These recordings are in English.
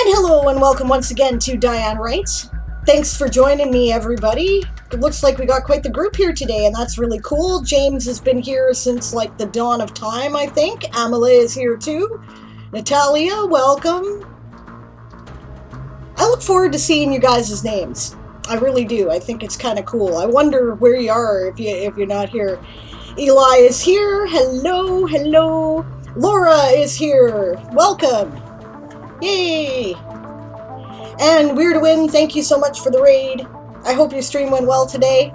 And hello and welcome once again to Diane Writes. Thanks for joining me, everybody. It looks like we got quite the group here today, and that's really cool. James has been here since like the dawn of time, I think. Amelie is here too. Natalia, welcome. I look forward to seeing you guys' names. I really do. I think it's kind of cool. I wonder where you are if you're not here. Eli is here. Hello, hello. Laura is here. Welcome. Yay! And Weird Win, thank you so much for the raid. I hope your stream went well today.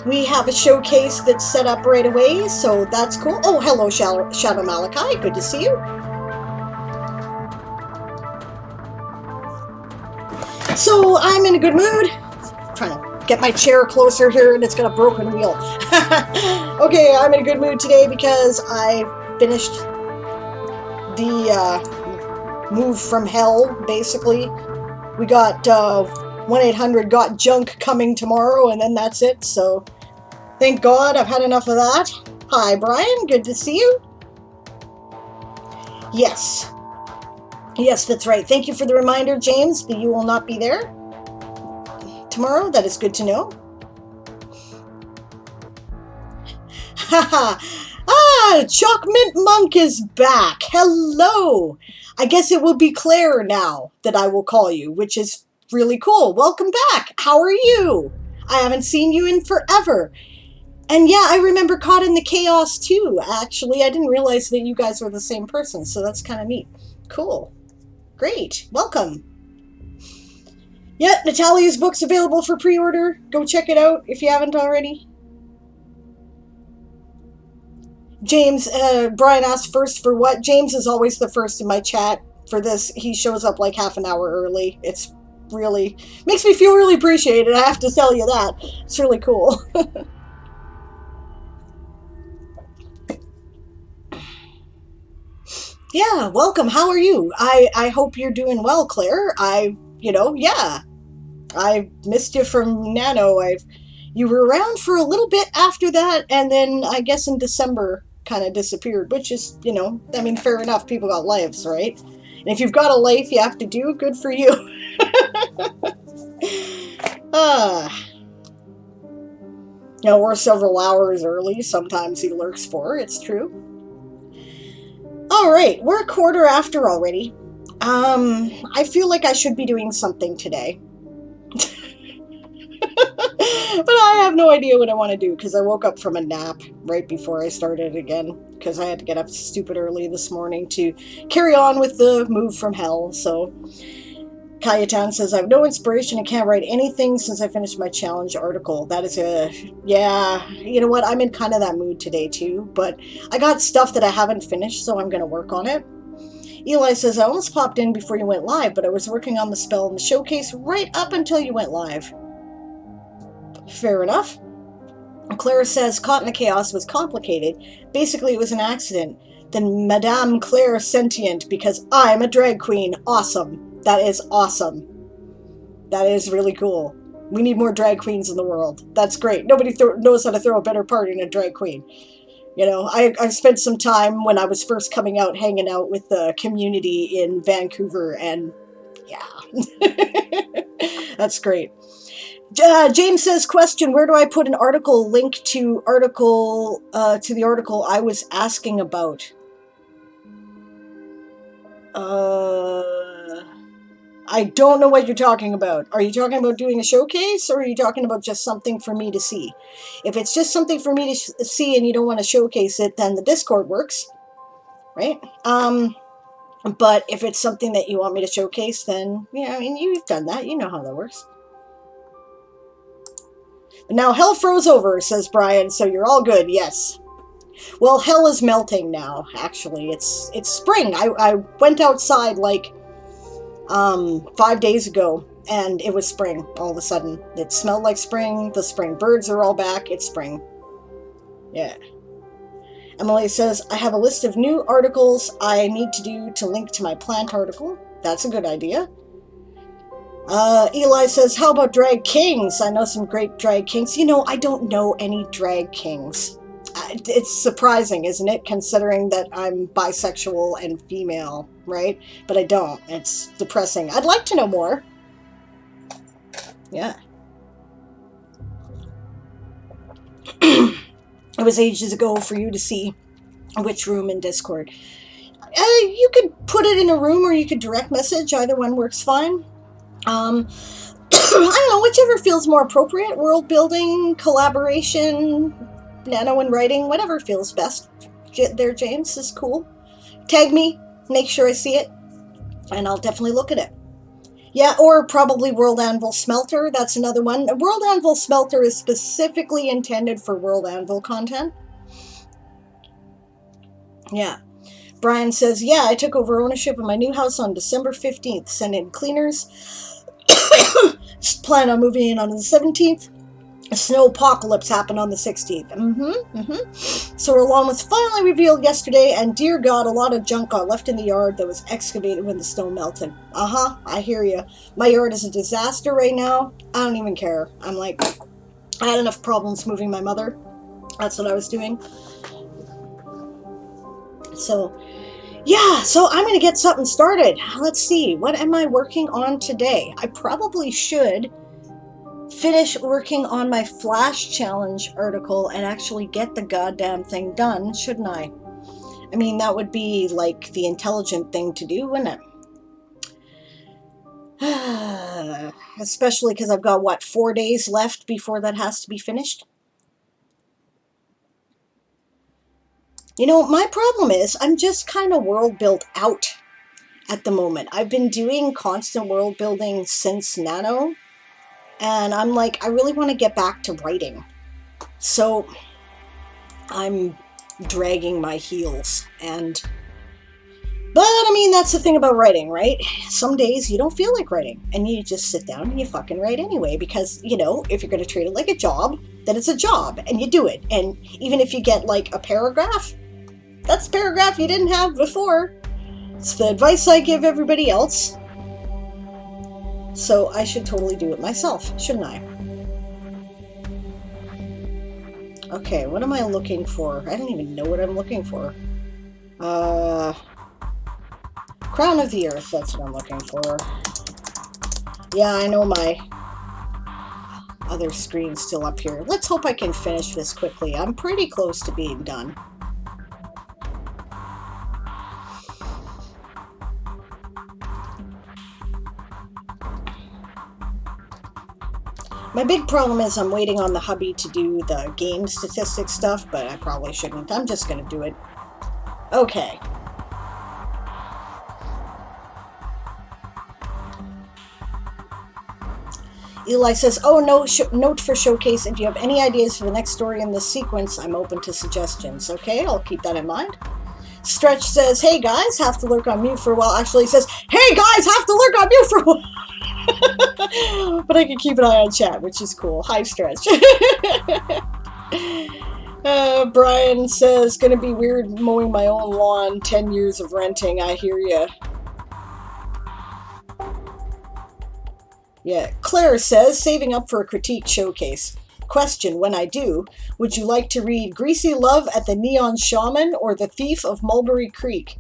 We have a showcase that's set up right away, so that's cool. Oh, hello, Shadow Malachi. Good to see you. So I'm in a good mood. I'm trying to get my chair closer here, and it's got a broken wheel. Okay, I'm in a good mood today because I finished the move from hell, basically. We got 1-800-GOT-JUNK coming tomorrow, and then that's it, so thank God I've had enough of that. Hi, Brian, good to see you. Yes, that's right. Thank you for the reminder, James, that you will not be there tomorrow. That is good to know. Haha. Chalk Mint Monk is back. Hello. I guess it will be Claire now that I will call you, which is really cool. Welcome back. How are you? I haven't seen you in forever. And yeah, I remember Caught in the Chaos too, actually. I didn't realize that you guys were the same person, so that's kind of neat. Cool. Great. Welcome. Yeah, Natalia's book's available for pre-order. Go check it out if you haven't already. James, Brian asked first for what? James is always the first in my chat for this. He shows up like half an hour early. It's really, makes me feel really appreciated, I have to tell you that. It's really cool. Yeah, welcome. How are you? I hope you're doing well, Claire. Yeah. I missed you from Nano. You were around for a little bit after that, and then I guess in December kind of disappeared, which is, I mean, fair enough. People got lives, right? And if you've got a life you have to do, good for you. We're several hours early. Sometimes he lurks for, it's true. All right, we're a quarter after already. I feel like I should be doing something today. But I have no idea what I want to do because I woke up from a nap right before I started again because I had to get up stupid early this morning to carry on with the move from hell. So Kayatan says, I have no inspiration and can't write anything since I finished my challenge article. That is yeah, you know what? I'm in kind of that mood today too, but I got stuff that I haven't finished, so I'm going to work on it. Eli says, I almost popped in before you went live, but I was working on the spell in the showcase right up until you went live. Fair enough. Claire says, Caught in the Chaos was complicated. Basically, it was an accident. Then Madame Claire sentient because I'm a drag queen. Awesome. That is awesome. That is really cool. We need more drag queens in the world. That's great. Nobody knows how to throw a better party than a drag queen. I spent some time when I was first coming out hanging out with the community in Vancouver, and yeah. That's great. James says, question, where do I put an article link to the article I was asking about? I don't know what you're talking about. Are you talking about doing a showcase, or are you talking about just something for me to see? If it's just something for me to see and you don't want to showcase it, then the Discord works, right? But if it's something that you want me to showcase, then, yeah, I mean, you've done that. You know how that works. But now hell froze over, says Brian, so you're all good, yes. Well, hell is melting now, actually. It's spring. I went outside like 5 days ago, and it was spring all of a sudden. It smelled like spring. The spring birds are all back. It's spring. Yeah. Emily says, I have a list of new articles I need to do to link to my plant article. That's a good idea. Eli says, how about drag kings? I know some great drag kings. I don't know any drag kings. It's surprising, isn't it, considering that I'm bisexual and female, right? But I don't. It's depressing. I'd like to know more. Yeah. It was ages ago for you to see which room in Discord. You could put it in a room or you could direct message. Either one works fine. I don't know, whichever feels more appropriate. World building, collaboration, nano and writing, whatever feels best. There, James, is cool. Tag me, make sure I see it, and I'll definitely look at it. Yeah, or probably World Anvil Smelter. That's another one. World Anvil Smelter is specifically intended for World Anvil content. Yeah. Brian says, yeah, I took over ownership of my new house on December 15th. Sent in cleaners. Plan on moving in on the 17th. A snow apocalypse happened on the 16th. So our lawn was finally revealed yesterday, and dear God, a lot of junk got left in the yard that was excavated when the snow melted. I hear you. My yard is a disaster right now. I don't even care. I'm like, I had enough problems moving my mother. That's what I was doing. So, yeah, so I'm going to get something started. Let's see, what am I working on today? I probably should finish working on my Flash Challenge article and actually get the goddamn thing done, shouldn't I? I mean, that would be like the intelligent thing to do, wouldn't it? Especially because I've got, what, 4 days left before that has to be finished? You know, my problem is I'm just kind of world built out at the moment. I've been doing constant world building since Nano, and I'm like, I really want to get back to writing. So I'm dragging my heels, but I mean, that's the thing about writing, right? Some days you don't feel like writing, and you just sit down and you fucking write anyway, because, you know, if you're going to treat it like a job, then it's a job, and you do it. And even if you get like a paragraph, that's a paragraph you didn't have before. It's the advice I give everybody else. So I should totally do it myself, shouldn't I? Okay, what am I looking for? I don't even know what I'm looking for. Crown of the Earth, that's what I'm looking for. Yeah, I know my other screen's still up here. Let's hope I can finish this quickly. I'm pretty close to being done. My big problem is I'm waiting on the hubby to do the game statistics stuff, but I probably shouldn't. I'm just going to do it. Okay. Eli says, oh, no, note for showcase. If you have any ideas for the next story in this sequence, I'm open to suggestions. Okay, I'll keep that in mind. Stretch says, hey guys, have to lurk on mute for a while. Actually, he says, hey guys, have to lurk on mute for a while. But I can keep an eye on chat, which is cool. Hi, Stretch. Brian says, gonna be weird mowing my own lawn, 10 years of renting. I hear ya. Yeah, Claire says, saving up for a critique showcase. Question, when I do, would you like to read Greasy Love at the Neon Shaman or The Thief of Mulberry Creek?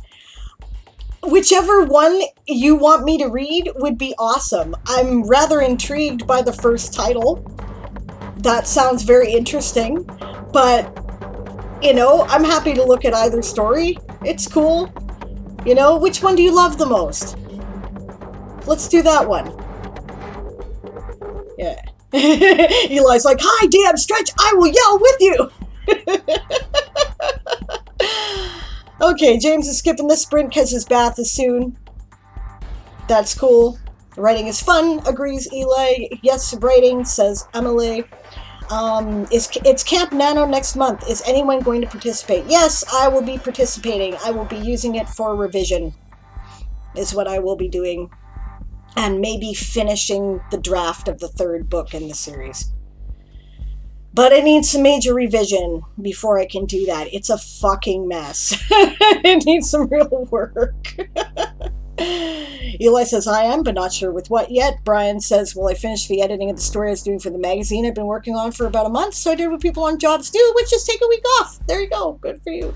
Whichever one you want me to read would be awesome. I'm rather intrigued by the first title. That sounds very interesting, but, you know, I'm happy to look at either story. It's cool. You know, which one do you love the most? Let's do that one. Yeah. Eli's like, hi, damn Stretch, I will yell with you. Okay, James is skipping the sprint because his bath is soon. That's cool. Writing is fun, agrees Eli. Yes, writing, says Emily. It's Camp Nano next month. Is anyone going to participate? Yes, I will be participating. I will be using it for revision, is what I will be doing. And maybe finishing the draft of the third book in the series. But it needs some major revision before I can do that. It's a fucking mess. It needs some real work. Eli says, I am, but not sure with what yet. Brian says, well, I finished the editing of the story I was doing for the magazine I've been working on for about a month, so I did what people on jobs do, which is take a week off. There you go. Good for you.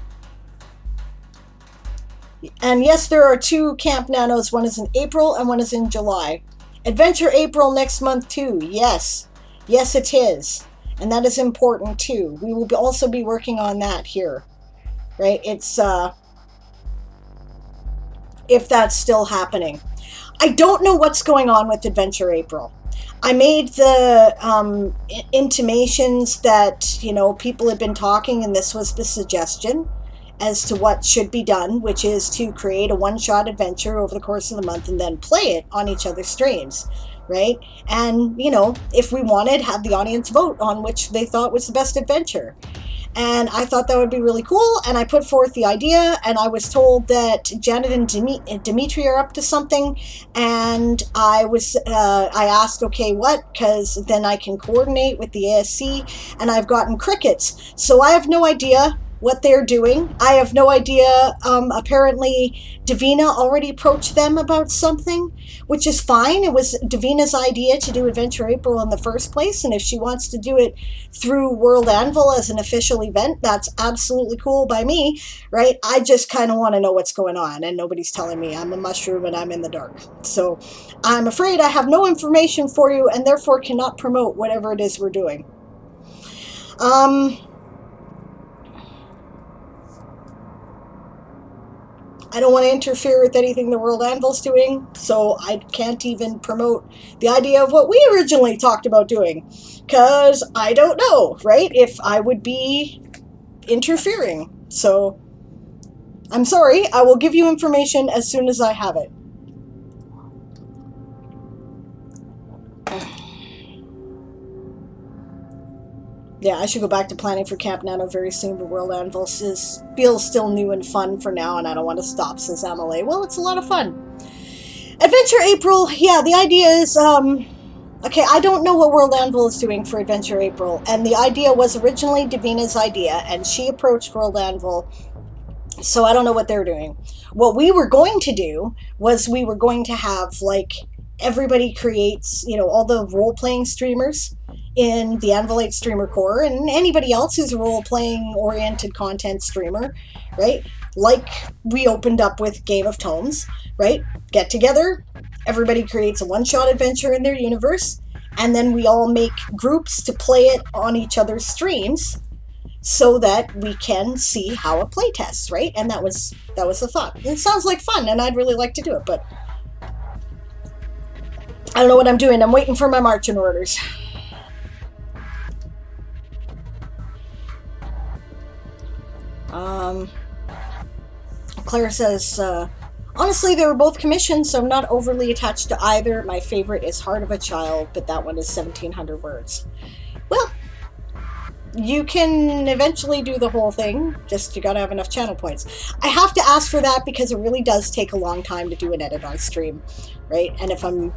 And yes, there are 2 Camp Nanos. One is in April and one is in July. Adventure April next month too. Yes. Yes, it is. And that is important too. We will also be working on that here. Right? It's, if that's still happening. I don't know what's going on with Adventure April. I made the intimations that, you know, people had been talking, and this was the suggestion as to what should be done, which is to create a one-shot adventure over the course of the month and then play it on each other's streams, right? And, you know, if we wanted, have the audience vote on which they thought was the best adventure. And I thought that would be really cool, and I put forth the idea, and I was told that Janet and Dimitri are up to something, and I asked, okay, what? Because then I can coordinate with the ASC, and I've gotten crickets. So I have no idea what they're doing. I have no idea. Apparently, Davina already approached them about something, which is fine. It was Davina's idea to do Adventure April in the first place, and if she wants to do it through World Anvil as an official event, that's absolutely cool by me, right? I just kind of want to know what's going on, and nobody's telling me. I'm a mushroom and I'm in the dark. So I'm afraid I have no information for you and therefore cannot promote whatever it is we're doing. I don't want to interfere with anything the World Anvil's doing, so I can't even promote the idea of what we originally talked about doing, because I don't know, right, if I would be interfering. So I'm sorry, I will give you information as soon as I have it. Yeah, I should go back to planning for Camp Nano very soon, but World Anvil feels still new and fun for now, and I don't want to stop, says Amelie. Well, it's a lot of fun. Adventure April, yeah, the idea is, okay, I don't know what World Anvil is doing for Adventure April, and the idea was originally Davina's idea, and she approached World Anvil, so I don't know what they're doing. What we were going to do was we were going to have, like, everybody creates, you know, all the role-playing streamers in the Anvilite Streamer Core, and anybody else who's a role-playing oriented content streamer, right? Like we opened up with Game of Tomes, right? Get together, everybody creates a one-shot adventure in their universe, and then we all make groups to play it on each other's streams so that we can see how it play tests, right? And that was the thought. It sounds like fun, and I'd really like to do it, but I don't know what I'm doing. I'm waiting for my marching orders. Claire says, honestly, they were both commissioned, so I'm not overly attached to either. My favorite is Heart of a Child, but that one is 1,700 words. Well, you can eventually do the whole thing, just you gotta have enough channel points. I have to ask for that because it really does take a long time to do an edit on stream, right? And if I'm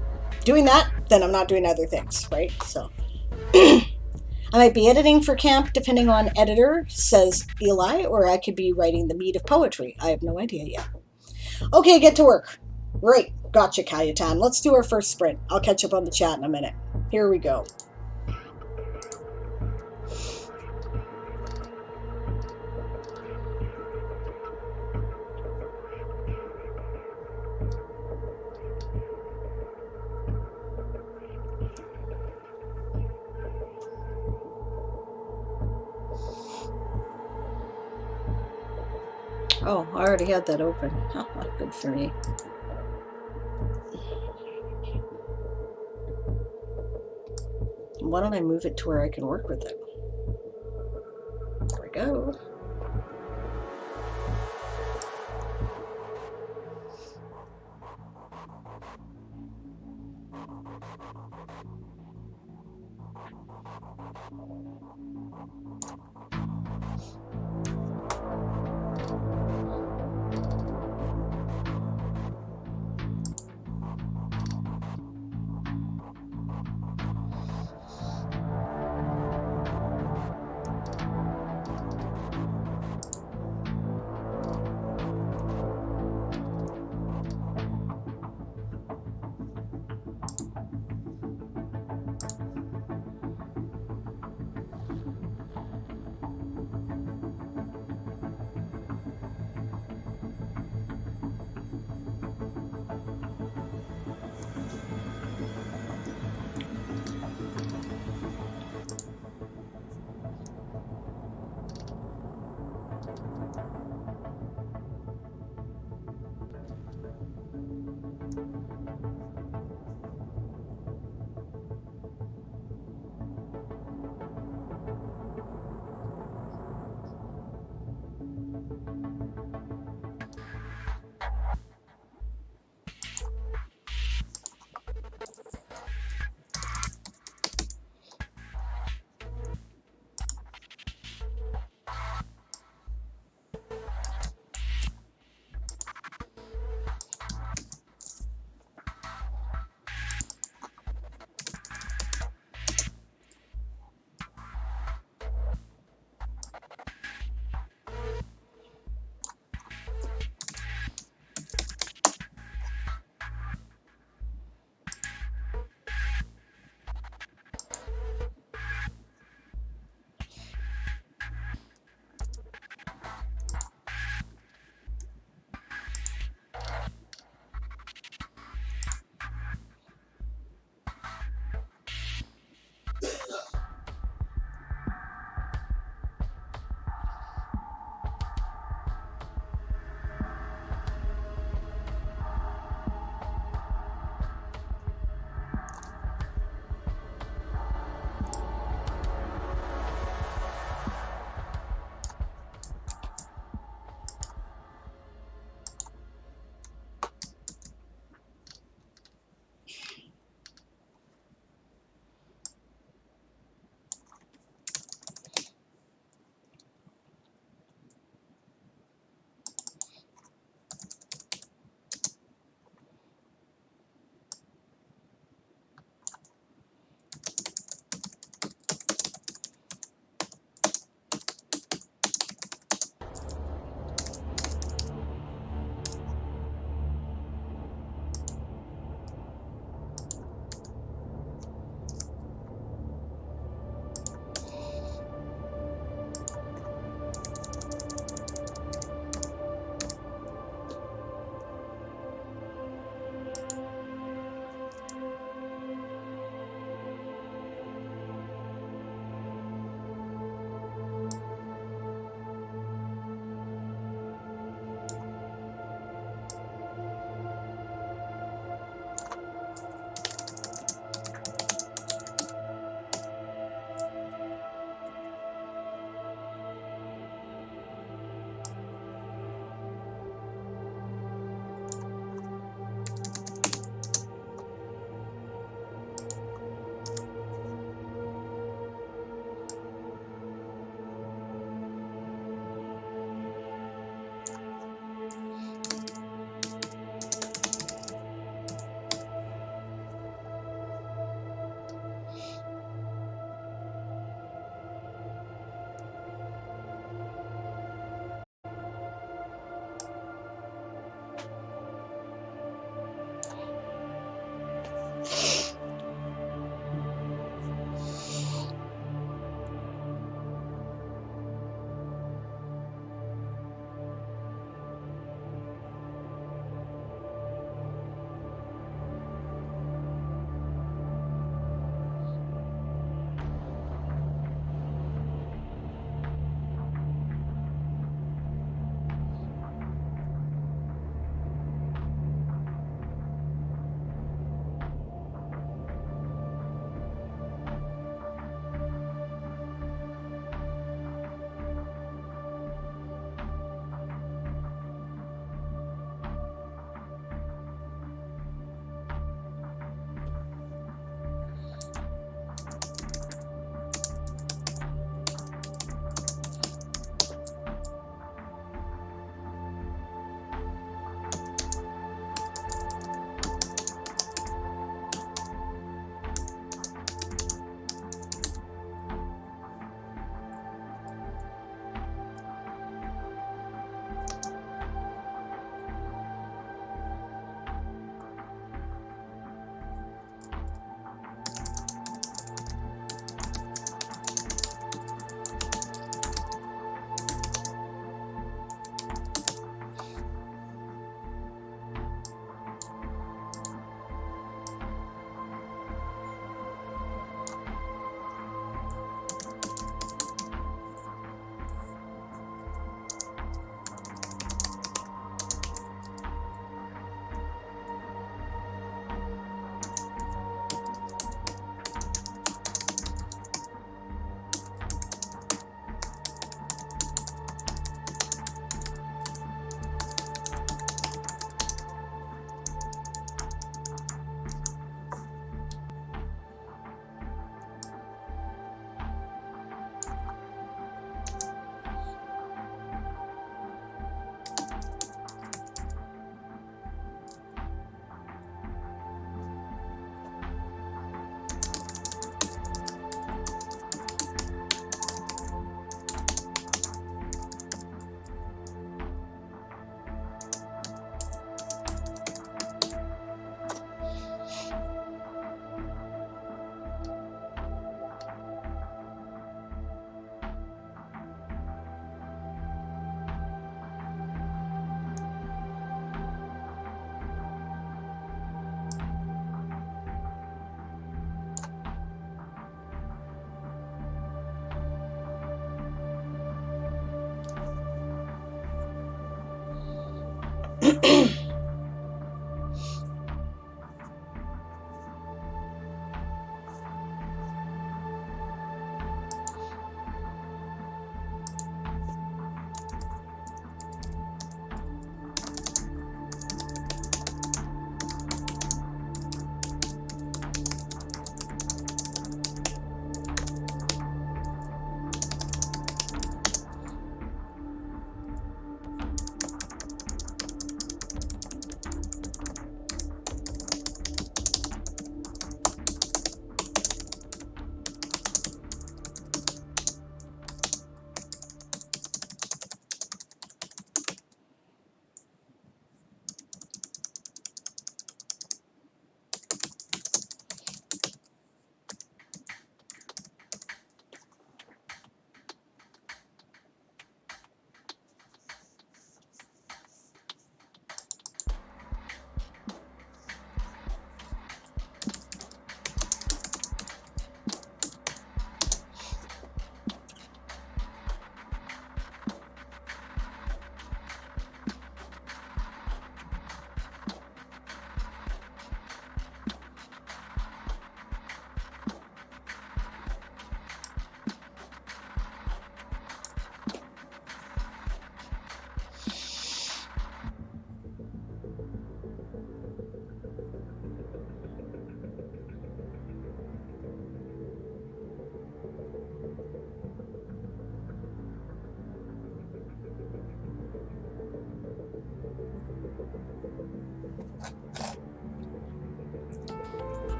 doing that, then I'm not doing other things, right? So I might be editing for camp depending on editor, says Eli, or I could be writing the meat of poetry. I have no idea yet. Okay, get to work. Right, gotcha, Cayutan. Let's do our first sprint. I'll catch up on the chat in a minute. Here we go. Oh, I already had that open. Good for me. Why don't I move it to where I can work with it? There we go.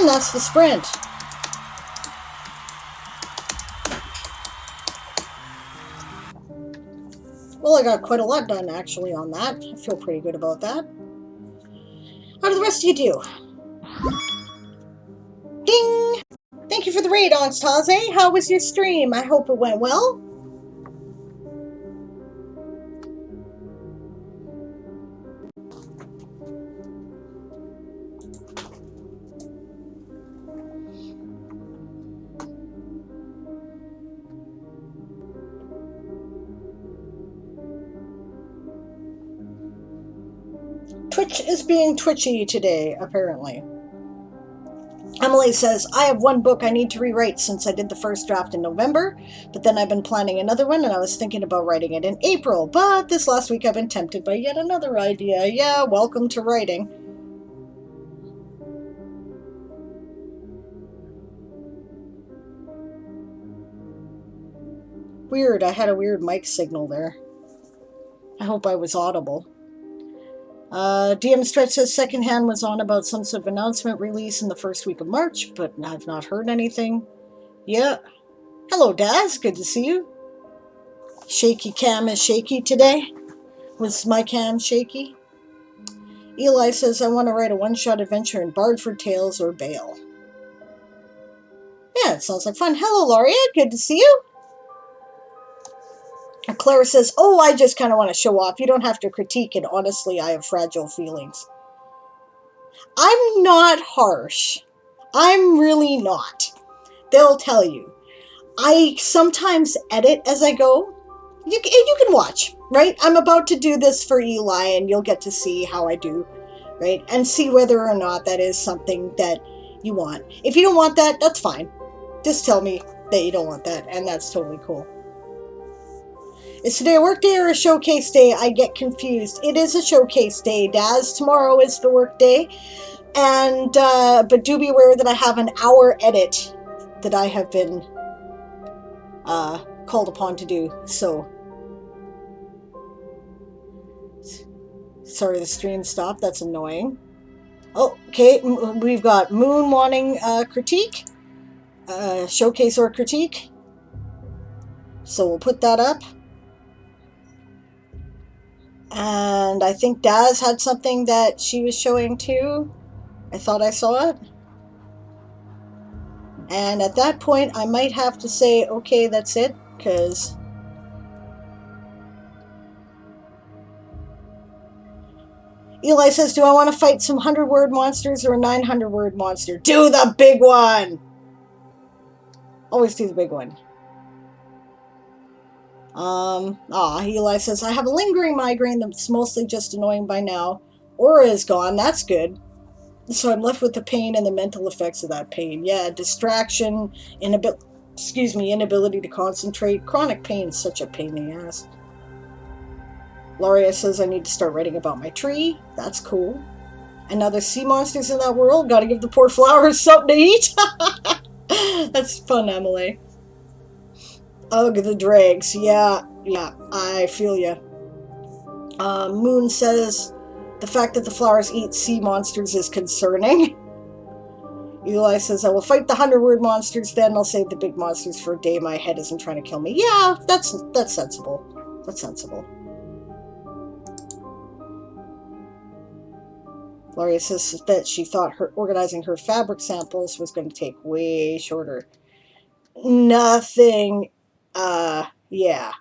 And that's the sprint. Well, I got quite a lot done, actually, on that. I feel pretty good about that. How do the rest of you do? Ding! Thank you for the raid, Ongstaze. How was your stream? I hope it went well. Twitch is being twitchy today, apparently. Emily says, I have one book I need to rewrite since I did the first draft in November, but then I've been planning another one and I was thinking about writing it in April, but this last week I've been tempted by yet another idea. Yeah, welcome to writing. Weird, I had a weird mic signal there. I hope I was audible. DM Stretch says Secondhand was on about some sort of announcement release in the first week of March, but I've not heard anything. Yeah. Hello, Daz. Good to see you. Shaky cam is shaky today. Was my cam shaky? Eli says, I want to write a one-shot adventure in Bardford Tales or Bale. Yeah, it sounds like fun. Hello, Lauria. Good to see you. Clara says, oh, I just kind of want to show off. You don't have to critique it. Honestly, I have fragile feelings. I'm not harsh. I'm really not. They'll tell you. I sometimes edit as I go. You can watch, right? I'm about to do this for Eli, and you'll get to see how I do, right? And see whether or not that is something that you want. If you don't want that, that's fine. Just tell me that you don't want that, and that's totally cool. Is today a work day or a showcase day? I get confused. It is a showcase day, Daz. Tomorrow is the work day. And, but do be aware that I have an hour edit that I have been called upon to do. So, sorry, the stream stopped. That's annoying. Oh, okay. We've got Moon wanting critique. Showcase or critique. So we'll put that up. And I think Daz had something that she was showing too. I thought I saw it. And at that point, I might have to say, okay, that's it, because Eli says, do I want to fight some 100-word monsters or a 900-word monster? Do the big one! Always do the big one. Eli says, I have a lingering migraine that's mostly just annoying by now. Aura is gone, that's good. So I'm left with the pain and the mental effects of that pain. Yeah, distraction, inability to concentrate. Chronic pain is such a pain in the ass. Lauria says I need to start writing about my tree. That's cool. And now there's sea monsters in that world. Gotta give the poor flowers something to eat. That's fun, Emily. Ugh, the dregs. Yeah, I feel ya. Moon says the fact that the flowers eat sea monsters is concerning. Eli says, I will fight the 100-word monsters, then I'll save the big monsters for a day my head isn't trying to kill me. Yeah, that's sensible. That's sensible. Lauria says that she thought organizing her fabric samples was going to take way shorter. Nothing, yeah.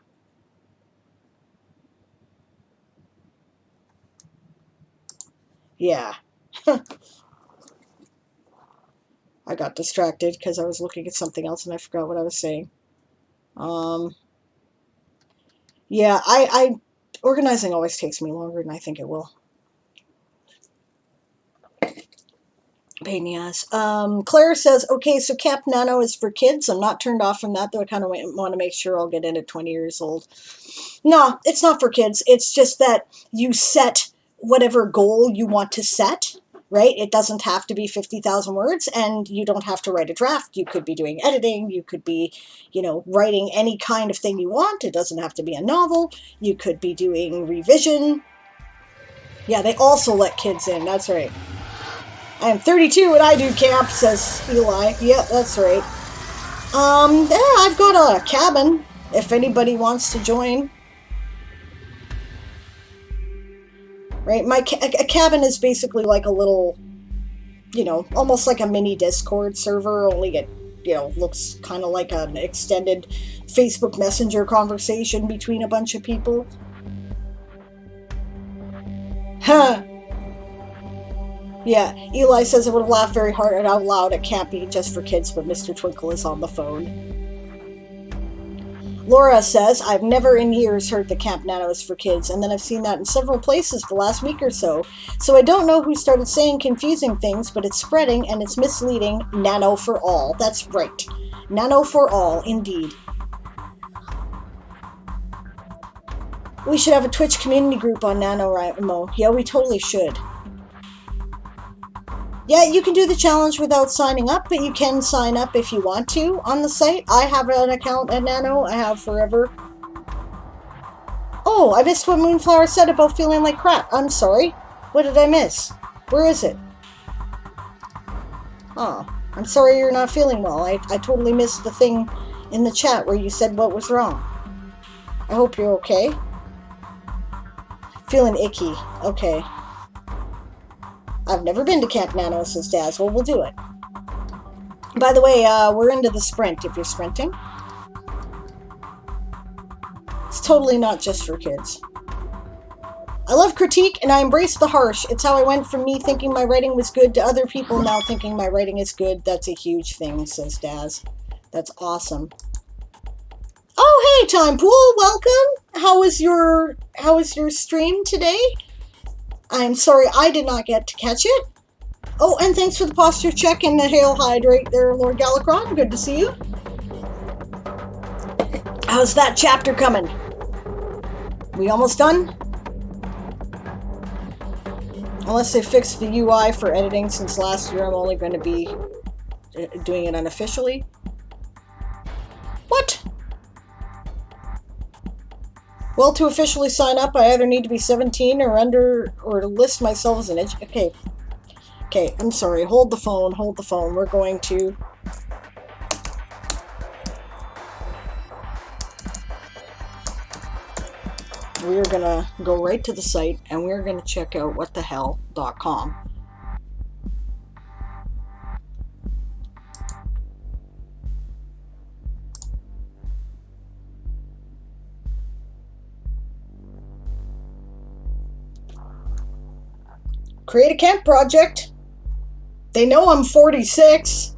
Yeah. I got distracted because I was looking at something else and I forgot what I was saying. Yeah, organizing always takes me longer than I think it will. Pain in the ass. Claire says, okay, so Camp Nano is for kids. I'm not turned off from that, though I kind of want to make sure I'll get in at 20 years old. No, it's not for kids. It's just that you set whatever goal you want to set, right? It doesn't have to be 50,000 words, and you don't have to write a draft. You could be doing editing. You could be, writing any kind of thing you want. It doesn't have to be a novel. You could be doing revision. Yeah, they also let kids in. That's right. I am 32 and I do camp, says Eli. Yeah, that's right. Yeah, I've got a cabin, if anybody wants to join. Right, a cabin is basically like a little, you know, almost like a mini Discord server, only it, you know, looks kind of like an extended Facebook Messenger conversation between a bunch of people. Huh. Yeah, Eli says I would have laughed very hard and out loud. It can't be just for kids, but Mr. Twinkle is on the phone. Laura says, I've never in years heard the Camp Nano is for kids, and then I've seen that in several places the last week or so. So I don't know who started saying confusing things, but it's spreading and it's misleading. Nano for all. That's right. Nano for all, indeed. We should have a Twitch community group on NaNoWriMo. Yeah, we totally should. Yeah, you can do the challenge without signing up, but you can sign up if you want to on the site. I have an account at Nano. I have forever. Oh, I missed what Moonflower said about feeling like crap. I'm sorry. What did I miss? Where is it? Oh, I'm sorry you're not feeling well. I totally missed the thing in the chat where you said what was wrong. I hope you're okay. Feeling icky. Okay. I've never been to Camp Nano, says Daz. Well, we'll do it. By the way, we're into the sprint if you're sprinting. It's totally not just for kids. I love critique and I embrace the harsh. It's how I went from me thinking my writing was good to other people now thinking my writing is good. That's a huge thing, says Daz. That's awesome. Oh, hey, Time Pool, welcome. How was your stream today? I'm sorry I did not get to catch it. Oh, and thanks for the posture check and the hail hydrate there, Lord Galacron. Good to see you. How's that chapter coming? We almost done? Unless they fixed the UI for editing, since last year I'm only going to be doing it unofficially. What? Well, to officially sign up, I either need to be 17 or under, or to list myself as an Okay. Okay, I'm sorry. Hold the phone. Hold the phone. We're going to... We're going to go right to the site, and we're going to check out whatthehell.com. Create a camp project. They know I'm 46.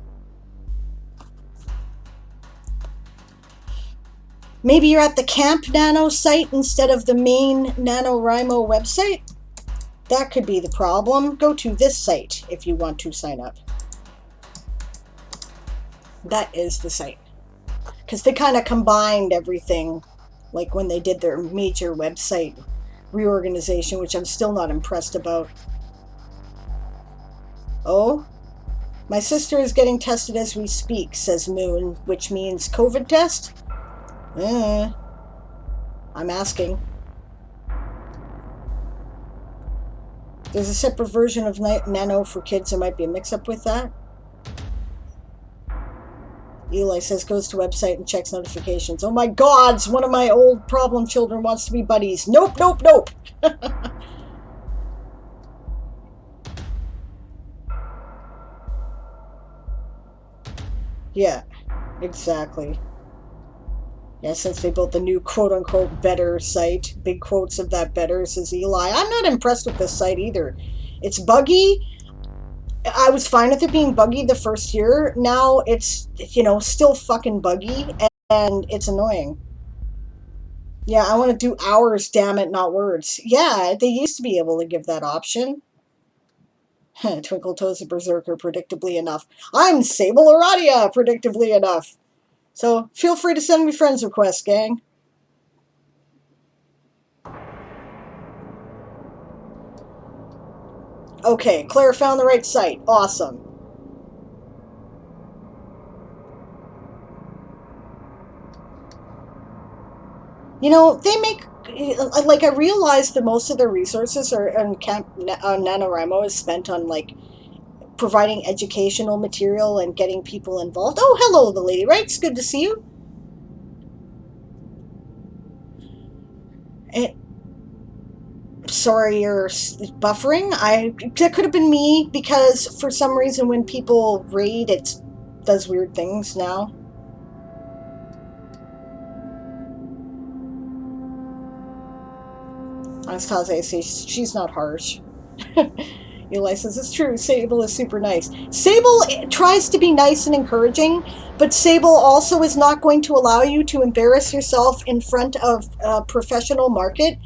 Maybe you're at the Camp Nano site instead of the main NaNoWriMo website? That could be the problem. Go to this site if you want to sign up. That is the site. Because they kind of combined everything, like when they did their major website reorganization, which I'm still not impressed about. Oh, my sister is getting tested as we speak, says Moon, which means COVID test? I'm asking. There's a separate version of Nano for kids. There might be a mix-up with that. Eli says goes to website and checks notifications. Oh my gods, one of my old problem children wants to be buddies. Nope, nope, nope. Yeah, exactly. Yeah, since they built the new quote-unquote better site. Big quotes of that better, says Eli. I'm not impressed with this site either. It's buggy. I was fine with it being buggy the first year. Now it's, you know, still fucking buggy, and it's annoying. Yeah, I want to do hours, damn it, not words. Yeah, they used to be able to give that option. Twinkle Toes a Berserker, predictably enough. I'm Sable Aradia, predictably enough. So feel free to send me friends requests, gang. Okay, Claire found the right site. Awesome. You know, they make... Like, I realized that most of their resources are on NaNoWriMo is spent on, like, providing educational material and getting people involved. Oh, hello, the Lady Writes. Good to see you. Sorry, you're buffering. That could have been me, because for some reason when people raid, it does weird things now. Anastasia says she's not harsh. Eli says it's true. Sable is super nice. Sable tries to be nice and encouraging, but Sable also is not going to allow you to embarrass yourself in front of a professional market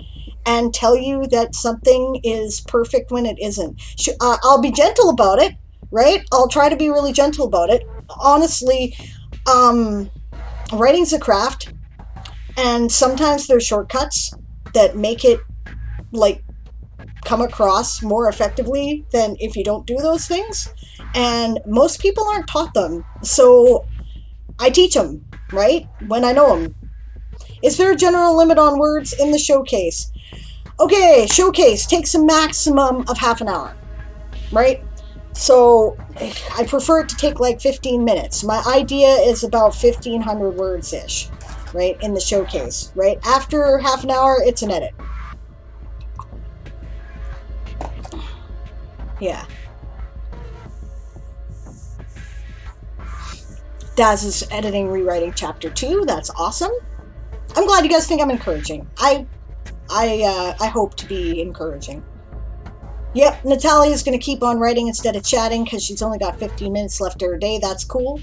and tell you that something is perfect when it isn't. I'll be gentle about it, right? I'll try to be really gentle about it. Honestly, writing's a craft, and sometimes there's shortcuts that make it like come across more effectively than if you don't do those things, and most people aren't taught them, so I teach them, right, when I know them. Is there a general limit on words in the showcase? Okay, showcase takes a maximum of half an hour, right? So I prefer it to take like 15 minutes. My idea is about 1,500 words ish, right, in the showcase, right? After half an hour, it's an edit. Yeah. Daz is editing, rewriting chapter 2. That's awesome. I'm glad you guys think I'm encouraging. I hope to be encouraging. Yep, Natalia's going to keep on writing instead of chatting because she's only got 15 minutes left of her day. That's cool.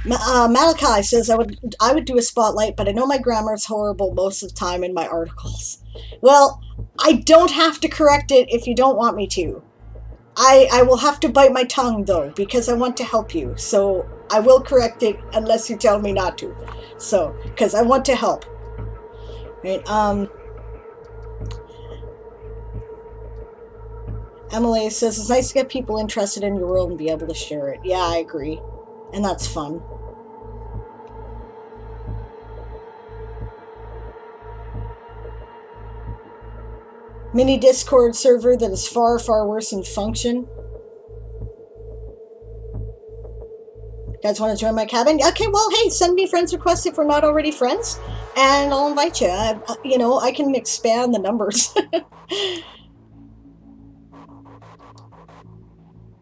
Malachi says I would do a spotlight, but I know my grammar is horrible most of the time in my articles. Well, I don't have to correct it if you don't want me to. I will have to bite my tongue, though, because I want to help you. So I will correct it unless you tell me not to. So, because I want to help. Right? Emily says, it's nice to get people interested in your world and be able to share it. Yeah, I agree. And that's fun. Mini Discord server that is far, far worse in function. You guys want to join my cabin? Okay, well, hey, send me friends requests if we're not already friends, and I'll invite you. I can expand the numbers.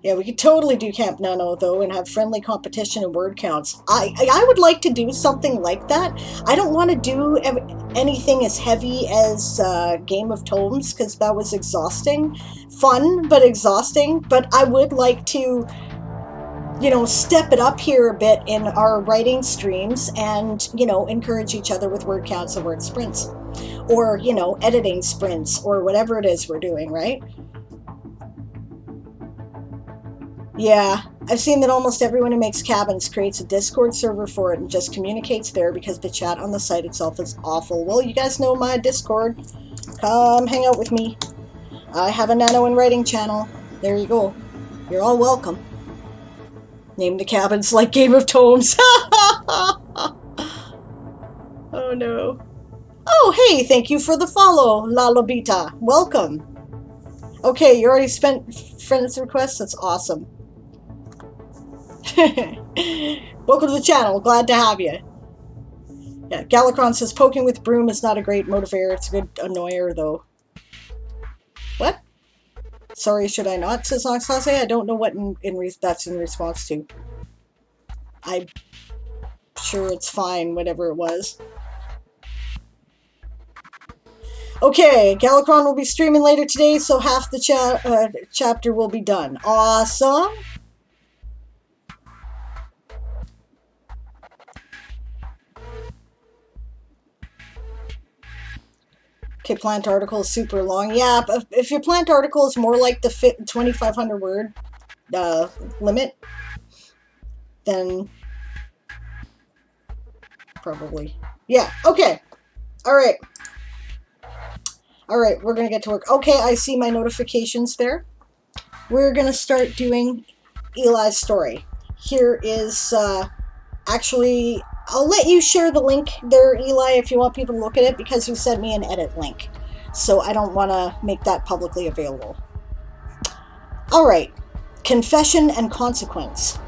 Yeah, we could totally do Camp Nano, though, and have friendly competition and word counts. I would like to do something like that. I don't want to do anything as heavy as Game of Tomes, because that was exhausting. Fun, but exhausting. But I would like to, step it up here a bit in our writing streams and, encourage each other with word counts and word sprints. Or, editing sprints, or whatever it is we're doing, right? Yeah, I've seen that almost everyone who makes cabins creates a Discord server for it and just communicates there because the chat on the site itself is awful. Well, you guys know my Discord. Come hang out with me. I have a Nano and Writing channel. There you go. You're all welcome. Name the cabins like Game of Tomes. Oh no. Oh, hey, thank you for the follow, La Lobita. Welcome. Okay, you already spent friends requests? That's awesome. Welcome to the channel. Glad to have you. Yeah, Galacron says poking with broom is not a great motivator. It's a good annoyer, though. What? Sorry, should I not? Says Anastasia. I don't know what that's in response to. I'm sure it's fine, whatever it was. Okay, Galacron will be streaming later today, so half the chapter will be done. Awesome. Okay, plant article is super long. Yeah, but if your plant article is more like the 2,500 word limit, then probably. Yeah, okay. All right. All right, we're going to get to work. Okay, I see my notifications there. We're going to start doing Eli's story. Here is, actually, I'll let you share the link there, Eli, if you want people to look at it, because you sent me an edit link. So I don't want to make that publicly available. All right. Confession and Consequence.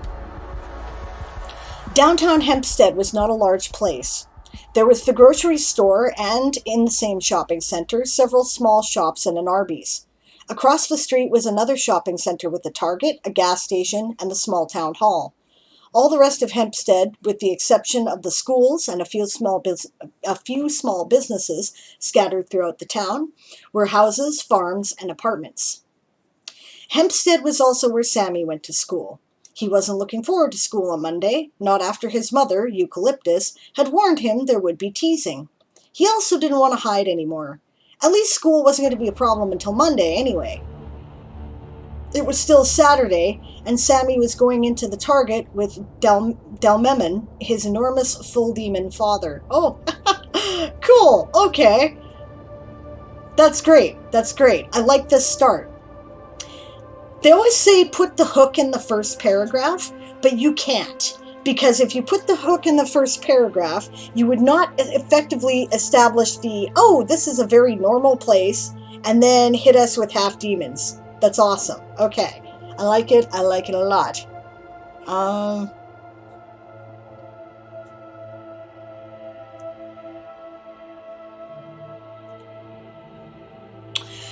Downtown Hempstead was not a large place. There was the grocery store and, in the same shopping center, several small shops and an Arby's. Across the street was another shopping center with a Target, a gas station, and the small town hall. All the rest of Hempstead, with the exception of the schools and a few small businesses scattered throughout the town, were houses, farms, and apartments. Hempstead was also where Sammy went to school. He wasn't looking forward to school on Monday, not after his mother, Eucalyptus, had warned him there would be teasing. He also didn't want to hide anymore. At least school wasn't going to be a problem until Monday anyway. It was still Saturday, and Sammy was going into the Target with Delmemon, his enormous full demon father. Oh, cool, okay. That's great, I like this start. They always say put the hook in the first paragraph, but you can't. Because if you put the hook in the first paragraph, you would not effectively establish this is a very normal place, and then hit us with half demons. That's awesome. Okay. I like it a lot.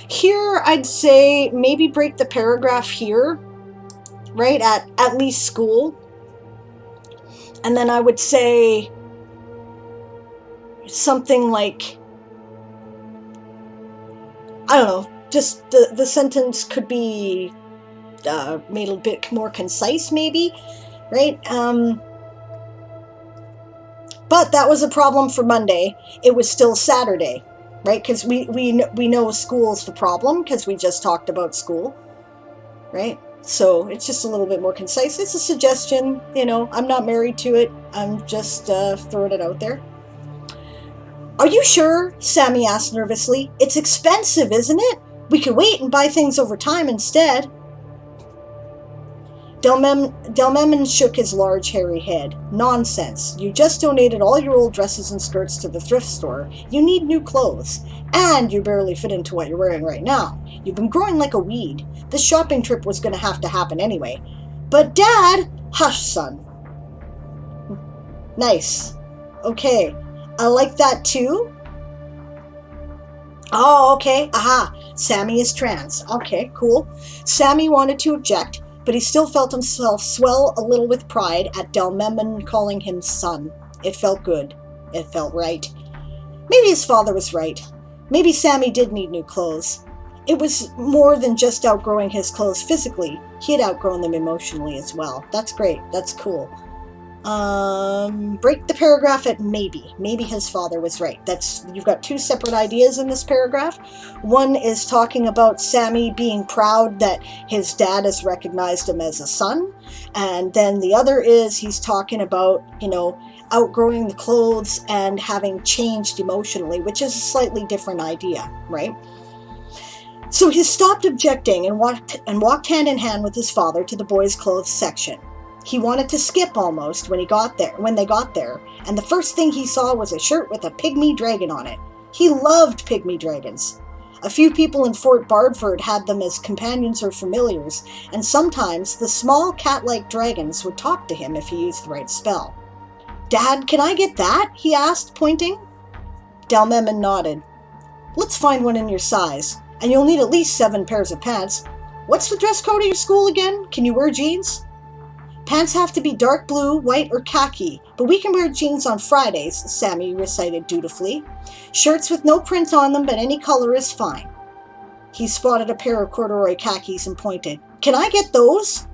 Here, I'd say maybe break the paragraph here, right, at least school. And then I would say something like, I don't know, just the sentence could be made a bit more concise, maybe, right? But that was a problem for Monday. It was still Saturday, right? Because we know school's the problem because we just talked about school, right? So it's just a little bit more concise. It's a suggestion, I'm not married to it. I'm just throwing it out there. Are you sure? Sammy asked nervously. It's expensive, isn't it? We could wait and buy things over time instead. Delmemon shook his large hairy head. Nonsense. You just donated all your old dresses and skirts to the thrift store. You need new clothes. And you barely fit into what you're wearing right now. You've been growing like a weed. This shopping trip was going to have to happen anyway. But Dad... Hush, son. Nice. Okay. I like that too. Oh, okay. Aha. Sammy is trans. Okay, cool. Sammy wanted to object, but he still felt himself swell a little with pride at Delmemon calling him son. It felt good. It felt right. Maybe his father was right. Maybe Sammy did need new clothes. It was more than just outgrowing his clothes physically. He had outgrown them emotionally as well. That's great. That's cool. Break the paragraph at maybe. Maybe his father was right. You've got two separate ideas in this paragraph. One is talking about Sammy being proud that his dad has recognized him as a son. And then the other is he's talking about, outgrowing the clothes and having changed emotionally, which is a slightly different idea, right? So he stopped objecting and walked hand in hand with his father to the boys' clothes section. He wanted to skip almost when they got there, and the first thing he saw was a shirt with a pygmy dragon on it. He loved pygmy dragons. A few people in Fort Bardford had them as companions or familiars, and sometimes the small cat-like dragons would talk to him if he used the right spell. Dad, can I get that? He asked, pointing. Delmemon nodded. Let's find one in your size, and you'll need at least 7 pairs of pants. What's the dress code at your school again? Can you wear jeans? Pants have to be dark blue, white, or khaki, but we can wear jeans on Fridays, Sammy recited dutifully. Shirts with no print on them, but any color is fine. He spotted a pair of corduroy khakis and pointed. Can I get those?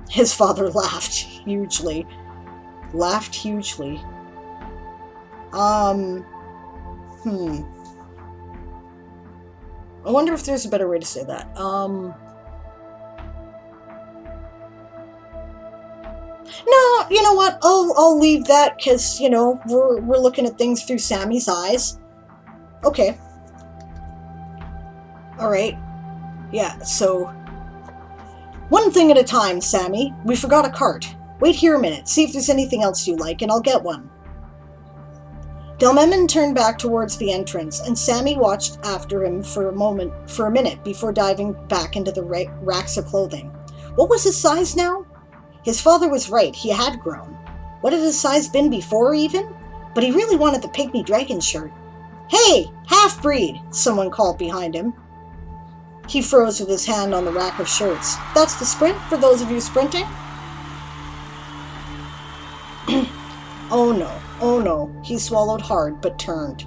His father laughed hugely. I wonder if there's a better way to say that. No, you know what? I'll leave that because, we're looking at things through Sammy's eyes. Okay. All right. Yeah, so... One thing at a time, Sammy. We forgot a cart. Wait here a minute. See if there's anything else you like, and I'll get one. Delmemon turned back towards the entrance, and Sammy watched after him for a minute before diving back into the racks of clothing. What was his size now? His father was right, he had grown. What had his size been before, even? But he really wanted the pygmy dragon shirt. "Hey, half-breed!" someone called behind him. He froze with his hand on the rack of shirts. "That's the sprint, for those of you sprinting?" Oh no. He swallowed hard, but turned.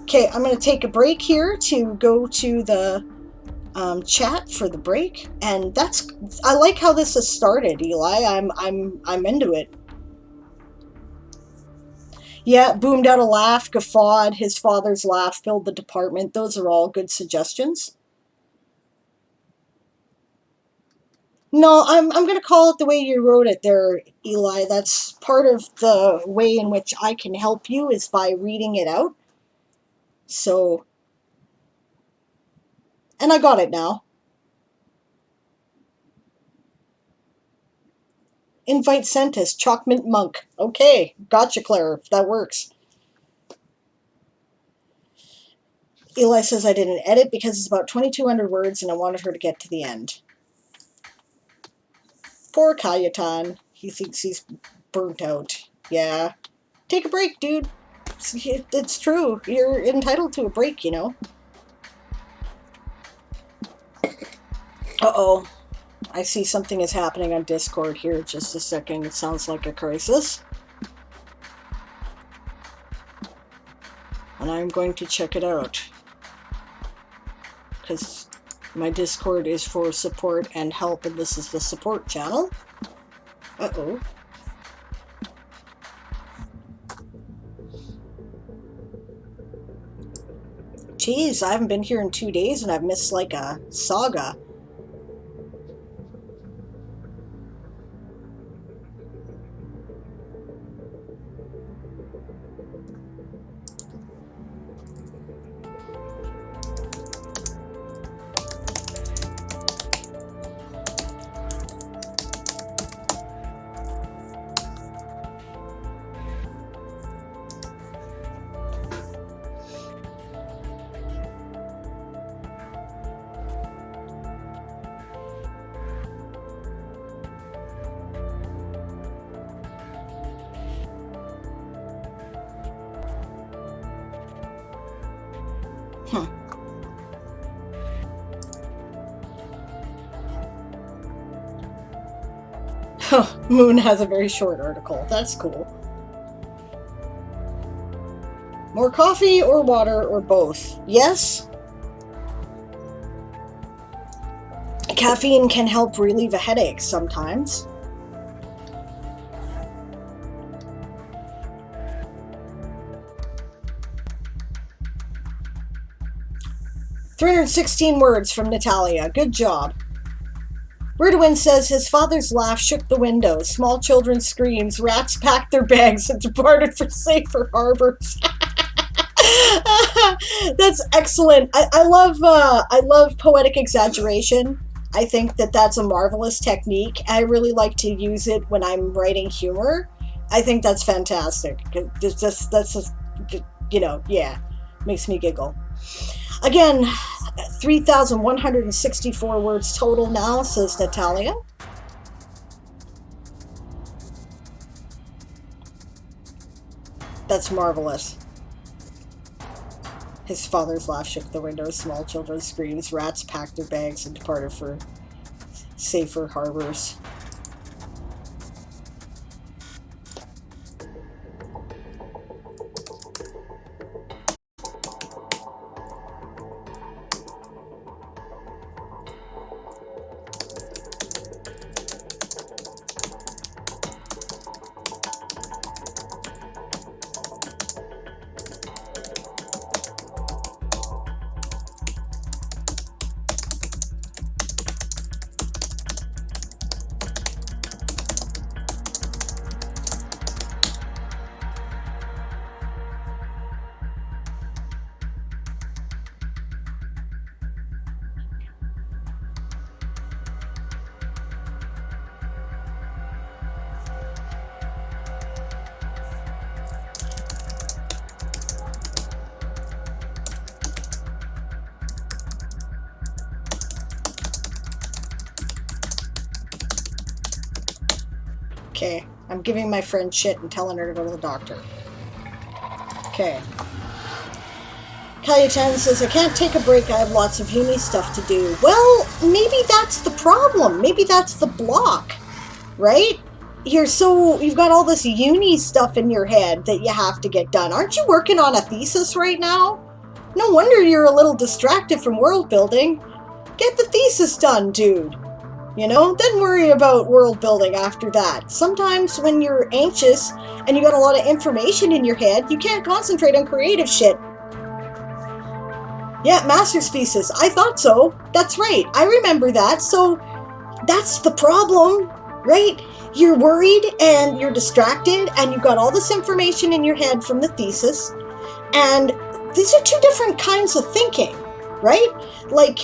Okay, I'm going to take a break here to go to the chat for the break, and I like how this has started, Eli. I'm into it. Yeah, boomed out a laugh, guffawed. His father's laugh filled the department. Those are all good suggestions. No, I'm going to call it the way you wrote it there, Eli. That's part of the way in which I can help you is by reading it out. So, and I got it now. Invite sent us, Chalkmint Monk. Okay, gotcha, Claire. That works. Eli says I did an edit because it's about 2,200 words and I wanted her to get to the end. Poor Kayetan. He thinks he's burnt out. Yeah. Take a break, dude. It's true. You're entitled to a break, you know. Uh-oh. I see something is happening on Discord here. Just a second. It sounds like a crisis. And I'm going to check it out. Because my Discord is for support and help, and this is the support channel. Uh-oh. Jeez, I haven't been here in 2 days and I've missed like a saga. Moon has a very short article. That's cool. More coffee or water or both? Yes. Caffeine can help relieve a headache sometimes. "316 words from Natalia. Good job." Ridwin says his father's laugh shook the windows. Small children's screams. Rats packed their bags and departed for safer harbors. That's excellent. I love poetic exaggeration. I think that's a marvelous technique. I really like to use it when I'm writing humor. I think that's fantastic. That's just, you know, yeah, makes me giggle. Again, 3,164 words total now, says Natalia. That's marvelous. His father's laugh shook the windows. Small children's screams. Rats packed their bags and departed for safer harbors. Okay, I'm giving my friend shit and telling her to go to the doctor. Okay. Kalia-chan says, I can't take a break, I have lots of uni stuff to do. Well, maybe that's the problem. Maybe that's the block, right? You've got all this uni stuff in your head that you have to get done. Aren't you working on a thesis right now? No wonder you're a little distracted from world building. Get the thesis done, dude. You know, then worry about world building after that. Sometimes when you're anxious and you got a lot of information in your head, you can't concentrate on creative shit. Yeah, master's thesis. I thought so. That's right. I remember that. So that's the problem, right? You're worried and you're distracted and you've got all this information in your head from the thesis. And these are two different kinds of thinking, right? Like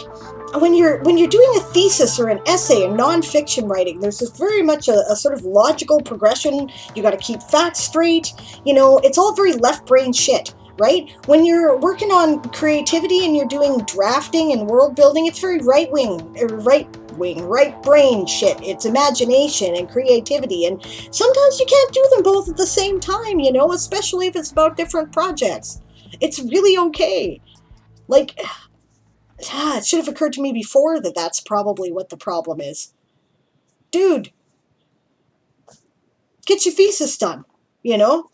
when you're doing a thesis or an essay in nonfiction writing, there's just very much a sort of logical progression. You got to keep facts straight. You know, it's all very left brain shit, right? When you're working on creativity and you're doing drafting and world building, it's very right brain shit. It's imagination and creativity, and sometimes you can't do them both at the same time, you know, especially if it's about different projects. It's really okay. Like, it should have occurred to me before that that's probably what the problem is. Dude, get your thesis done, you know,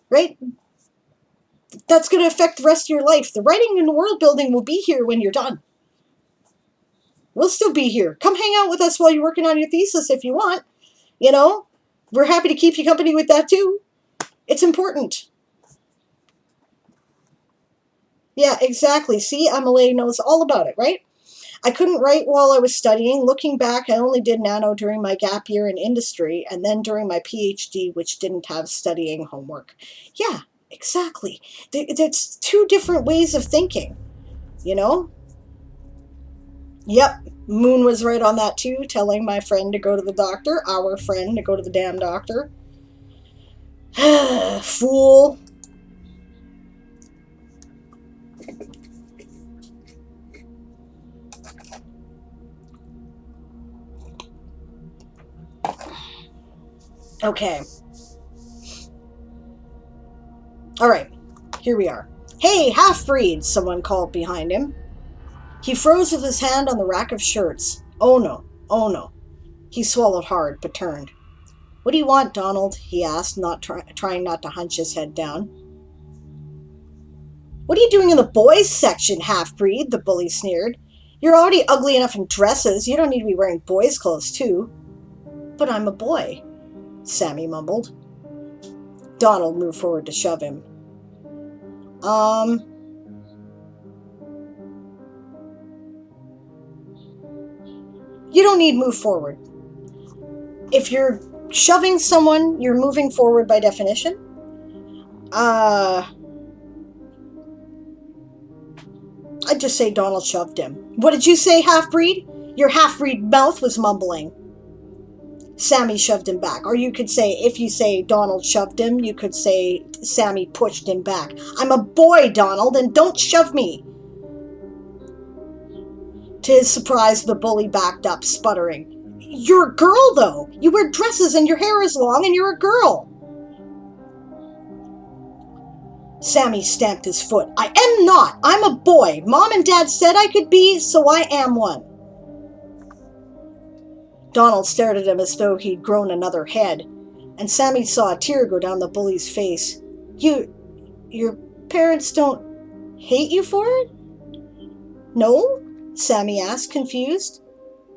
right? That's going to affect the rest of your life. The writing and the world building will be here when you're done. We'll still be here. Come hang out with us while you're working on your thesis if you want. You know, we're happy to keep you company with that too. It's important. Yeah, exactly. See, Amelie knows all about it, right? I couldn't write while I was studying. Looking back, I only did nano during my gap year in industry and then during my PhD, which didn't have studying homework. Yeah, exactly. It's two different ways of thinking, you know? Yep, Moon was right on that too, telling my friend to go to the doctor, our friend to go to the damn doctor. Fool. Okay. All right, here we are. Hey, half-breed, someone called behind him. He froze with his hand on the rack of shirts. Oh no, oh no. He swallowed hard, but turned. What do you want, Donald? He asked, trying not to hunch his head down. What are you doing in the boys' section, half-breed? The bully sneered. You're already ugly enough in dresses. You don't need to be wearing boys' clothes, too. But I'm a boy, Sammy mumbled. Donald moved forward to shove him. You don't need move forward. If you're shoving someone, you're moving forward by definition. I'd just say Donald shoved him. What did you say, half-breed? Your half-breed mouth was mumbling. Sammy shoved him back. Or you could say, if you say Donald shoved him, you could say Sammy pushed him back. I'm a boy, Donald, and don't shove me. To his surprise, the bully backed up, sputtering. You're a girl, though. You wear dresses and your hair is long and you're a girl. Sammy stamped his foot. I am not. I'm a boy. Mom and Dad said I could be, so I am one. Donald stared at him as though he'd grown another head, and Sammy saw a tear go down the bully's face. Your parents don't hate you for it? No? Sammy asked, confused.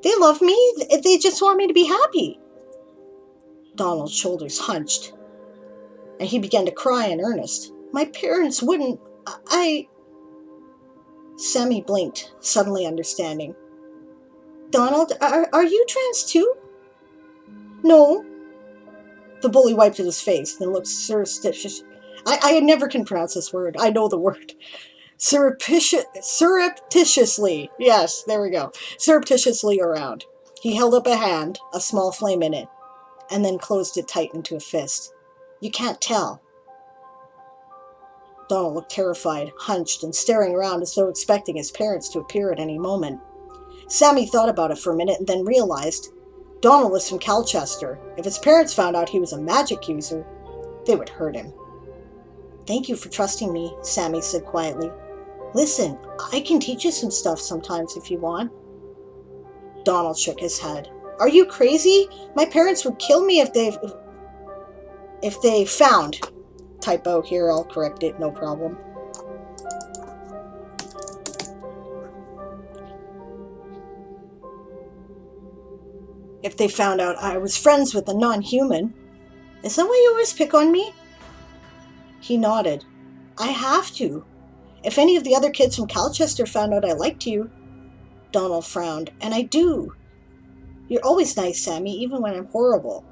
They love me. They just want me to be happy. Donald's shoulders hunched, and he began to cry in earnest. My parents wouldn't. Sammy blinked, suddenly understanding. Donald, are you trans too? No. The bully wiped at his face, then looked surreptitious. I never can pronounce this word. I know the word. Surreptitiously. Yes, there we go. Surreptitiously around. He held up a hand, a small flame in it, and then closed it tight into a fist. You can't tell. Donald looked terrified, hunched, and staring around as though expecting his parents to appear at any moment. Sammy thought about it for a minute and then realized Donald was from Calchester. If his parents found out he was a magic user, they would hurt him. Thank you for trusting me, Sammy said quietly. Listen, I can teach you some stuff sometimes if you want. Donald shook his head. Are you crazy? My parents would kill me if they found. Typo here, I'll correct it, no problem. If they found out I was friends with a non-human. Is that why you always pick on me? He nodded. I have to. If any of the other kids from Calchester found out I liked you. Donald frowned. And I do. You're always nice, Sammy, even when I'm horrible.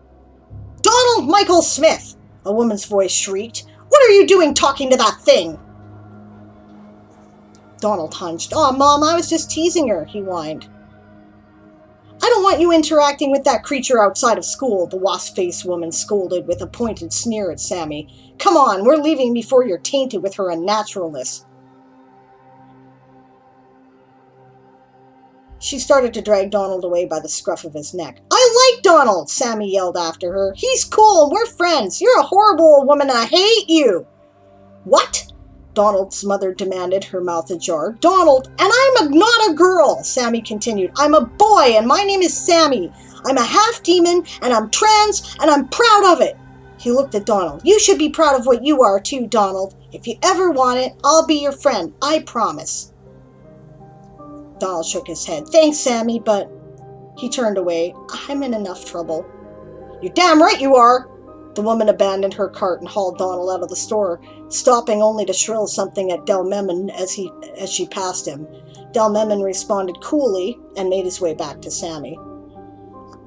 Donald Michael Smith! A woman's voice shrieked. What are you doing talking to that thing? Donald hunched. Aw, Mom, I was just teasing her, he whined. I don't want you interacting with that creature outside of school, the wasp-faced woman scolded with a pointed sneer at Sammy. Come on, we're leaving before you're tainted with her unnaturalness. She started to drag Donald away by the scruff of his neck. I like Donald, Sammy yelled after her. He's cool and we're friends. You're a horrible woman and I hate you. What? Donald's mother demanded, her mouth ajar. Donald, and I'm not a girl, Sammy continued. I'm a boy and my name is Sammy. I'm a half-demon and I'm trans and I'm proud of it. He looked at Donald. You should be proud of what you are too, Donald. If you ever want it, I'll be your friend. I promise. Donald shook his head. Thanks, Sammy, but... He turned away. I'm in enough trouble. You're damn right you are. The woman abandoned her cart and hauled Donald out of the store, stopping only to shrill something at Delmemon as she passed him. Delmemon responded coolly and made his way back to Sammy.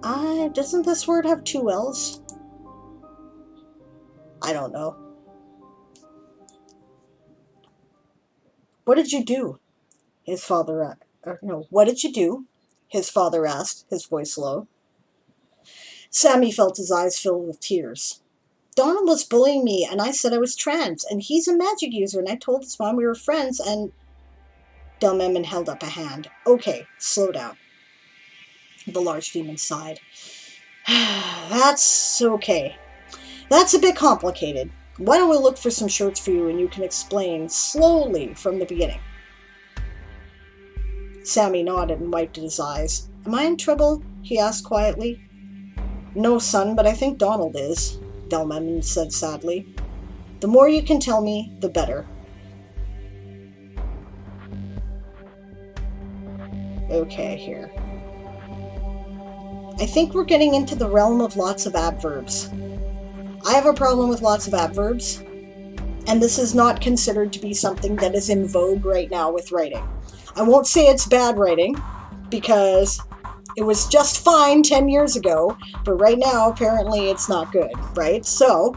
Doesn't this word have 2 L's? I don't know. What did you do? What did you do? His father asked, his voice low. Sammy felt his eyes fill with tears. Donald was bullying me, and I said I was trans, and he's a magic user, and I told his mom we were friends, and... Delmemon held up a hand. Okay, slow down. The large demon sighed. That's okay. That's a bit complicated. Why don't we look for some shirts for you, and you can explain slowly from the beginning. Sammy nodded and wiped at his eyes. Am I in trouble? He asked quietly. No, son, but I think Donald is, Delmemon said sadly. The more you can tell me, the better. Okay, here. I think we're getting into the realm of lots of adverbs. I have a problem with lots of adverbs, and this is not considered to be something that is in vogue right now with writing. I won't say it's bad writing, because it was just fine 10 years ago, but right now, apparently, it's not good, right? So,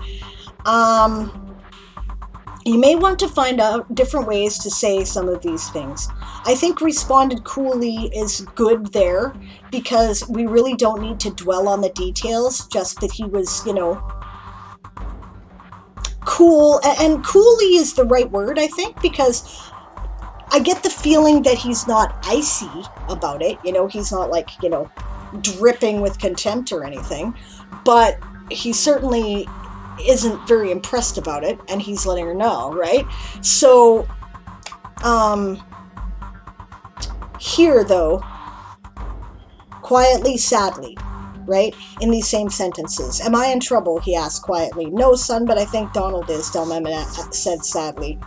you may want to find out different ways to say some of these things. I think responded coolly is good there, because we really don't need to dwell on the details, just that he was, cool, and coolly is the right word, I think, because I get the feeling that he's not icy about it. He's not like, dripping with contempt or anything. But he certainly isn't very impressed about it, and he's letting her know, right? So, here, though, quietly, sadly, right? In these same sentences. Am I in trouble? He asked quietly. No, son, but I think Donald is, Delmemon said sadly.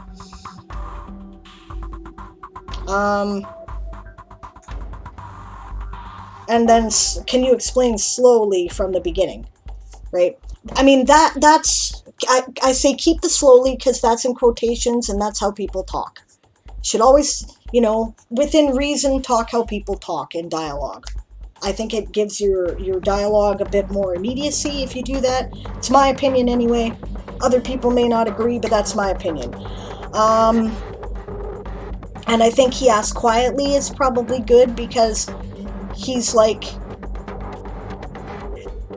And then, can you explain slowly from the beginning, right? I mean, that's, I say keep the slowly because that's in quotations and that's how people talk. Should always, within reason, talk how people talk in dialogue. I think it gives your dialogue a bit more immediacy if you do that. It's my opinion anyway. Other people may not agree, but that's my opinion. And I think he asked quietly is probably good because he's like,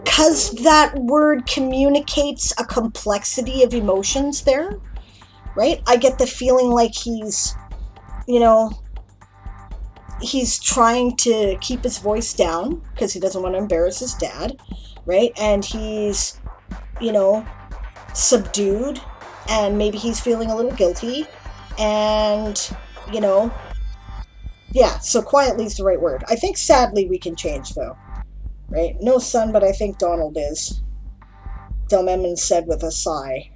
because that word communicates a complexity of emotions there, right? I get the feeling like he's, he's trying to keep his voice down because he doesn't want to embarrass his dad, right? And he's, subdued, and maybe he's feeling a little guilty, and, yeah, so quietly is the right word. I think sadly we can change, though, right? No son, but I think Donald is. Delmemon said with a sigh.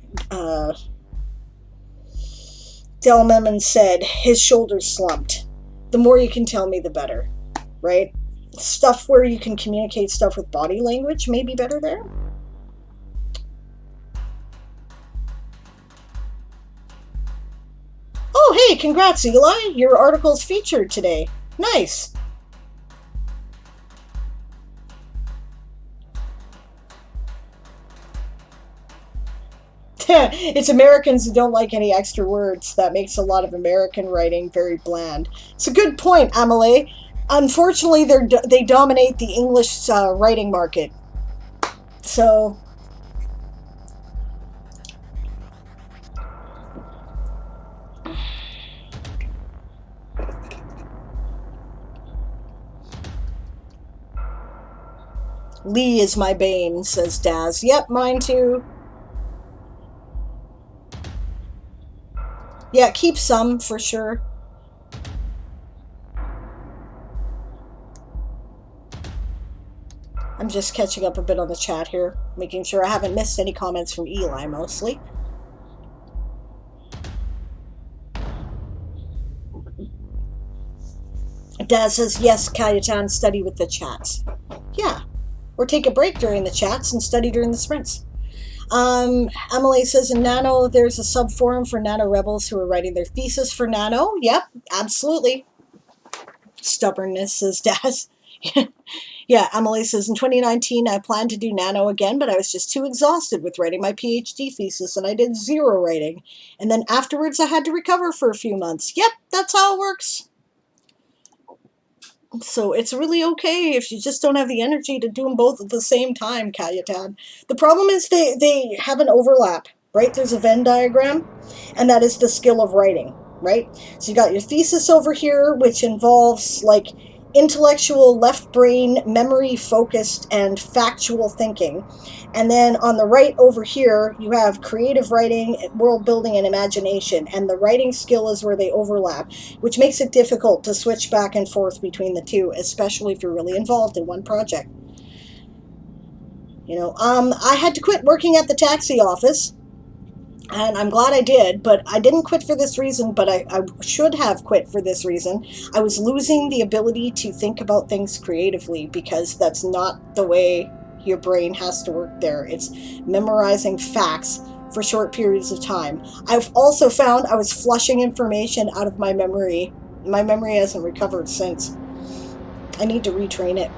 Delmemon said, his shoulders slumped. The more you can tell me, the better, right? Stuff where you can communicate stuff with body language may be better there. Oh, hey, congrats, Eli. Your article's featured today. Nice. It's Americans who don't like any extra words. That makes a lot of American writing very bland. It's a good point, Amelie. Unfortunately, they dominate the English writing market. So... Lee is my bane, says Daz. Yep, mine too. Yeah, keep some for sure. I'm just catching up a bit on the chat here, making sure I haven't missed any comments from Eli, mostly. Daz says, yes, Cayetane, study with the chats. Yeah, or take a break during the chats and study during the sprints. Emily says, in Nano, there's a sub-forum for Nano Rebels who are writing their thesis for Nano. Yep, absolutely. Stubbornness, says Daz. Yeah, Emily says, in 2019, I planned to do Nano again, but I was just too exhausted with writing my PhD thesis, and I did 0 writing. And then afterwards, I had to recover for a few months. Yep, that's how it works. So it's really okay if you just don't have the energy to do them both at the same time, Cayetane. The problem is they have an overlap, right? There's a Venn diagram, and that is the skill of writing, right? So you got your thesis over here, which involves, like, intellectual, left brain, memory-focused, and factual thinking. And then on the right over here, you have creative writing, world building, and imagination. And the writing skill is where they overlap, which makes it difficult to switch back and forth between the two, especially if you're really involved in one project. I had to quit working at the taxi office, and I'm glad I did, but I didn't quit for this reason, but I should have quit for this reason. I was losing the ability to think about things creatively, because that's not the way your brain has to work there. It's memorizing facts for short periods of time. I've also found I was flushing information out of my memory. My memory hasn't recovered since. I need to retrain it.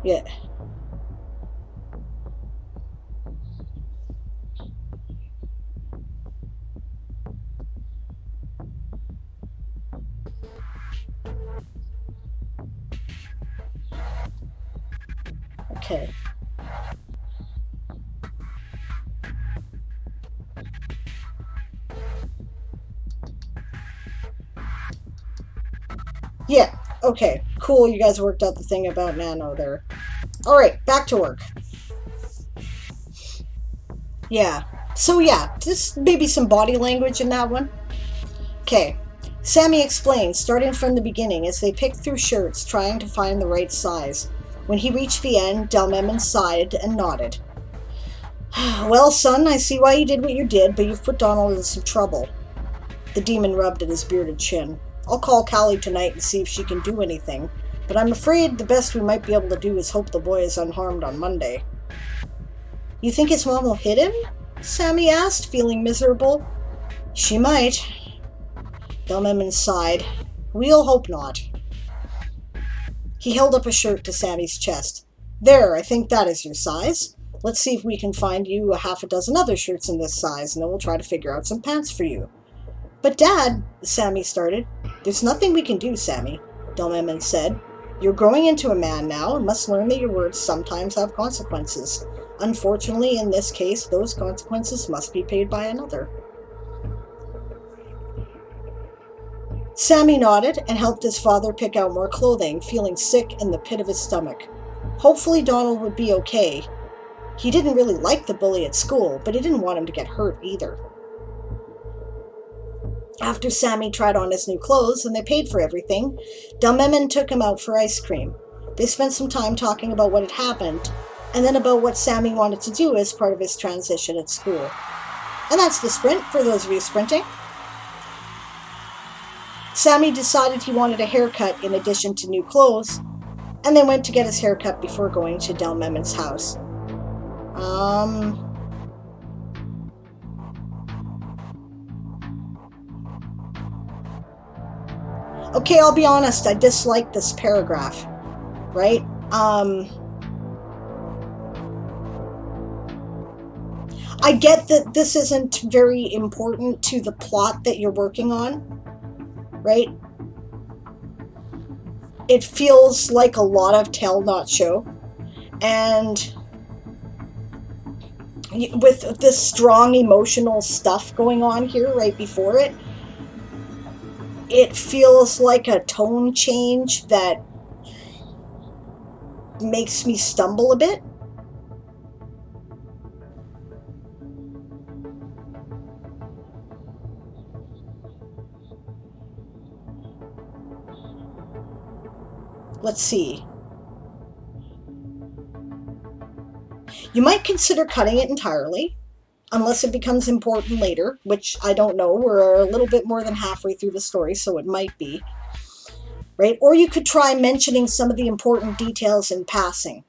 Yeah. Okay. Yeah, okay, cool, you guys worked out the thing about Nano there. Alright, back to work. Yeah, so yeah, just maybe some body language in that one. Okay, Sammy explains, starting from the beginning, as they picked through shirts, trying to find the right size. When he reached the end, Delmemon sighed and nodded. Well, son, I see why you did what you did, but you've put Donald in some trouble. The demon rubbed at his bearded chin. I'll call Callie tonight and see if she can do anything, but I'm afraid the best we might be able to do is hope the boy is unharmed on Monday. You think his mom will hit him? Sammy asked, feeling miserable. She might. Delmemon sighed. We'll hope not. He held up a shirt to Sammy's chest. There, I think that is your size. Let's see if we can find you a half a dozen other shirts in this size, and then we'll try to figure out some pants for you. But Dad, Sammy started. There's nothing we can do, Sammy, Delmemon said. You're growing into a man now and must learn that your words sometimes have consequences. Unfortunately, in this case, those consequences must be paid by another. Sammy nodded and helped his father pick out more clothing, feeling sick in the pit of his stomach. Hopefully Donald would be okay. He didn't really like the bully at school, but he didn't want him to get hurt either. After Sammy tried on his new clothes and they paid for everything, Delmemon took him out for ice cream. They spent some time talking about what had happened, and then about what Sammy wanted to do as part of his transition at school. And that's the sprint, for those of you sprinting. Sammy decided he wanted a haircut in addition to new clothes, and they went to get his haircut before going to Delmemon's house. Okay, I'll be honest, I dislike this paragraph, right? I get that this isn't very important to the plot that you're working on, right? It feels like a lot of tell, not show. And with this strong emotional stuff going on here right before it, it feels like a tone change that makes me stumble a bit. Let's see. You might consider cutting it entirely, unless it becomes important later, which I don't know. We're a little bit more than halfway through the story, so it might be. Right? Or you could try mentioning some of the important details in passing.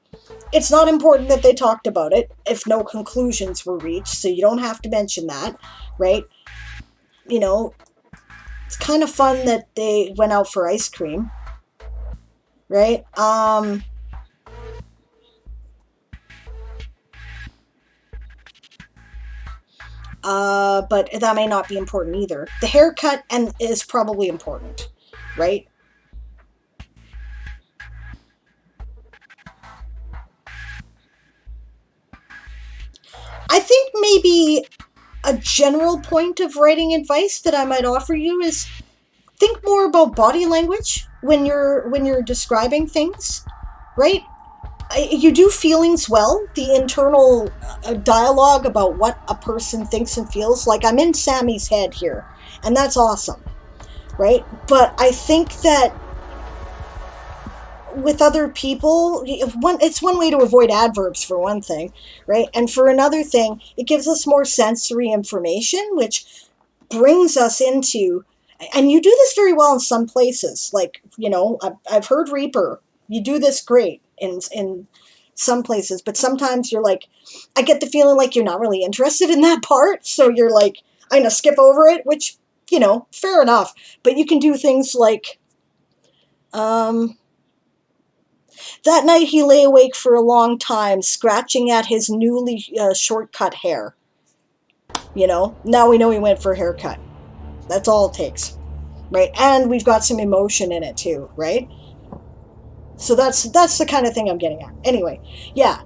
It's not important that they talked about it if no conclusions were reached, so you don't have to mention that, right? You know, it's kind of fun that they went out for ice cream, right? But that may not be important either. The haircut is probably important, right? I think maybe a general point of writing advice that I might offer you is think more about body language when you're describing things, right? You do feelings well, the internal dialogue about what a person thinks and feels. Like, I'm in Sammy's head here, and that's awesome, right? But I think that with other people, it's one way to avoid adverbs, for one thing, right? And for another thing, it gives us more sensory information, which brings us into, and you do this very well in some places, like, you know, I've heard Reaper, you do this great in some places, but sometimes you're like, I get the feeling like you're not really interested in that part, so you're like, I'm gonna skip over it, which, you know, fair enough. But you can do things like, that night he lay awake for a long time, scratching at his newly short-cut hair. You know, now we know he went for a haircut. That's all it takes, right? And we've got some emotion in it too, right? So that's the kind of thing I'm getting at. Anyway, yeah,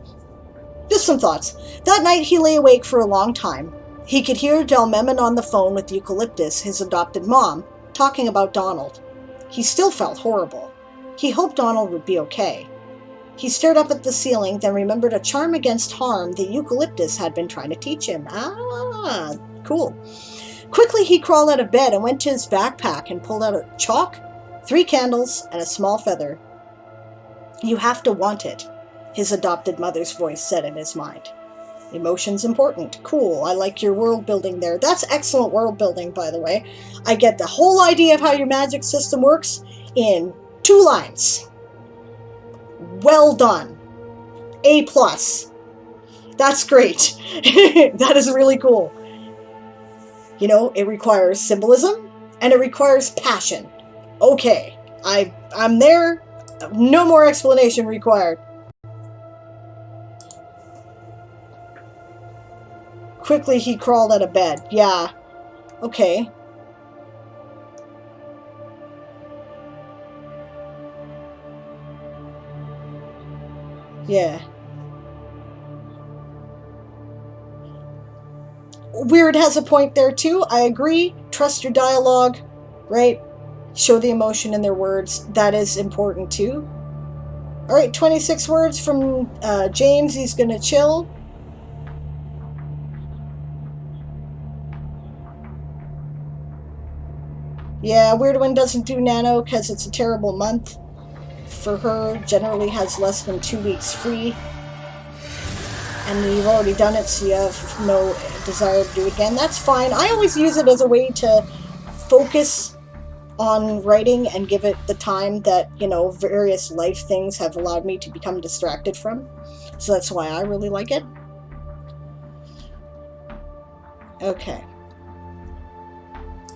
just some thoughts. That night he lay awake for a long time. He could hear Delmemon on the phone with Eucalyptus, his adopted mom, talking about Donald. He still felt horrible. He hoped Donald would be okay. He stared up at the ceiling, then remembered a charm against harm that Eucalyptus had been trying to teach him. Ah, cool. Quickly he crawled out of bed and went to his backpack and pulled out a chalk, 3 candles, and a small feather. You have to want it, his adopted mother's voice said in his mind. Emotion's important. Cool. I like your world building there. That's excellent world building, by the way. I get the whole idea of how your magic system works in 2 lines. Well done. A+. That's great. That is really cool. You know, it requires symbolism and it requires passion. Okay, I'm there. No more explanation required. Quickly he crawled out of bed. Yeah. Okay. Yeah. Weird has a point there too. I agree. Trust your dialogue, right? show the emotion in their words. That is important too. All right, 26 words from James. He's going to chill. Yeah, Weird Wind doesn't do Nano because it's a terrible month for her. Generally has less than 2 weeks free. And you've already done it, so you have no desire to do it again. That's fine. I always use it as a way to focus on writing and give it the time that, you know, various life things have allowed me to become distracted from. So that's why I really like it. Okay.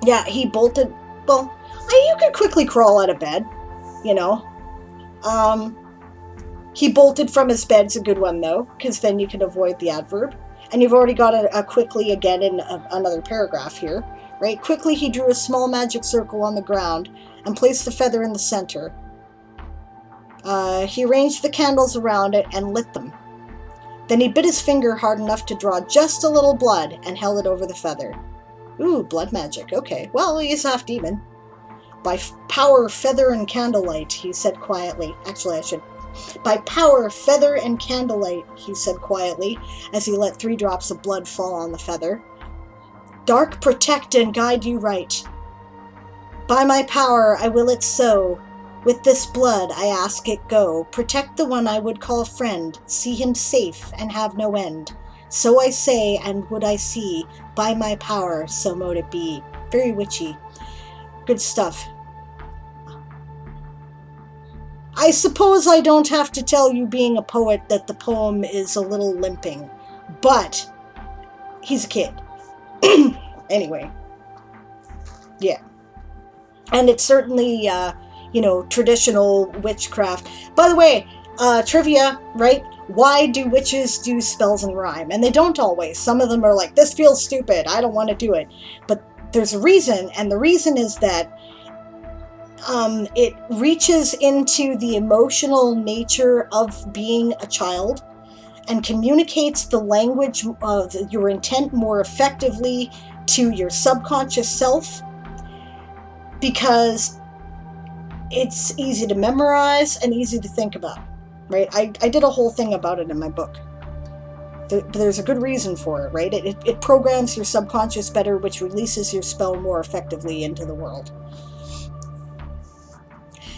Yeah, he bolted. Well, you could quickly crawl out of bed, you know. He bolted from his bed's a good one, though, because then you can avoid the adverb. And you've already got a quickly again in another paragraph here, right? Quickly he drew a small magic circle on the ground and placed the feather in the center. He arranged the candles around it and lit them. Then he bit his finger hard enough to draw just a little blood and held it over the feather. Ooh, blood magic. Okay, well, he's half demon. By power, feather, and candlelight, he said quietly. Actually, I should. By power, feather, and candlelight, he said quietly, as he let 3 drops of blood fall on the feather. Dark protect and guide you right. By my power, I will it so. With this blood, I ask it go. Protect the one I would call friend. See him safe and have no end. So I say, and would I see. By my power, so mote it be. Very witchy. Good stuff. I suppose I don't have to tell you, being a poet, that the poem is a little limping. But he's a kid. Anyway. Yeah. And it's certainly, traditional witchcraft. By the way, trivia, right? Why do witches do spells and rhyme? And they don't always. Some of them are like, this feels stupid, I don't want to do it. But there's a reason, and the reason is that it reaches into the emotional nature of being a child and communicates the language of your intent more effectively to your subconscious self, because it's easy to memorize and easy to think about, right? I did a whole thing about it in my book. There's a good reason for it, right? It programs your subconscious better, which releases your spell more effectively into the world.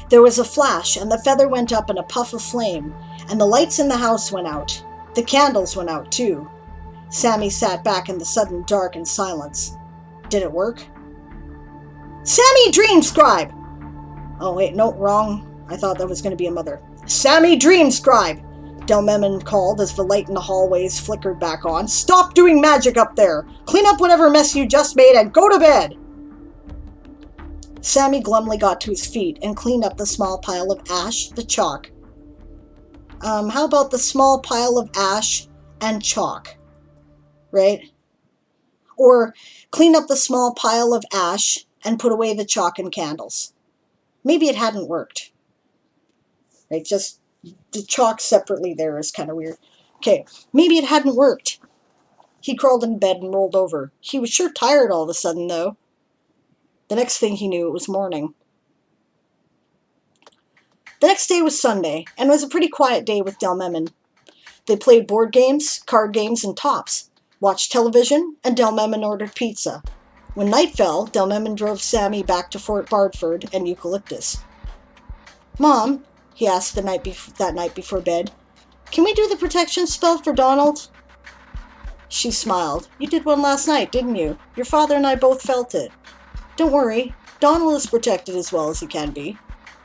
There was a flash, and the feather went up in a puff of flame, and the lights in the house went out. The candles went out, too. Sammy sat back in the sudden dark and silence. Did it work? Sammy, dream scribe! Oh, wait, no, wrong. I thought that was going to be a mother. Sammy, dream scribe! Delmemon called as the light in the hallways flickered back on. Stop doing magic up there! Clean up whatever mess you just made and go to bed! Sammy glumly got to his feet and cleaned up the small pile of ash, the chalk. How about the small pile of ash and chalk? Right? Or clean up the small pile of ash and put away the chalk and candles. Maybe it hadn't worked. Right? Just the chalk separately there is kind of weird. Okay, maybe it hadn't worked. He crawled in bed and rolled over. He was sure tired all of a sudden, though. The next thing he knew, it was morning. The next day was Sunday, and it was a pretty quiet day with Delmemon. They played board games, card games, and tops, watched television, and Delmemon ordered pizza. When night fell, Delmemon drove Sammy back to Fort Bardford and Eucalyptus. Mom, he asked that night before bed, can we do the protection spell for Donald? She smiled. You did one last night, didn't you? Your father and I both felt it. Don't worry, Donald is protected as well as he can be.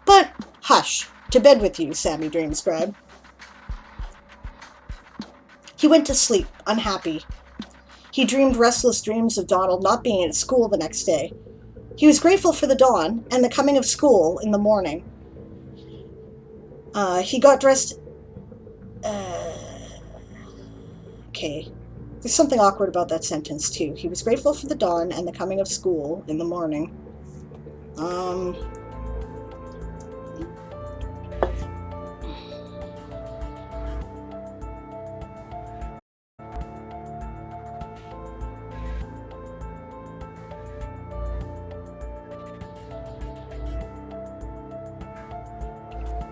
But, hush, to bed with you, Sammy dreamscribe. He went to sleep, unhappy. He dreamed restless dreams of Donald not being at school the next day. He was grateful for the dawn and the coming of school in the morning. He got dressed... Okay. There's something awkward about that sentence, too. He was grateful for the dawn and the coming of school in the morning.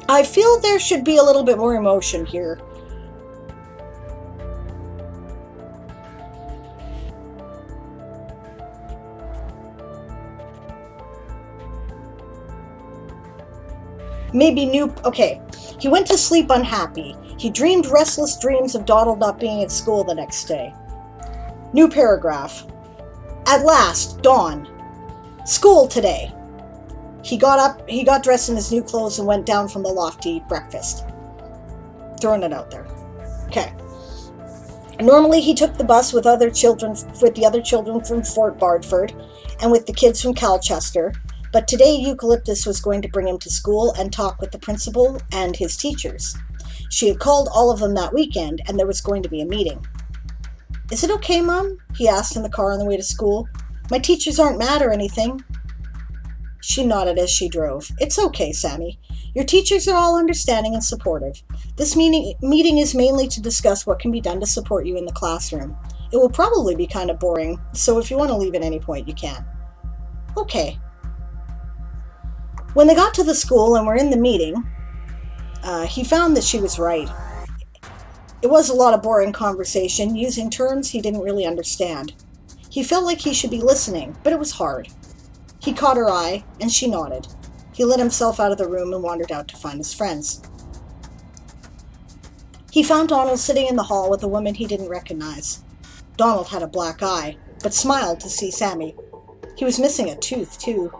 I feel there should be a little bit more emotion here. Maybe new... Okay. He went to sleep unhappy. He dreamed restless dreams of Donald not being at school the next day. New paragraph. At last, dawn. School today. He got up, he got dressed in his new clothes and went down from the loft to eat breakfast. Throwing it out there. Okay. Normally he took the bus with the other children from Fort Bardford and with the kids from Calchester, but today Eucalyptus was going to bring him to school and talk with the principal and his teachers. She had called all of them that weekend, and there was going to be a meeting. Is it okay, Mom? He asked in the car on the way to school. My teachers aren't mad or anything. She nodded as she drove. It's okay, Sammy. Your teachers are all understanding and supportive. This meeting is mainly to discuss what can be done to support you in the classroom. It will probably be kind of boring, so if you want to leave at any point, you can. Okay. When they got to the school and were in the meeting, he found that she was right. It was a lot of boring conversation, using terms he didn't really understand. He felt like he should be listening, but it was hard. He caught her eye, and she nodded. He let himself out of the room and wandered out to find his friends. He found Donald sitting in the hall with a woman he didn't recognize. Donald had a black eye, but smiled to see Sammy. He was missing a tooth, too.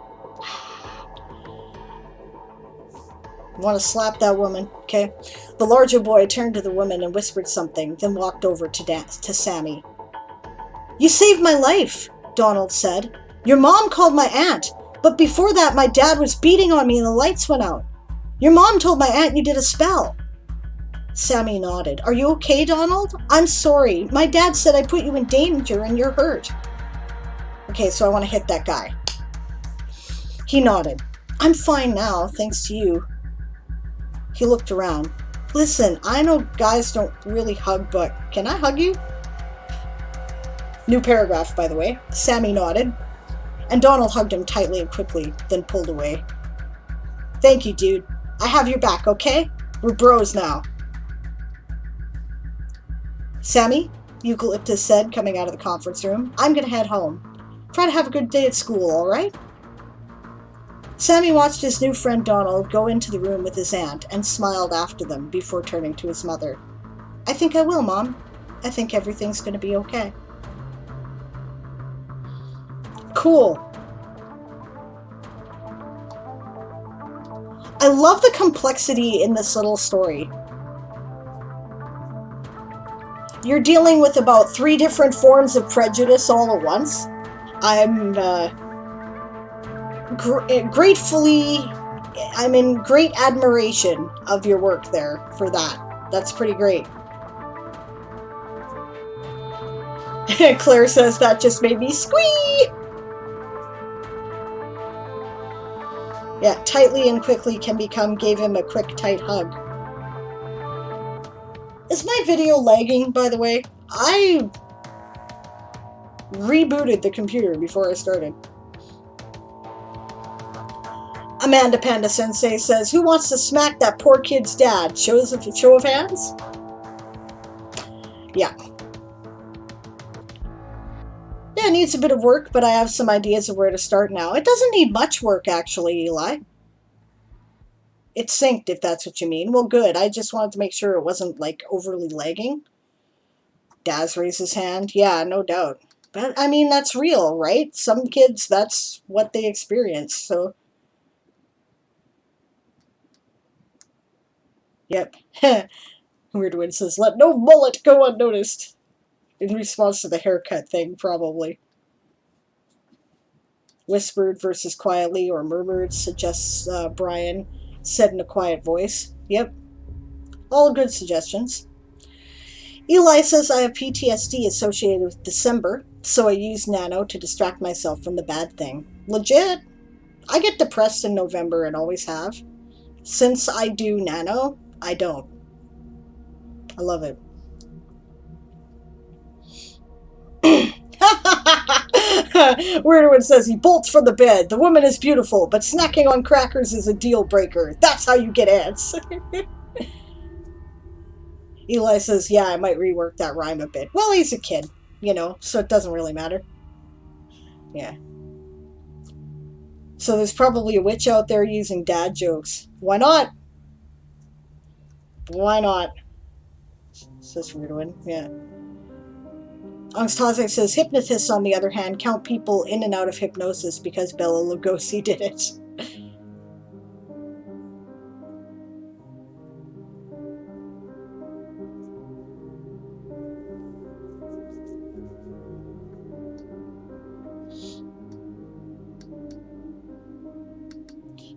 Want to slap that woman, okay? The larger boy turned to the woman and whispered something, then walked over to Sammy. You saved my life, Donald said. Your mom called my aunt, but before that my dad was beating on me and the lights went out. Your mom told my aunt you did a spell. Sammy nodded. Are you okay, Donald? I'm sorry. My dad said I put you in danger and you're hurt. Okay, so I want to hit that guy. He nodded. I'm fine now, thanks to you. He looked around. Listen, I know guys don't really hug, but can I hug you? New paragraph, by the way. Sammy nodded, and Donald hugged him tightly and quickly, then pulled away. Thank you, dude. I have your back, okay? We're bros now. Sammy, Eucalyptus said, coming out of the conference room, I'm gonna head home. Try to have a good day at school, all right? Sammy watched his new friend Donald go into the room with his aunt and smiled after them before turning to his mother. I think I will, Mom. I think everything's going to be okay. Cool. I love the complexity in this little story. You're dealing with about 3 different forms of prejudice all at once. I'm in great admiration of your work there for that. That's pretty great. Claire says that just made me squee! Yeah, tightly and quickly can become gave him a quick, tight hug. Is my video lagging, by the way? I rebooted the computer before I started. Amanda Panda Sensei says, who wants to smack that poor kid's dad? Show of hands? Yeah. Yeah, it needs a bit of work, but I have some ideas of where to start now. It doesn't need much work, actually, Eli. It's synced, if that's what you mean. Well, good. I just wanted to make sure it wasn't, like, overly lagging. Daz raised his hand. Yeah, no doubt. But, I mean, that's real, right? Some kids, that's what they experience, so... Yep. Weirdwood says, let no mullet go unnoticed. In response to the haircut thing, probably. Whispered versus quietly or murmured, suggests Brian, said in a quiet voice. Yep. All good suggestions. Eli says I have PTSD associated with December, so I use Nano to distract myself from the bad thing. Legit. I get depressed in November and always have. Since I do Nano, I don't. I love it. Weirder One says he bolts from the bed. The woman is beautiful, but snacking on crackers is a deal breaker. That's how you get ants. Eli says, yeah, I might rework that rhyme a bit. Well, he's a kid, so it doesn't really matter. Yeah. So there's probably a witch out there using dad jokes. Why not? Why not? Says Weird One. Yeah. Angstaze says, hypnotists, on the other hand, count people in and out of hypnosis because Bela Lugosi did it.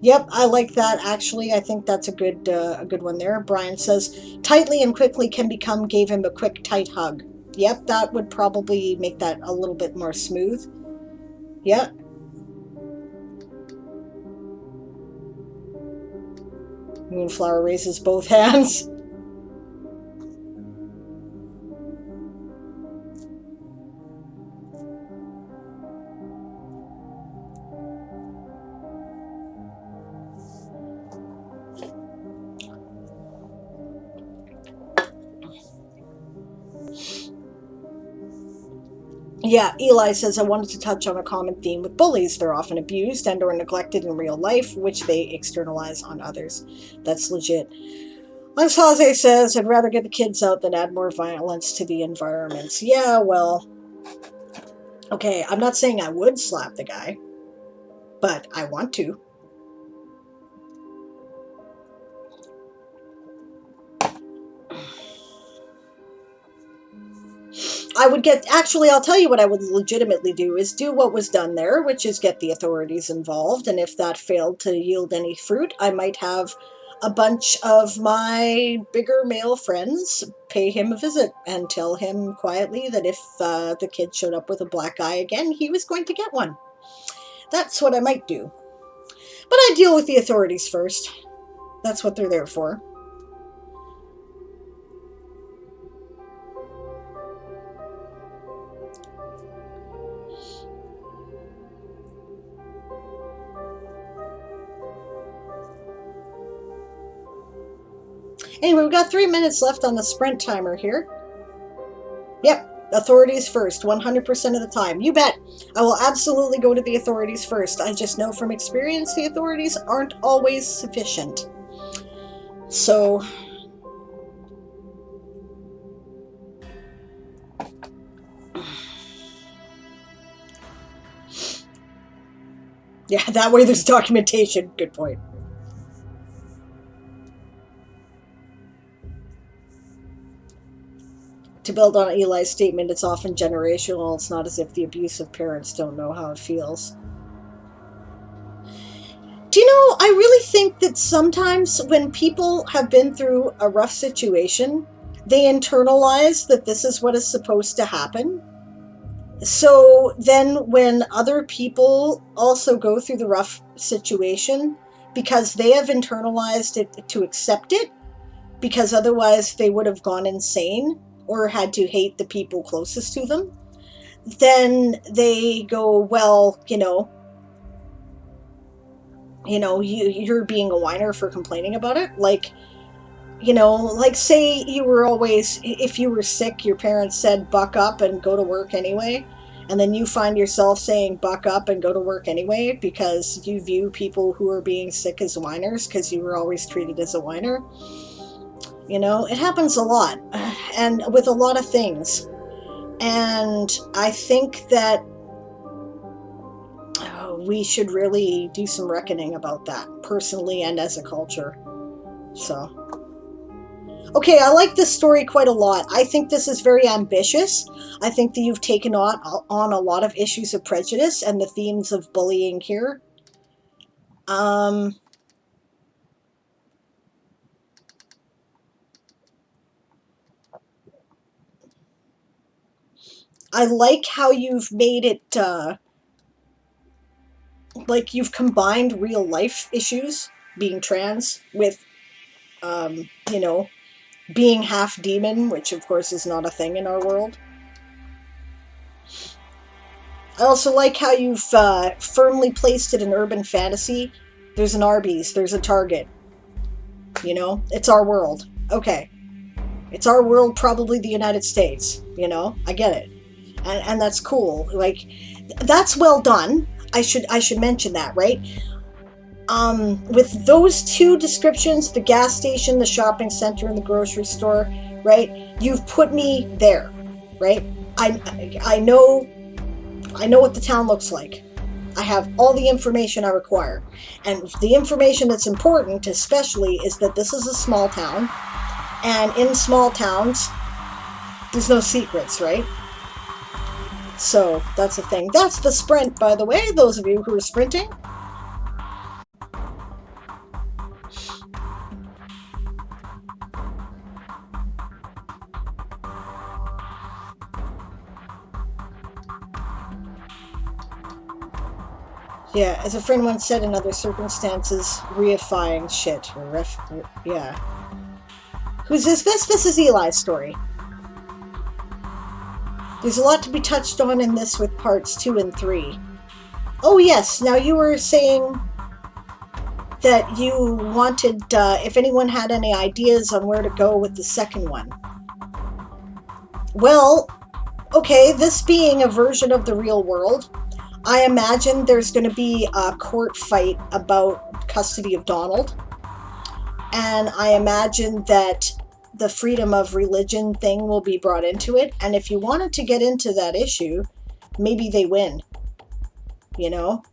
Yep, I like that, actually. I think that's a good one there. Brian says, tightly and quickly can become gave him a quick, tight hug. Yep, that would probably make that a little bit more smooth. Yep. Moonflower raises both hands. Yeah, Eli says, I wanted to touch on a common theme with bullies. They're often abused and or neglected in real life, which they externalize on others. That's legit. Ansaze says, I'd rather get the kids out than add more violence to the environments. Yeah, well, okay, I'm not saying I would slap the guy, but I want to. I would actually, I'll tell you what I would legitimately do is do what was done there, which is get the authorities involved. And if that failed to yield any fruit, I might have a bunch of my bigger male friends pay him a visit and tell him quietly that if the kid showed up with a black eye again, he was going to get one. That's what I might do. But I deal with the authorities first. That's what they're there for. Anyway, we've got 3 minutes left on the sprint timer here. Yep, authorities first, 100% of the time. You bet. I will absolutely go to the authorities first. I just know from experience the authorities aren't always sufficient. So... yeah, that way there's documentation. Good point. To build on Eli's statement, it's often generational. It's not as if the abusive parents don't know how it feels. Do you know, I really think that sometimes when people have been through a rough situation, they internalize that this is what is supposed to happen. So then when other people also go through the rough situation, because they have internalized it to accept it, because otherwise they would have gone insane or had to hate the people closest to them, then they go, well, you're being a whiner for complaining about it. Like say you were always, if you were sick, your parents said buck up and go to work anyway, and then you find yourself saying buck up and go to work anyway because you view people who are being sick as whiners because you were always treated as a whiner. It happens a lot, and with a lot of things. And I think that we should really do some reckoning about that, personally and as a culture. So, okay, I like this story quite a lot. I think this is very ambitious. I think that you've taken on a lot of issues of prejudice and the themes of bullying here. I like how you've made it, like you've combined real life issues, being trans, with, being half demon, which of course is not a thing in our world. I also like how you've firmly placed it in urban fantasy. There's an Arby's, there's a Target. You know, it's our world. Okay. It's our world, probably the United States. You know, I get it. And that's cool. Like, that's well done. I should mention that, right? With those two descriptions, the gas station, the shopping center, and the grocery store, right? You've put me there, right? I know what the town looks like. I have all the information I require. And the information that's important, especially, is that this is a small town. And in small towns, there's no secrets, right? So that's the thing. That's the sprint, by the way, those of you who are sprinting. Yeah, as a friend once said, in other circumstances, reifying shit. Yeah. Who's this? This is Eli's story. There's a lot to be touched on in this with parts 2 and 3. Oh yes, now you were saying that you wanted, if anyone had any ideas on where to go with the second one. Well, okay, this being a version of the real world, I imagine there's going to be a court fight about custody of Donald. And I imagine that the freedom of religion thing will be brought into it. And if you wanted to get into that issue, maybe they win. You know?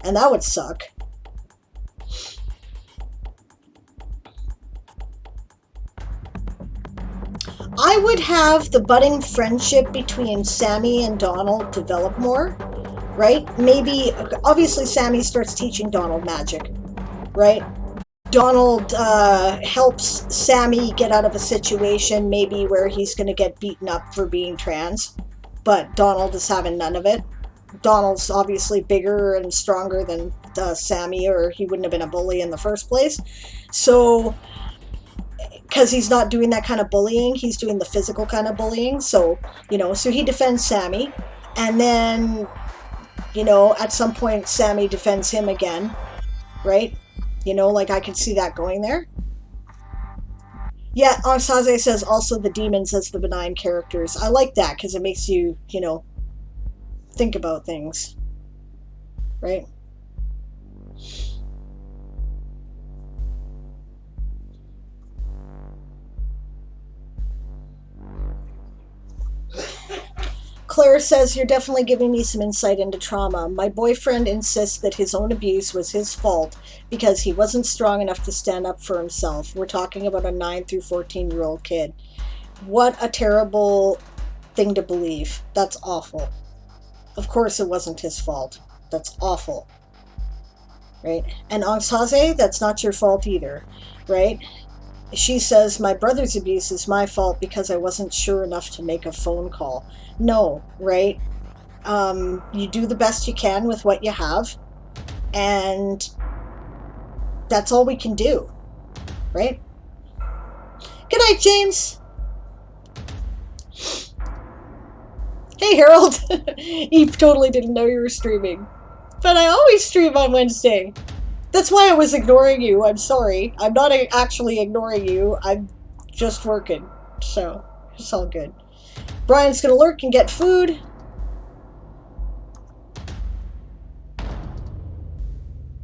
And that would suck. I would have the budding friendship between Sammy and Donald develop more. Right? Maybe, obviously Sammy starts teaching Donald magic, right? Donald helps Sammy get out of a situation maybe where he's going to get beaten up for being trans, but Donald is having none of it. Donald's obviously bigger and stronger than Sammy, or he wouldn't have been a bully in the first place. So, because he's not doing that kind of bullying, he's doing the physical kind of bullying. So, you know, so he defends Sammy, and then, you know, at some point Sammy defends him again, right? You know, like I could see that going there. Yeah, Anastasia says also the demons as the benign characters. I like that because it makes you, you know, think about things, right? Claire says, you're definitely giving me some insight into trauma. My boyfriend insists that his own abuse was his fault because he wasn't strong enough to stand up for himself. We're talking about a 9 through 14-year-old kid. What a terrible thing to believe. That's awful. Of course it wasn't his fault. That's awful. Right? And Angstase, that's not your fault either. Right? She says, my brother's abuse is my fault because I wasn't sure enough to make a phone call. No, right? You do the best you can with what you have, and that's all we can do, right? Good night, James. Hey, Harold. He totally didn't know you were streaming, but I always stream on Wednesday. That's why I was ignoring you. I'm sorry. I'm not actually ignoring you. I'm just working, so it's all good. Brian's gonna lurk and get food.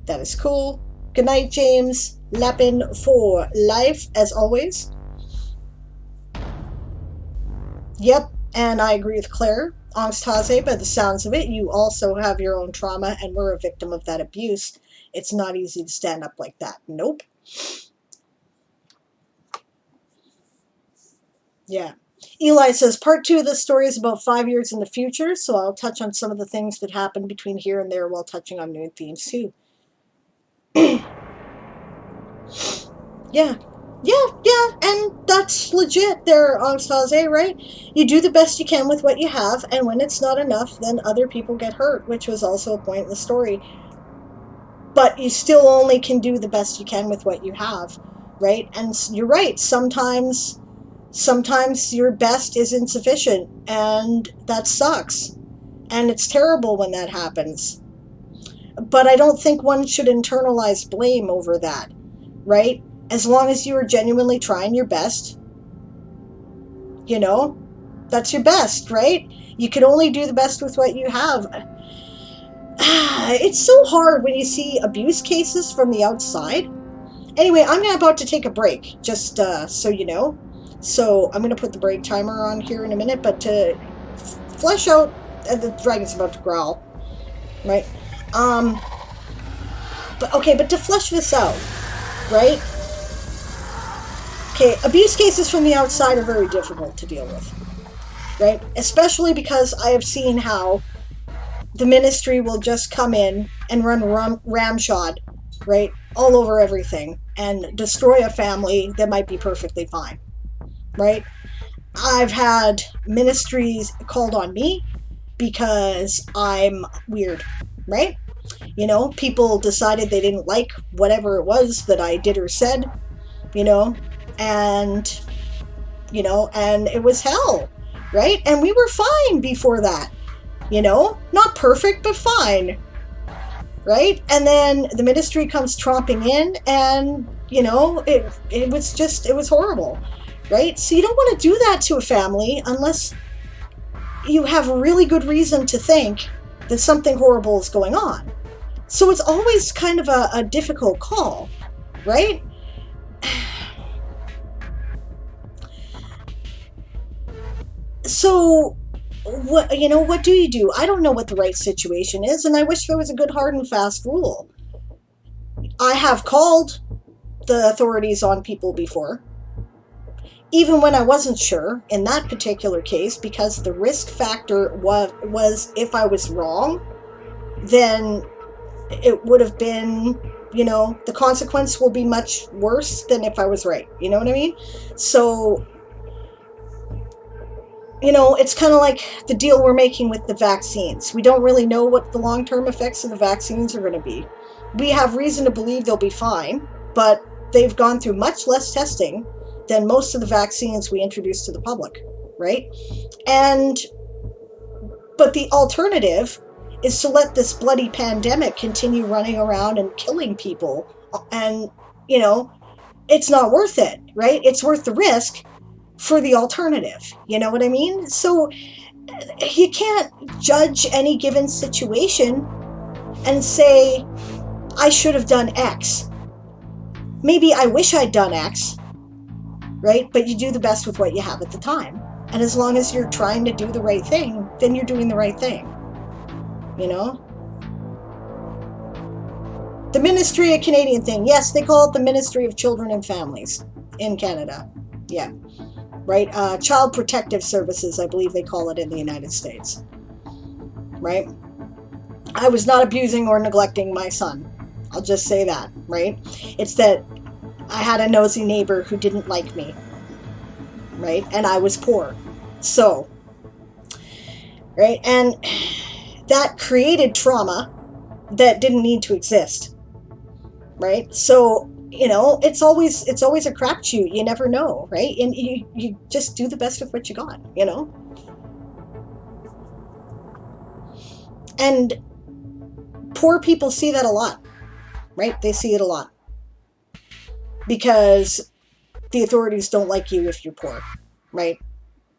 That is cool. Good night, James. Lappin for life, as always. Yep, and I agree with Claire. Angstase, by the sounds of it, you also have your own trauma and were a victim of that abuse. It's not easy to stand up like that. Nope. Yeah. Eli says, part 2 of this story is about 5 years in the future, so I'll touch on some of the things that happened between here and there while touching on new themes too. Yeah. Yeah, and that's legit there, Angstase, right? You do the best you can with what you have, and when it's not enough, then other people get hurt, which was also a point in the story. But you still only can do the best you can with what you have, right? And you're right, sometimes your best is insufficient, and that sucks. And it's terrible when that happens. But I don't think one should internalize blame over that, right? As long as you are genuinely trying your best, you know, that's your best, right? You can only do the best with what you have. It's so hard when you see abuse cases from the outside. Anyway, I'm about to take a break, just so you know. So I'm going to put the break timer on here in a minute, but to flesh out, the dragon's about to growl, right? But to flesh this out, right? Okay, abuse cases from the outside are very difficult to deal with, right? Especially because I have seen how the ministry will just come in and run ramshod, right, all over everything and destroy a family that might be perfectly fine, right? I've had ministries called on me because I'm weird, right? You know, people decided they didn't like whatever it was that I did or said, you know, and, and it was hell, right? And we were fine before that, not perfect, but fine, right? And then the ministry comes tromping in and, it was horrible, right? So you don't want to do that to a family unless you have a really good reason to think that something horrible is going on. So it's always kind of a difficult call, right? So what do you do? I don't know what the right situation is, and I wish there was a good hard and fast rule. I have called the authorities on people before, even when I wasn't sure in that particular case, because the risk factor was if I was wrong, then it would have been, the consequence will be much worse than if I was right. You know what I mean? So, it's kind of like the deal we're making with the vaccines. We don't really know what the long-term effects of the vaccines are going to be. We have reason to believe they'll be fine, but they've gone through much less testing than most of the vaccines we introduce to the public, right? But the alternative is to let this bloody pandemic continue running around and killing people. And, it's not worth it, right? It's worth the risk for the alternative. You know what I mean? So you can't judge any given situation and say, I should have done X. Maybe I wish I'd done X, right? But you do the best with what you have at the time. And as long as you're trying to do the right thing, then you're doing the right thing. The Ministry, a Canadian thing. Yes, they call it the Ministry of Children and Families in Canada. Yeah. Right? Child Protective Services, I believe they call it in the United States. Right? I was not abusing or neglecting my son. I'll just say that, right? It's that I had a nosy neighbor who didn't like me. Right? And I was poor. So, right? And that created trauma that didn't need to exist. Right? So, it's always a crapshoot. You never know, right? And you just do the best with what you got, And poor people see that a lot, right? They see it a lot. Because the authorities don't like you if you're poor, right?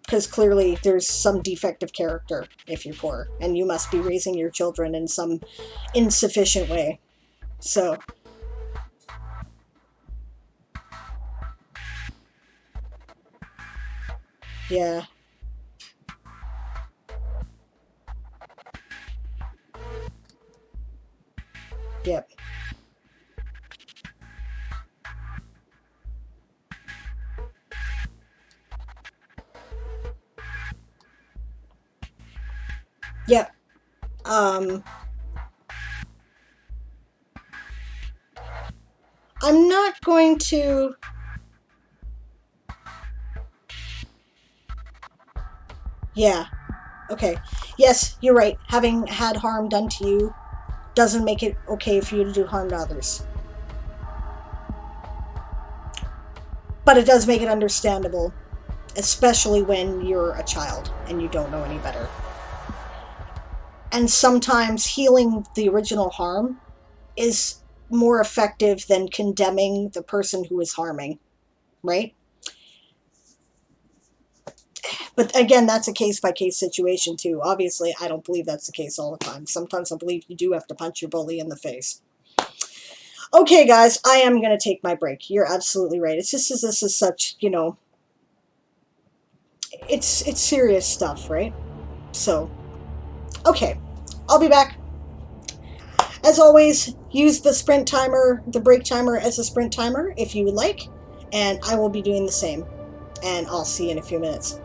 Because clearly there's some defect of character if you're poor, and you must be raising your children in some insufficient way. So, yeah. Yep. Yep. I'm not going to... Yeah. Okay. Yes, you're right. Having had harm done to you doesn't make it okay for you to do harm to others. But it does make it understandable, especially when you're a child and you don't know any better. And sometimes healing the original harm is more effective than condemning the person who is harming, right? But again, that's a case by case situation too. Obviously, I don't believe that's the case all the time. Sometimes I believe you do have to punch your bully in the face. Okay, guys, I am going to take my break. You're absolutely right. It's just as this is such, it's serious stuff, right? So, okay, I'll be back. As always, use the sprint timer, the break timer as a sprint timer if you would like, and I will be doing the same. And I'll see you in a few minutes.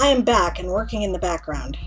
I am back and working in the background.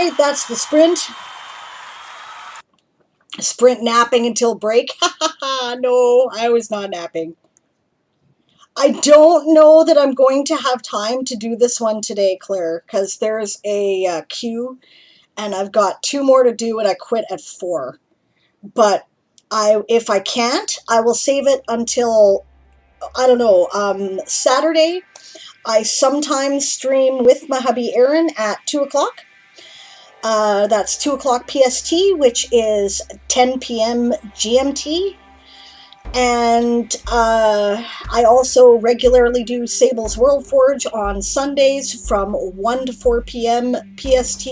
right, that's the sprint. Sprint napping until break. No, I was not napping. I don't know that I'm going to have time to do this one today, Claire, because there's a queue, and I've got 2 more to do, and I quit at 4. But if I can't, I will save it until, I don't know, Saturday. I sometimes stream with my hubby Aaron at 2 o'clock. That's 2 o'clock PST, which is 10 p.m. GMT. And I also regularly do Sable's World Forge on Sundays from 1 to 4 p.m. PST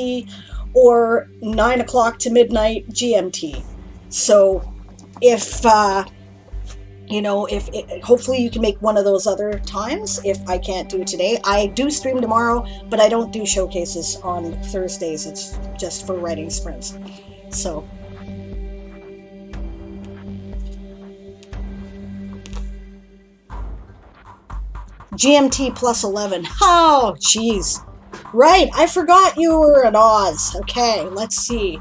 or 9 o'clock to midnight GMT. So if, hopefully you can make one of those other times if I can't do it today. I do stream tomorrow, but I don't do showcases on Thursdays. It's just for writing sprints. So... GMT plus 11. Oh, jeez. Right, I forgot you were an Oz. Okay, let's see.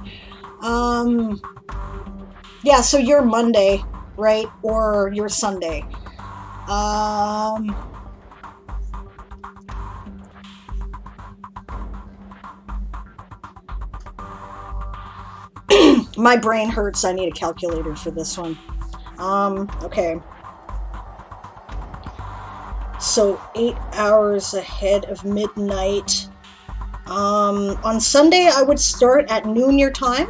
Yeah, so you're Monday, right? Or you're Sunday. My brain hurts. I need a calculator for this one. Okay. So 8 hours ahead of midnight. On Sunday, I would start at noon your time,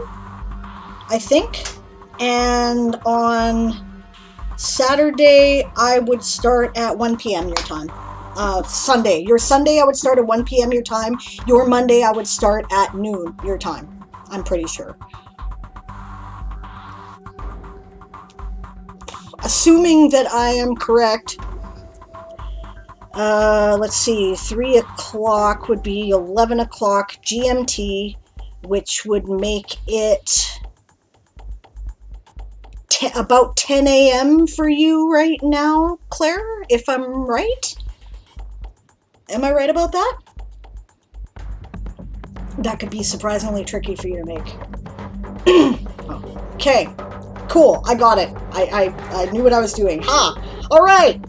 I think. And on Saturday, I would start at 1 p.m. your time. Sunday. Your Sunday, I would start at 1 p.m. your time. Your Monday, I would start at noon your time. I'm pretty sure. Assuming that I am correct... let's see, 3 o'clock would be 11 o'clock GMT, which would make it about 10 a.m. for you right now, Claire, if I'm right? Am I right about that? That could be surprisingly tricky for you to make. Okay, cool, I got it. I knew what I was doing. Ha! All right!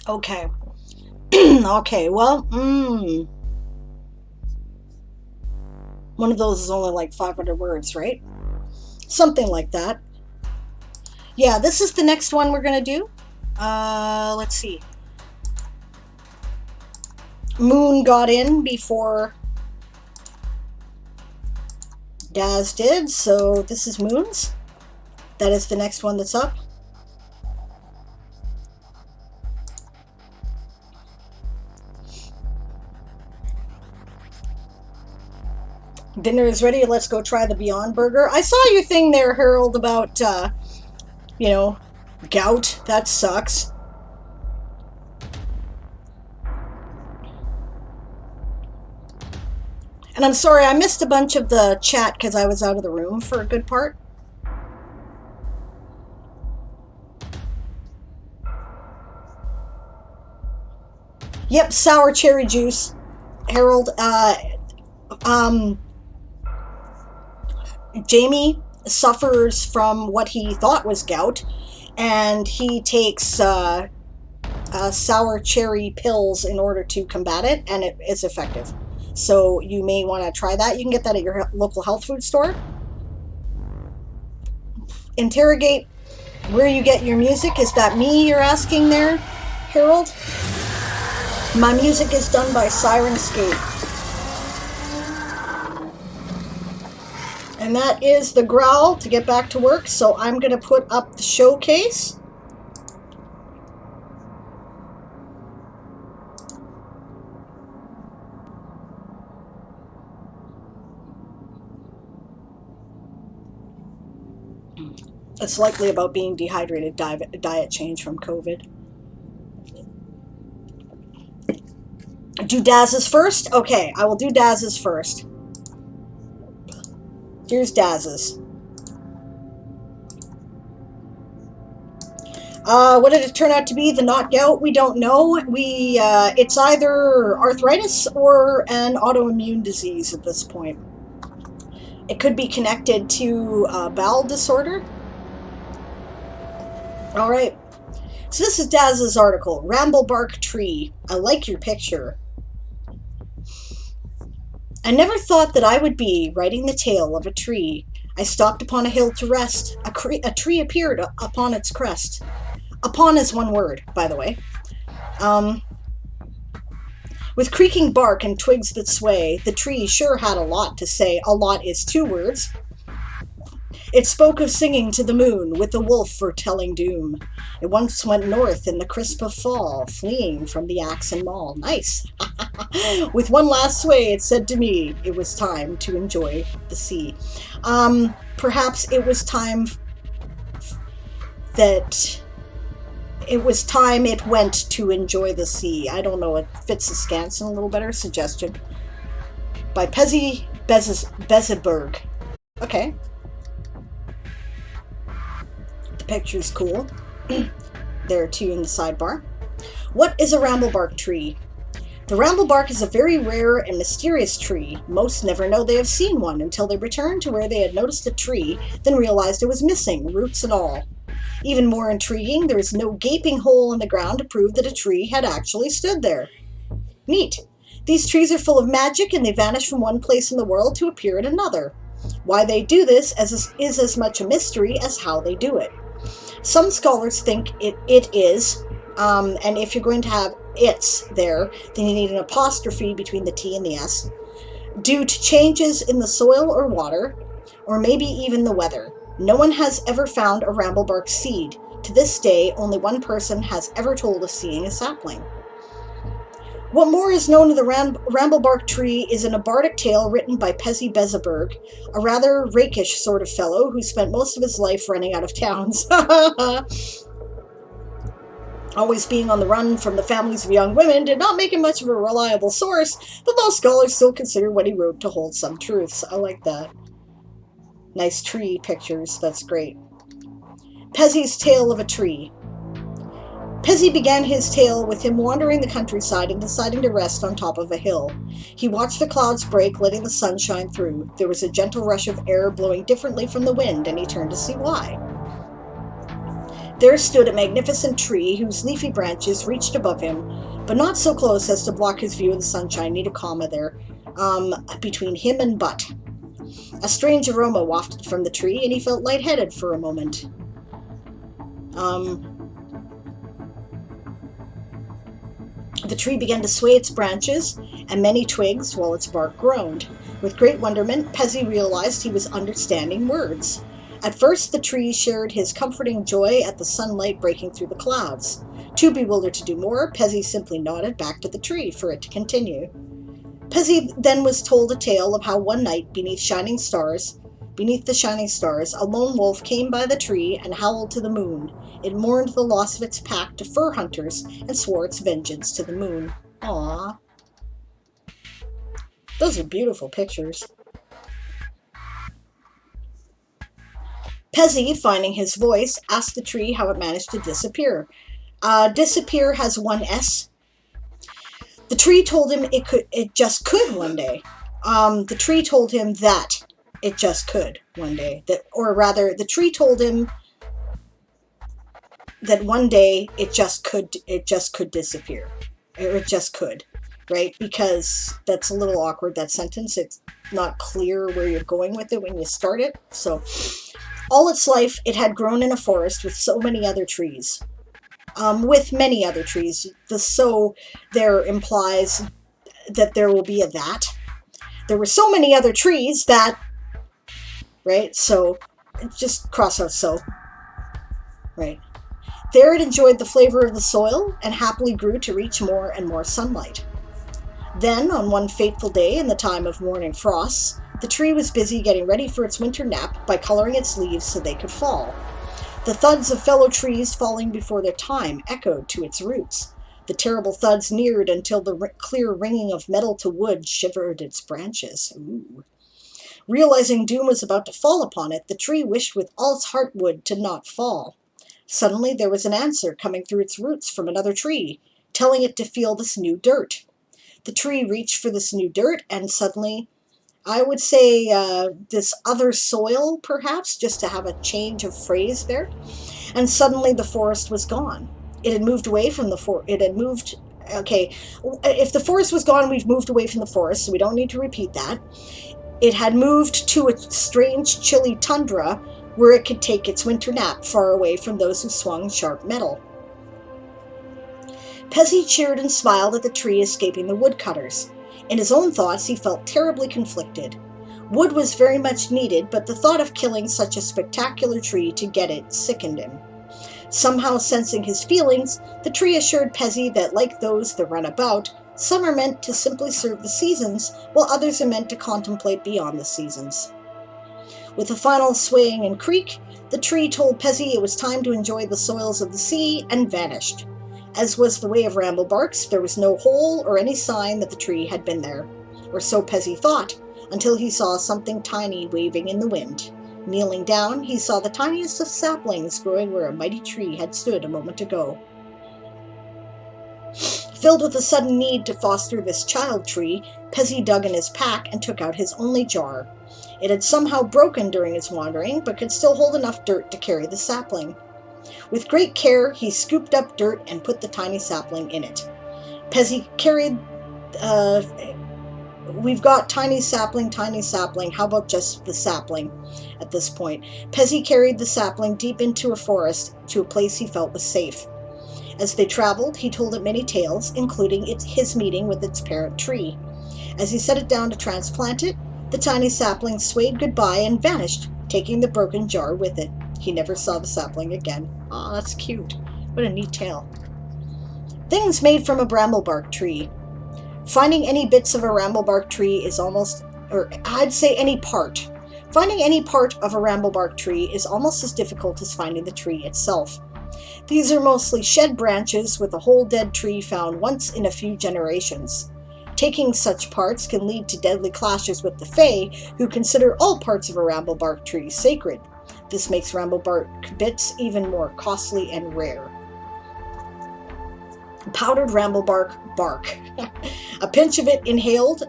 Okay. Okay, well, one of those is only like 500 words, right? Something like that. Yeah, this is the next one we're going to do. Let's see. Moon got in before Daz did, so this is Moon's. That is the next one that's up. Dinner is ready. Let's go try the Beyond Burger. I saw your thing there, Harold, about, gout. That sucks. And I'm sorry, I missed a bunch of the chat because I was out of the room for a good part. Yep, sour cherry juice, Harold. Jamie suffers from what he thought was gout, and he takes sour cherry pills in order to combat it, and it is effective. So you may want to try that. You can get that at your local health food store. Interrogate where you get your music. Is that me you're asking there, Harold? My music is done by Sirenscape. And that is the growl to get back to work, so I'm going to put up the showcase. It's likely about being dehydrated, diet change from COVID. Do Daz's first? Okay, I will do Daz's first. Here's Daz's. What did it turn out to be? The not gout? We don't know. It's either arthritis or an autoimmune disease at this point. It could be connected to bowel disorder. All right. So this is Daz's article, Ramble Bark Tree. I like your picture. I never thought that I would be writing the tale of a tree. I stopped upon a hill to rest. A tree appeared upon its crest. Upon is one word, by the way. With creaking bark and twigs that sway, the tree sure had a lot to say. A lot is 2 words. It spoke of singing to the moon, with the wolf foretelling doom. It once went north in the crisp of fall, fleeing from the axe and maul. Nice. With one last sway, it said to me, it was time to enjoy the sea. Perhaps it was time that... It was time it went to enjoy the sea. I don't know, it fits the Scanson a little better. Suggestion. By Pezzi Bezeberg. Okay. The picture's cool. There are 2 in the sidebar. What is a ramblebark tree? The ramblebark is a very rare and mysterious tree. Most never know they have seen one until they return to where they had noticed a tree, then realized it was missing, roots and all. Even more intriguing, there is no gaping hole in the ground to prove that a tree had actually stood there. Neat. These trees are full of magic and they vanish from one place in the world to appear in another. Why they do this is as much a mystery as how they do it. Some scholars think it is, and if you're going to have it's there, then you need an apostrophe between the T and the S, due to changes in the soil or water, or maybe even the weather. No one has ever found a ramblebark seed. To this day, only one person has ever told of seeing a sapling. What more is known of the ramblebark tree is an bardic tale written by Pezzi Bezeberg, a rather rakish sort of fellow who spent most of his life running out of towns. Always being on the run from the families of young women did not make him much of a reliable source, but most scholars still consider what he wrote to hold some truths. I like that. Nice tree pictures, that's great. Pezzi's Tale of a Tree. Pezzi began his tale with him wandering the countryside and deciding to rest on top of a hill. He watched the clouds break, letting the sun shine through. There was a gentle rush of air blowing differently from the wind, and he turned to see why. There stood a magnificent tree whose leafy branches reached above him, but not so close as to block his view of the sunshine. Need a comma there. Between him and but. A strange aroma wafted from the tree, and he felt lightheaded for a moment. The tree began to sway its branches and many twigs while its bark groaned. With great wonderment, Pezzi realized he was understanding words. At first, the tree shared his comforting joy at the sunlight breaking through the clouds. Too bewildered to do more, Pezzi simply nodded back to the tree for it to continue. Pezzi then was told a tale of how one night, beneath the shining stars, a lone wolf came by the tree and howled to the moon. It mourned the loss of its pack to fur hunters and swore its vengeance to the moon. Aww. Those are beautiful pictures. Pezzi, finding his voice, asked the tree how it managed to disappear. Disappear has one S. The tree told him it just could one day. The tree told him that it just could one day. The tree told him that one day it just could disappear. It just could, right? Because that's a little awkward, that sentence. It's not clear where you're going with it when you start it. So, all its life, it had grown in a forest with so many other trees. With many other trees. The so there implies that there will be a that. There were so many other trees that right? So just cross out so, right? There it enjoyed the flavor of the soil and happily grew to reach more and more sunlight. Then, on one fateful day in the time of morning frosts, the tree was busy getting ready for its winter nap by coloring its leaves so they could fall. The thuds of fellow trees falling before their time echoed to its roots. The terrible thuds neared until the clear ringing of metal to wood shivered its branches. Ooh. Realizing doom was about to fall upon it, the tree wished with all its heart wood to not fall. Suddenly there was an answer coming through its roots from another tree, telling it to feel this new dirt. The tree reached for this new dirt, and suddenly, I would say this other soil, perhaps, just to have a change of phrase there, and suddenly the forest was gone. It had moved away from the forest. It had moved. Okay, if the forest was gone, we've moved away from the forest, so we don't need to repeat that. It had moved to a strange, chilly tundra where it could take its winter nap far away from those who swung sharp metal. Pezzi cheered and smiled at the tree escaping the woodcutters. In his own thoughts, he felt terribly conflicted. Wood was very much needed, but the thought of killing such a spectacular tree to get it sickened him. Somehow sensing his feelings, the tree assured Pezzi that, like those that run about, some are meant to simply serve the seasons, while others are meant to contemplate beyond the seasons. With a final swaying and creak, the tree told Pezzi it was time to enjoy the soils of the sea, and vanished. As was the way of Ramblebarks, there was no hole or any sign that the tree had been there. Or so Pezzi thought, until he saw something tiny waving in the wind. Kneeling down, he saw the tiniest of saplings growing where a mighty tree had stood a moment ago. Filled with a sudden need to foster this child tree, Pezzi dug in his pack and took out his only jar. It had somehow broken during his wandering, but could still hold enough dirt to carry the sapling. With great care, he scooped up dirt and put the tiny sapling in it. Pezzi carried... we've got tiny sapling, how about just the sapling at this point? Pezzi carried the sapling deep into a forest to a place he felt was safe. As they traveled, he told it many tales, including his meeting with its parent tree. As he set it down to transplant it, the tiny sapling swayed goodbye and vanished, taking the broken jar with it. He never saw the sapling again. Aw, that's cute. What a neat tale. Things made from a bramblebark tree. Finding any bits of a ramblebark tree is almost, or I'd say any part. Finding any part of a ramblebark tree is almost as difficult as finding the tree itself. These are mostly shed branches with a whole dead tree found once in a few generations. Taking such parts can lead to deadly clashes with the Fae, who consider all parts of a ramblebark tree sacred. This makes ramblebark bits even more costly and rare. Powdered ramblebark bark. A pinch of it inhaled.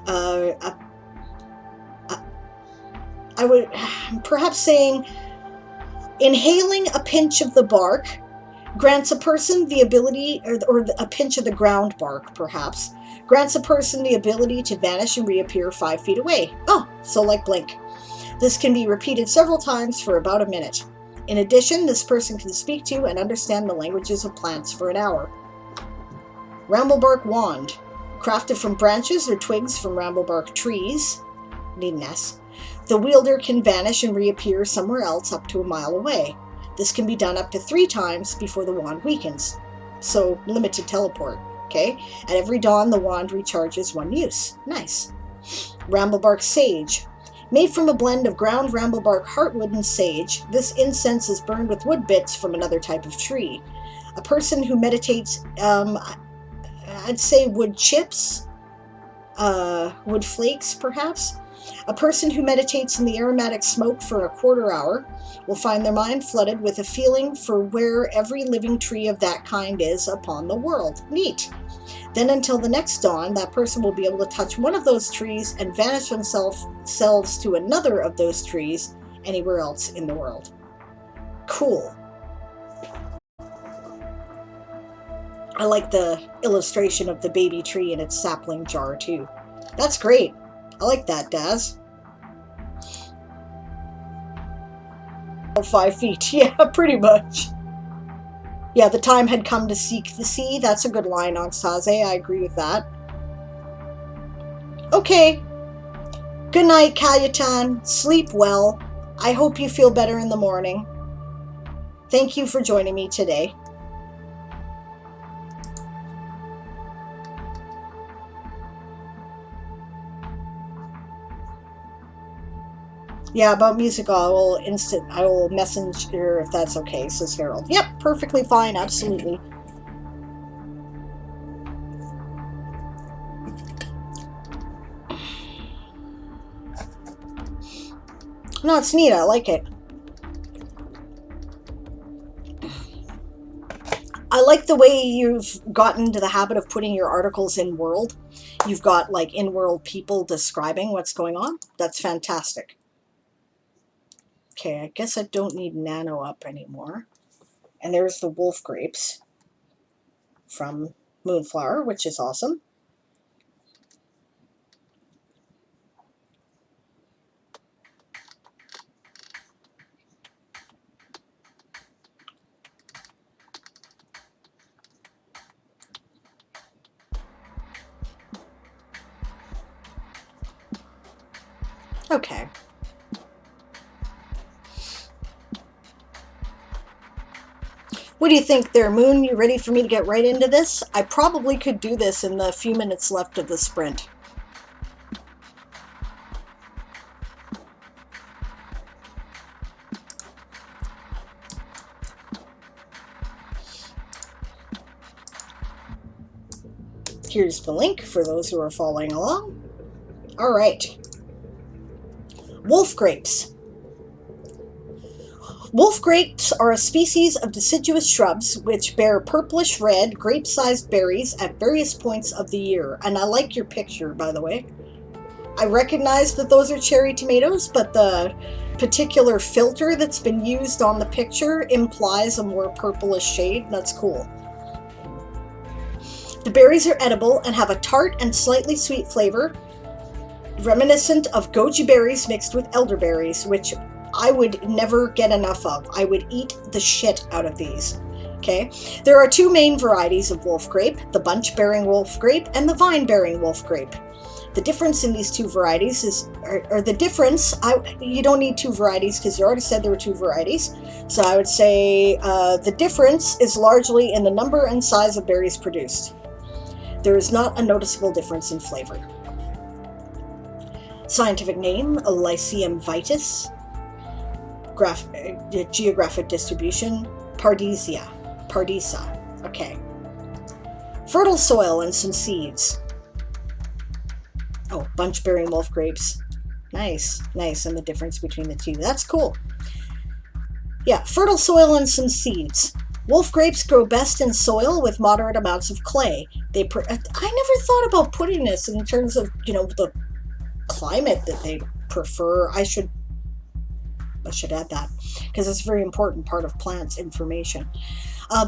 I would perhaps saying inhaling a pinch of the bark grants a person the ability, or a pinch of the ground bark perhaps, grants a person the ability to vanish and reappear 5 feet away. Oh, so like Blink. This can be repeated several times for about a minute. In addition, this person can speak to and understand the languages of plants for an hour. Ramblebark wand. Crafted from branches or twigs from ramblebark trees. Need an S. The wielder can vanish and reappear somewhere else up to a mile away. This can be done up to 3 times before the wand weakens. So, limited teleport, okay? At every dawn, the wand recharges 1 use. Nice. Ramblebark sage. Made from a blend of ground ramblebark heartwood and sage, this incense is burned with wood bits from another type of tree. A person who meditates, I'd say wood chips, wood flakes perhaps. A person who meditates in the aromatic smoke for a quarter hour will find their mind flooded with a feeling for where every living tree of that kind is upon the world. Neat. Then until the next dawn, that person will be able to touch one of those trees and vanish themselves to another of those trees anywhere else in the world. Cool. I like the illustration of the baby tree in its sapling jar too. That's great. I like that, Daz. 5 feet. Yeah, pretty much. Yeah, the time had come to seek the sea. That's a good line, Oxtaze. I agree with that. Okay. Good night, Cayetan. Sleep well. I hope you feel better in the morning. Thank you for joining me today. Yeah, about music, I will message her if that's okay, says Harold. Yep, perfectly fine, absolutely. No, it's neat, I like it. I like the way you've gotten into the habit of putting your articles in world. You've got like in-world people describing what's going on. That's fantastic. Okay, I guess I don't need nano up anymore. And there's the wolf grapes from Moonflower, which is awesome. Okay. What do you think there, Moon? You ready for me to get right into this? I probably could do this in the few minutes left of the sprint. Here's the link for those who are following along. All right. Wolf grapes. Wolf grapes are a species of deciduous shrubs which bear purplish red, grape-sized berries at various points of the year. And I like your picture, by the way. I recognize that those are cherry tomatoes, but the particular filter that's been used on the picture implies a more purplish shade. That's cool. The berries are edible and have a tart and slightly sweet flavor, reminiscent of goji berries mixed with elderberries, which I would never get enough of. I would eat the shit out of these. Okay, there are two main varieties of wolf grape, the bunch-bearing wolf grape and the vine-bearing wolf grape. The difference in these two varieties is, you don't need two varieties because you already said there were two varieties. So I would say the difference is largely in the number and size of berries produced. There is not a noticeable difference in flavor. Scientific name, Lycium vitis. Geographic distribution, Pardisia. Okay. Fertile soil and some seeds. Oh, bunch-bearing wolf grapes. Nice, and the difference between the two. That's cool. Yeah, fertile soil and some seeds. Wolf grapes grow best in soil with moderate amounts of clay. I never thought about putting this in terms of, the climate that they prefer. I should add that because it's a very important part of plants information.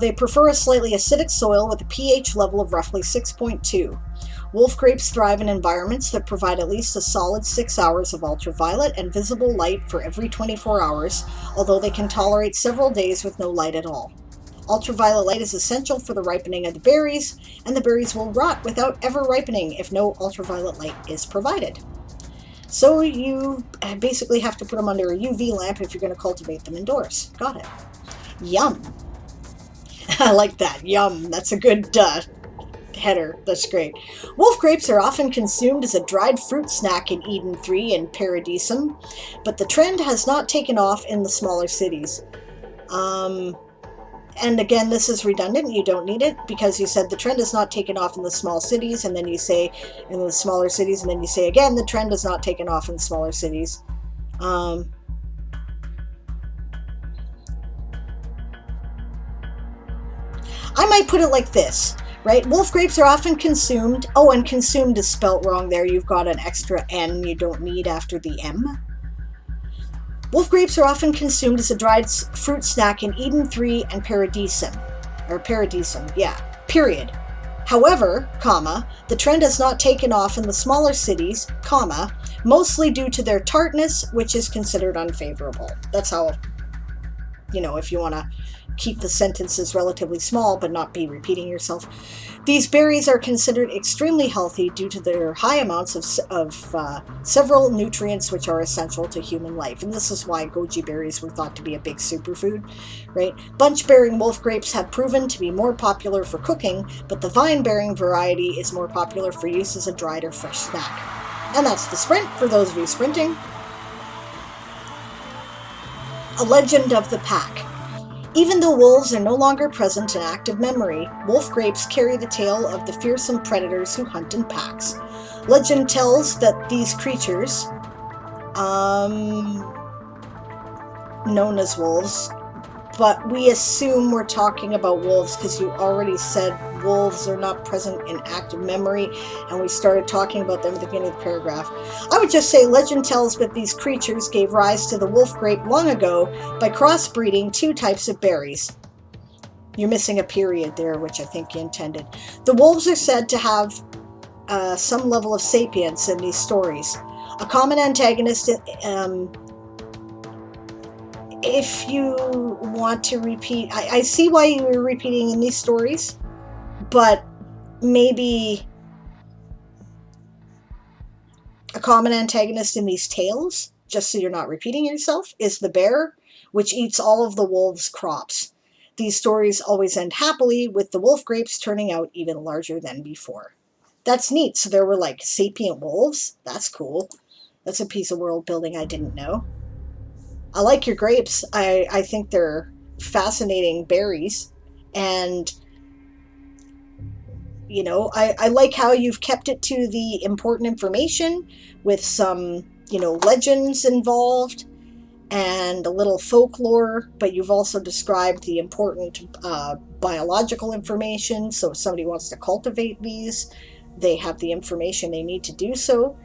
They prefer a slightly acidic soil with a pH level of roughly 6.2. Wolf grapes thrive in environments that provide at least a solid 6 hours of ultraviolet and visible light for every 24 hours, although they can tolerate several days with no light at all. Ultraviolet light is essential for the ripening of the berries, and the berries will rot without ever ripening if no ultraviolet light is provided. So you basically have to put them under a UV lamp if you're going to cultivate them indoors. Got it. Yum. I like that. Yum. That's a good header. That's great. Wolf grapes are often consumed as a dried fruit snack in Eden 3 and Paradisum, but the trend has not taken off in the smaller cities. And again, this is redundant. You don't need it because you said the trend has not taken off in the small cities, and then you say in the smaller cities, and then you say again, the trend has not taken off in smaller cities. I might put it like this, right? Wolf grapes are often consumed. Oh, and consumed is spelt wrong there. You've got an extra N you don't need after the M. Wolf grapes are often consumed as a dried fruit snack in Eden 3 and Paradisum, period. However, the trend has not taken off in the smaller cities, mostly due to their tartness, which is considered unfavorable. That's how, if you want to keep the sentences relatively small but not be repeating yourself. These berries are considered extremely healthy due to their high amounts of several nutrients which are essential to human life. And this is why goji berries were thought to be a big superfood, right? Bunch-bearing wolf grapes have proven to be more popular for cooking, but the vine-bearing variety is more popular for use as a dried or fresh snack. And that's the sprint, for those of you sprinting. A legend of the pack. Even though wolves are no longer present in active memory, wolf grapes carry the tale of the fearsome predators who hunt in packs. Legend tells that these creatures, known as wolves, but we assume we're talking about wolves because you already said wolves are not present in active memory, and we started talking about them at the beginning of the paragraph. I would just say legend tells that these creatures gave rise to the wolf grape long ago by crossbreeding two types of berries. You're missing a period there, which I think you intended. The wolves are said to have some level of sapience in these stories. A common antagonist, if you want to repeat, I see why you were repeating in these stories, but maybe a common antagonist in these tales, just so you're not repeating yourself, is the bear, which eats all of the wolves' crops. These stories always end happily, with the wolf grapes turning out even larger than before. That's neat. So there were like sapient wolves. That's cool. That's a piece of world building I didn't know. I like your grapes. I think they're fascinating berries. And, you know, I like how you've kept it to the important information with some, you know, legends involved and a little folklore, but you've also described the important biological information. So if somebody wants to cultivate these, they have the information they need to do so.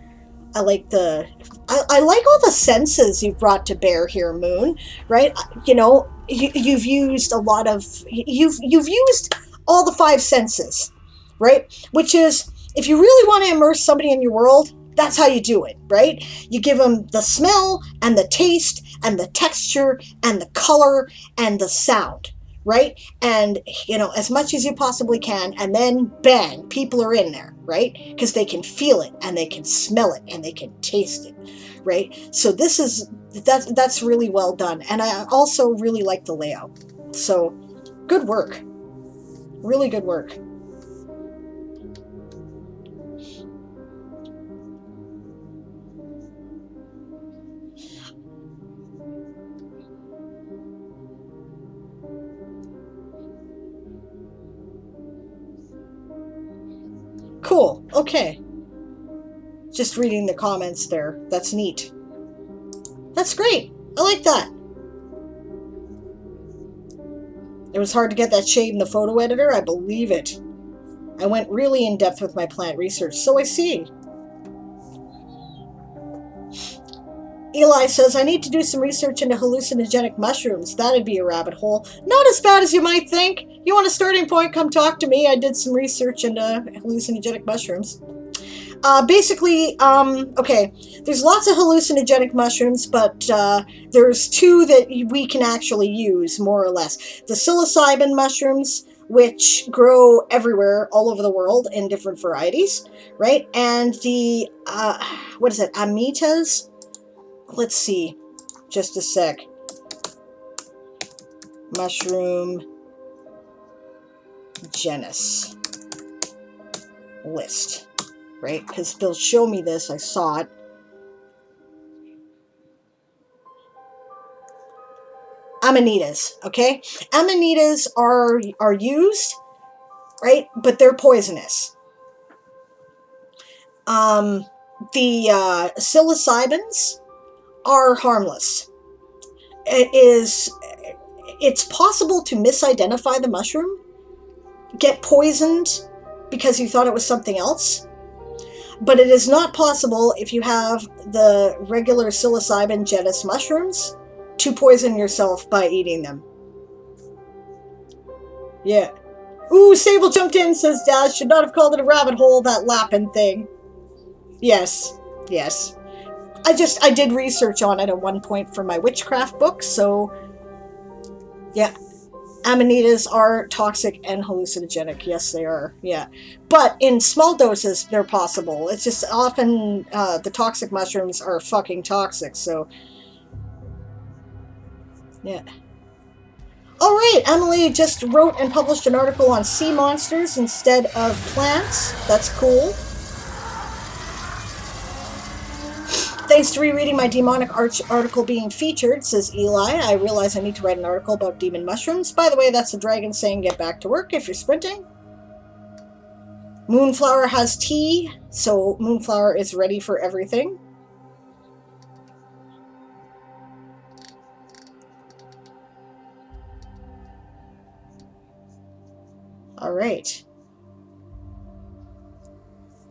I like I like all the senses you've brought to bear here, Moon. Right? You know, you've used a lot of you've used all the five senses, right? Which is, if you really want to immerse somebody in your world, that's how you do it, right? You give them the smell and the taste and the texture and the color and the sound, right? And, you know, as much as you possibly can, and then bang, people are in there, right? Because they can feel it and they can smell it and they can taste it, right? So that's really well done. And I also really like the layout. So good work. Really good work. Cool. Okay. Just reading the comments there. That's neat. That's great. I like that. It was hard to get that shade in the photo editor. I believe it. I went really in depth with my plant research, so I see. Eli says, I need to do some research into hallucinogenic mushrooms. That'd be a rabbit hole. Not as bad as you might think. You want a starting point? Come talk to me. I did some research into hallucinogenic mushrooms. Basically, okay, there's lots of hallucinogenic mushrooms, but there's two that we can actually use, more or less. The psilocybin mushrooms, which grow everywhere, all over the world, in different varieties, right? And the, what is it, amitas? Let's see, just a sec. Mushroom genus list. Right? Because they'll show me this. I saw it. Amanitas, okay? Amanitas are used, right? But they're poisonous. The psilocybins are harmless. It's possible to misidentify the mushroom, get poisoned because you thought it was something else. But it is not possible, if you have the regular psilocybin genus mushrooms, to poison yourself by eating them. Yeah. Ooh, Sable jumped in, says Daz, should not have called it a rabbit hole, that lapping thing. Yes, yes. I did research on it at one point for my witchcraft book, so yeah. Amanitas are toxic and hallucinogenic. Yes, they are. Yeah. But in small doses, they're possible. It's just often the toxic mushrooms are fucking toxic. So, yeah. All right. Emily just wrote and published an article on sea monsters instead of plants. That's cool. Thanks to rereading my demonic arch article being featured, says Eli, I realize I need to write an article about demon mushrooms. By the way, that's the dragon saying get back to work if you're sprinting. Moonflower has tea, so Moonflower is ready for everything. All right.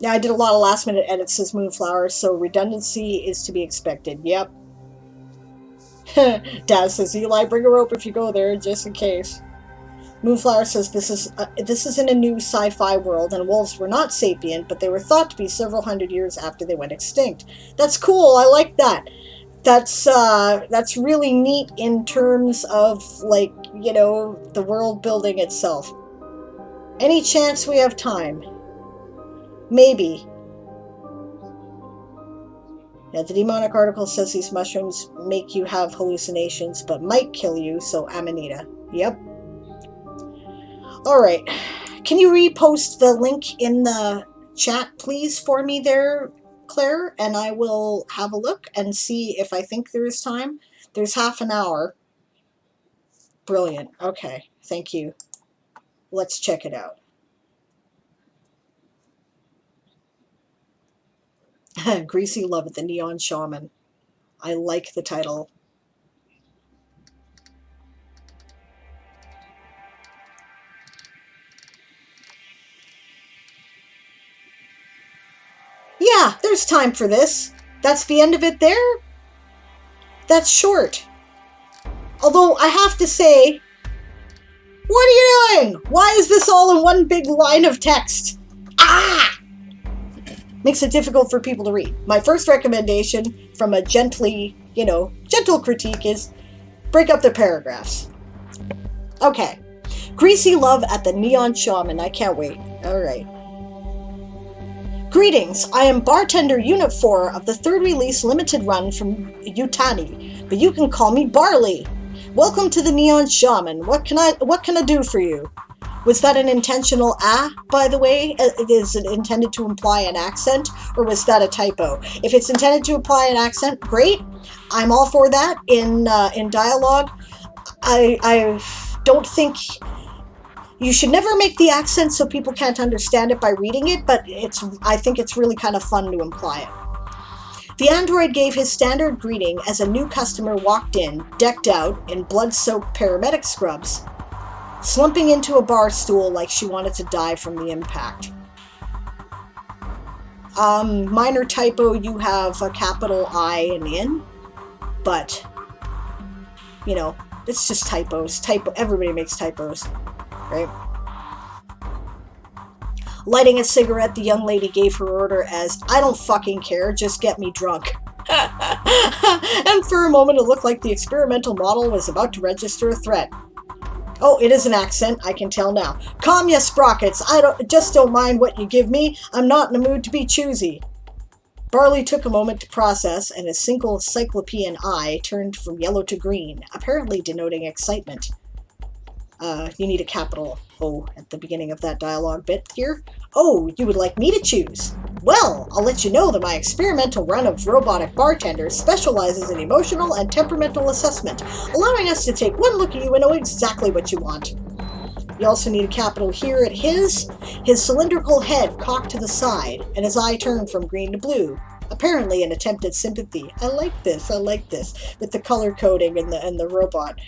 Yeah, I did a lot of last minute edits, says Moonflower, so redundancy is to be expected. Yep. Daz says, Eli, bring a rope if you go there, just in case. Moonflower says this is in a new sci-fi world, and wolves were not sapient, but they were thought to be several hundred years after they went extinct. That's cool. I like that. That's really neat in terms of, like, you know, the world building itself. Any chance we have time? Maybe. Yeah, the demonic article says these mushrooms make you have hallucinations, but might kill you, so Amanita. Yep. Alright. Can you repost the link in the chat, please, for me there, Claire? And I will have a look and see if I think there is time. There's half an hour. Brilliant. Okay. Thank you. Let's check it out. Greasy Love at the Neon Shaman. I like the title. Yeah, there's time for this. That's the end of it there? That's short. Although, I have to say, what are you doing? Why is this all in one big line of text? Ah! Makes it difficult for people to read. My first recommendation from a gentle critique is break up the paragraphs. Okay. Greasy Love at the Neon Shaman. I can't wait. All right. Greetings. I am bartender Unit 4 of the third release limited run from Yutani, but you can call me Barley. Welcome to the Neon Shaman. What can I do for you? Was that an intentional by the way? Is it intended to imply an accent, or was that a typo? If it's intended to imply an accent, great. I'm all for that in dialogue. I don't think you should never make the accent so people can't understand it by reading it, but I think it's really kind of fun to imply it. The android gave his standard greeting as a new customer walked in, decked out in blood-soaked paramedic scrubs, slumping into a bar stool like she wanted to die from the impact. Minor typo, you have a capital I and in, but, you know, it's just typos. Everybody makes typos, right? Lighting a cigarette, the young lady gave her order as, I don't fucking care, just get me drunk. And for a moment it looked like the experimental model was about to register a threat. Oh, it is an accent, I can tell now. Calm ya sprockets, just don't mind what you give me. I'm not in the mood to be choosy. Barley took a moment to process, and his single cyclopean eye turned from yellow to green, apparently denoting excitement. You need a capital O at the beginning of that dialogue bit here. Oh, you would like me to choose? Well, I'll let you know that my experimental run of robotic bartenders specializes in emotional and temperamental assessment, allowing us to take one look at you and know exactly what you want. You also need a capital here at his cylindrical head cocked to the side, and his eye turned from green to blue, apparently an attempt at sympathy. I like this, with the color coding and the robot.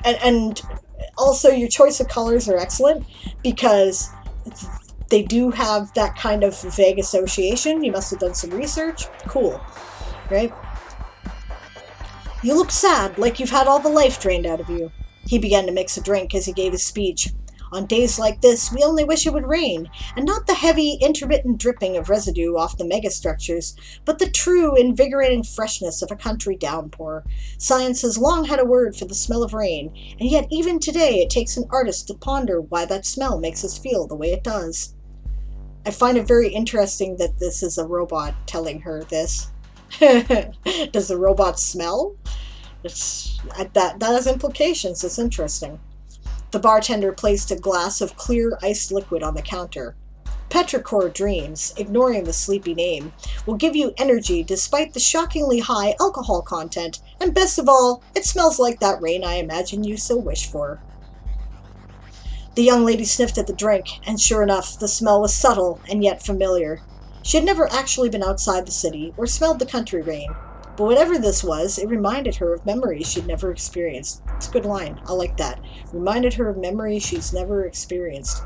And also your choice of colors are excellent because they do have that kind of vague association. You must have done some research. Cool, right? You look sad, like you've had all the life drained out of you. He began to mix a drink as he gave his speech. On days like this, we only wish it would rain, and not the heavy, intermittent dripping of residue off the megastructures, but the true, invigorating freshness of a country downpour. Science has long had a word for the smell of rain, and yet even today it takes an artist to ponder why that smell makes us feel the way it does. I find it very interesting that this is a robot telling her this. Does the robot smell? That has implications. It's interesting. The bartender placed a glass of clear iced liquid on the counter. Petrichor Dreams, ignoring the sleepy name, will give you energy despite the shockingly high alcohol content, and best of all, it smells like that rain I imagine you so wish for. The young lady sniffed at the drink, and sure enough, the smell was subtle and yet familiar. She had never actually been outside the city or smelled the country rain, but whatever this was, it reminded her of memories she'd never experienced. It's a good line. I like that. Reminded her of memories she's never experienced.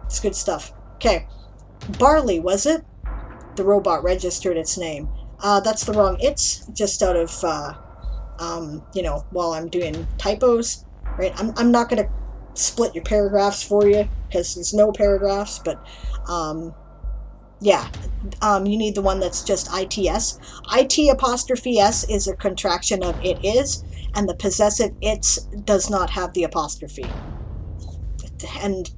It's good stuff. Okay. Barley, was it? The robot registered its name. That's the wrong it's, just out of, while I'm doing typos, right? I'm not going to split your paragraphs for you, because there's no paragraphs, but, you need the one that's just ITS. IT apostrophe S is a contraction of it is, and the possessive it's does not have the apostrophe. And,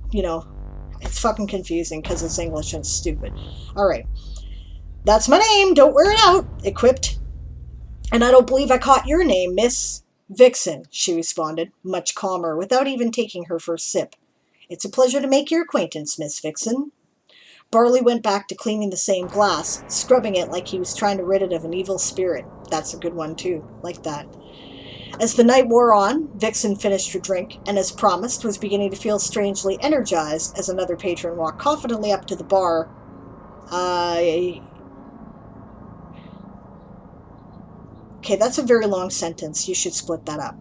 it's fucking confusing because it's English and it's stupid. Alright. That's my name, don't wear it out, it quipped. And I don't believe I caught your name, Miss Vixen, she responded, much calmer, without even taking her first sip. It's a pleasure to make your acquaintance, Miss Vixen. Barley went back to cleaning the same glass, scrubbing it like he was trying to rid it of an evil spirit. That's a good one, too. Like that. As the night wore on, Vixen finished her drink, and as promised, was beginning to feel strangely energized as another patron walked confidently up to the bar. Okay, that's a very long sentence. You should split that up.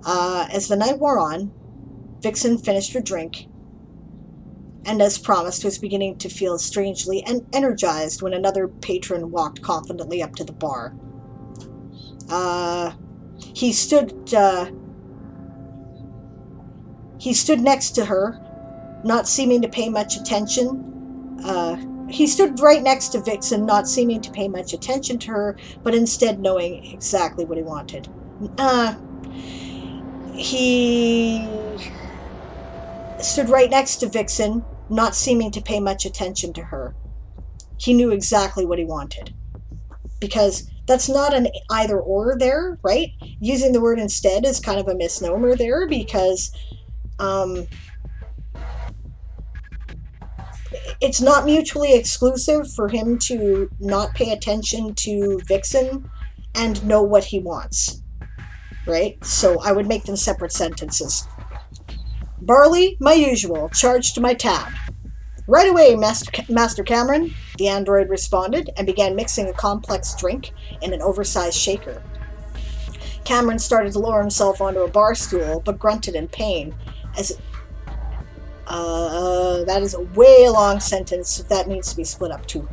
As the night wore on, Vixen finished her drink, and as promised, was beginning to feel strangely energized when another patron walked confidently up to the bar. He stood next to her, not seeming to pay much attention. He stood right next to Vixen, not seeming to pay much attention to her, but instead knowing exactly what he wanted. He stood right next to Vixen, not seeming to pay much attention to her. He knew exactly what he wanted. Because that's not an either-or there, right? Using the word instead is kind of a misnomer there, because it's not mutually exclusive for him to not pay attention to Vixen and know what he wants, right? So I would make them separate sentences. Barley, my usual, charged to my tab. Right away, Master Cameron, the android responded, and began mixing a complex drink in an oversized shaker. Cameron started to lower himself onto a bar stool, but grunted in pain as that is a way long sentence. That needs to be split up too.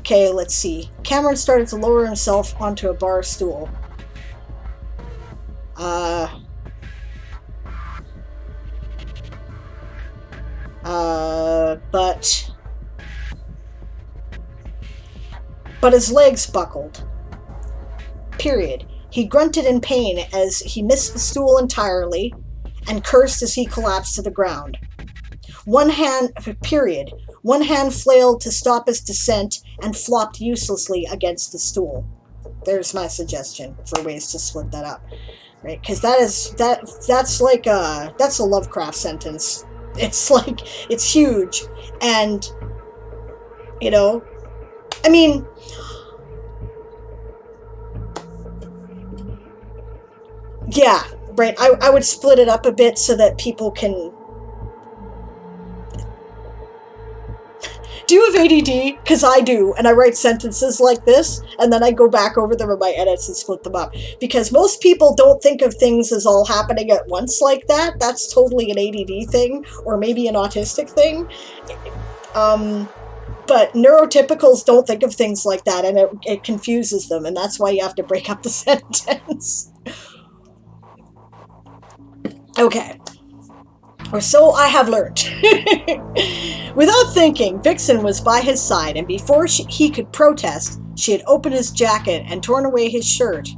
Okay, let's see. Cameron started to lower himself onto a bar stool. But his legs buckled. Period. He grunted in pain as he missed the stool entirely and cursed as he collapsed to the ground. One hand flailed to stop his descent and flopped uselessly against the stool. There's my suggestion for ways to split that up, right? Because that's a Lovecraft sentence. It's like, it's huge, and I mean, yeah, right. I would split it up a bit so that people can. Do you have ADD? Because I do, and I write sentences like this, and then I go back over them in my edits and split them up. Because most people don't think of things as all happening at once like that. That's totally an ADD thing, or maybe an autistic thing. But neurotypicals don't think of things like that, and it confuses them, and that's why you have to break up the sentence. Okay. Or so I have learned. Without thinking, Vixen was by his side, and before he could protest, she had opened his jacket and torn away his shirt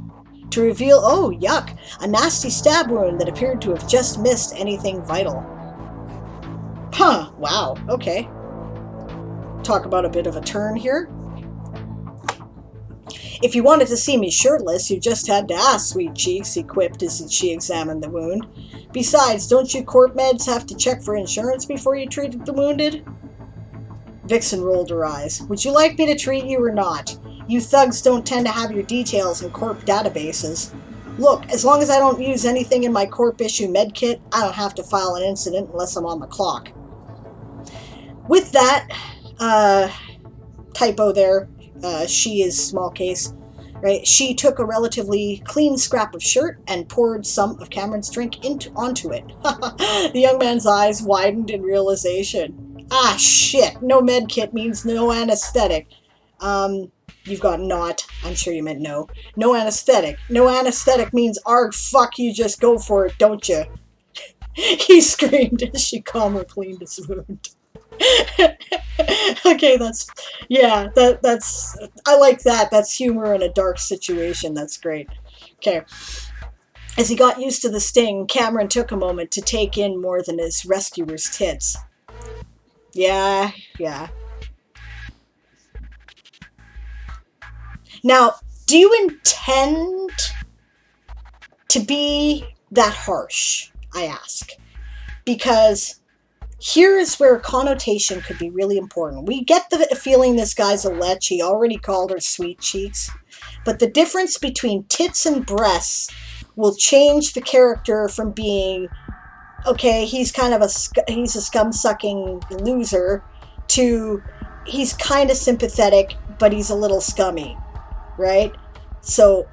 to reveal, oh, yuck, a nasty stab wound that appeared to have just missed anything vital. Huh, wow, okay. Talk about a bit of a turn here. If you wanted to see me shirtless, you just had to ask, sweet cheeks, he quipped as she examined the wound. Besides, don't you corp meds have to check for insurance before you treated the wounded? Vixen rolled her eyes. Would you like me to treat you or not? You thugs don't tend to have your details in corp databases. Look, as long as I don't use anything in my corp issue med kit, I don't have to file an incident unless I'm on the clock. With that, typo there, she is small case, right? She took a relatively clean scrap of shirt and poured some of Cameron's drink onto it. The young man's eyes widened in realization. Ah, shit, no med kit means no anesthetic. You've got not. I'm sure you meant no. No anesthetic. No anesthetic means arg, fuck, you just go for it, don't you? He screamed as she calmly cleaned his wound. Okay, that's I like that. That's humor in a dark situation. That's great. Okay. As he got used to the sting, Cameron took a moment to take in more than his rescuer's tits. Yeah. Now, do you intend to be that harsh? I ask. Because here is where connotation could be really important. We get the feeling this guy's a lech. He already called her sweet cheeks. But the difference between tits and breasts will change the character from being, okay, he's kind of he's a scum-sucking loser, to he's kind of sympathetic, but he's a little scummy, right? So,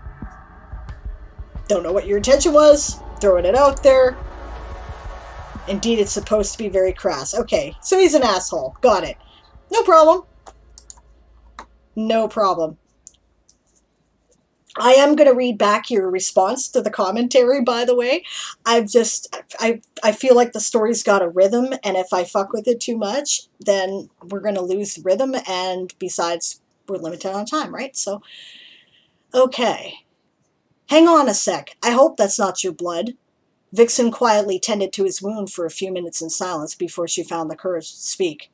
don't know what your intention was. Throwing it out there. Indeed, it's supposed to be very crass. Okay, so he's an asshole. Got it. No problem. No problem. I am going to read back your response to the commentary, by the way. I feel like the story's got a rhythm, and if I fuck with it too much, then we're going to lose the rhythm, and besides, we're limited on time, right? So, okay. Hang on a sec. I hope that's not your blood. Vixen quietly tended to his wound for a few minutes in silence before she found the courage to speak.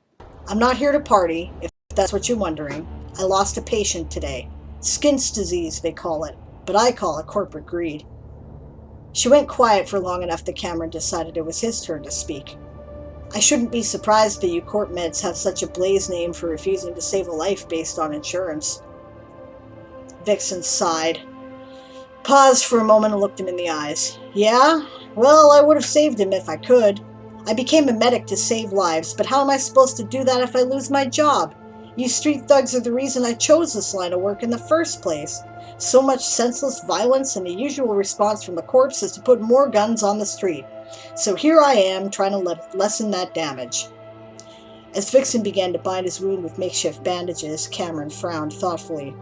I'm not here to party, if that's what you're wondering. I lost a patient today. Skin's disease, they call it, but I call it corporate greed. She went quiet for long enough that Cameron decided it was his turn to speak. I shouldn't be surprised that you corp meds have such a blaze name for refusing to save a life based on insurance. Vixen sighed, paused for a moment and looked him in the eyes. Yeah? Well, I would have saved him if I could. I became a medic to save lives, but how am I supposed to do that if I lose my job? You street thugs are the reason I chose this line of work in the first place. So much senseless violence, and the usual response from the corps is to put more guns on the street. So here I am, trying to lessen that damage. As Vixen began to bind his wound with makeshift bandages, Cameron frowned thoughtfully.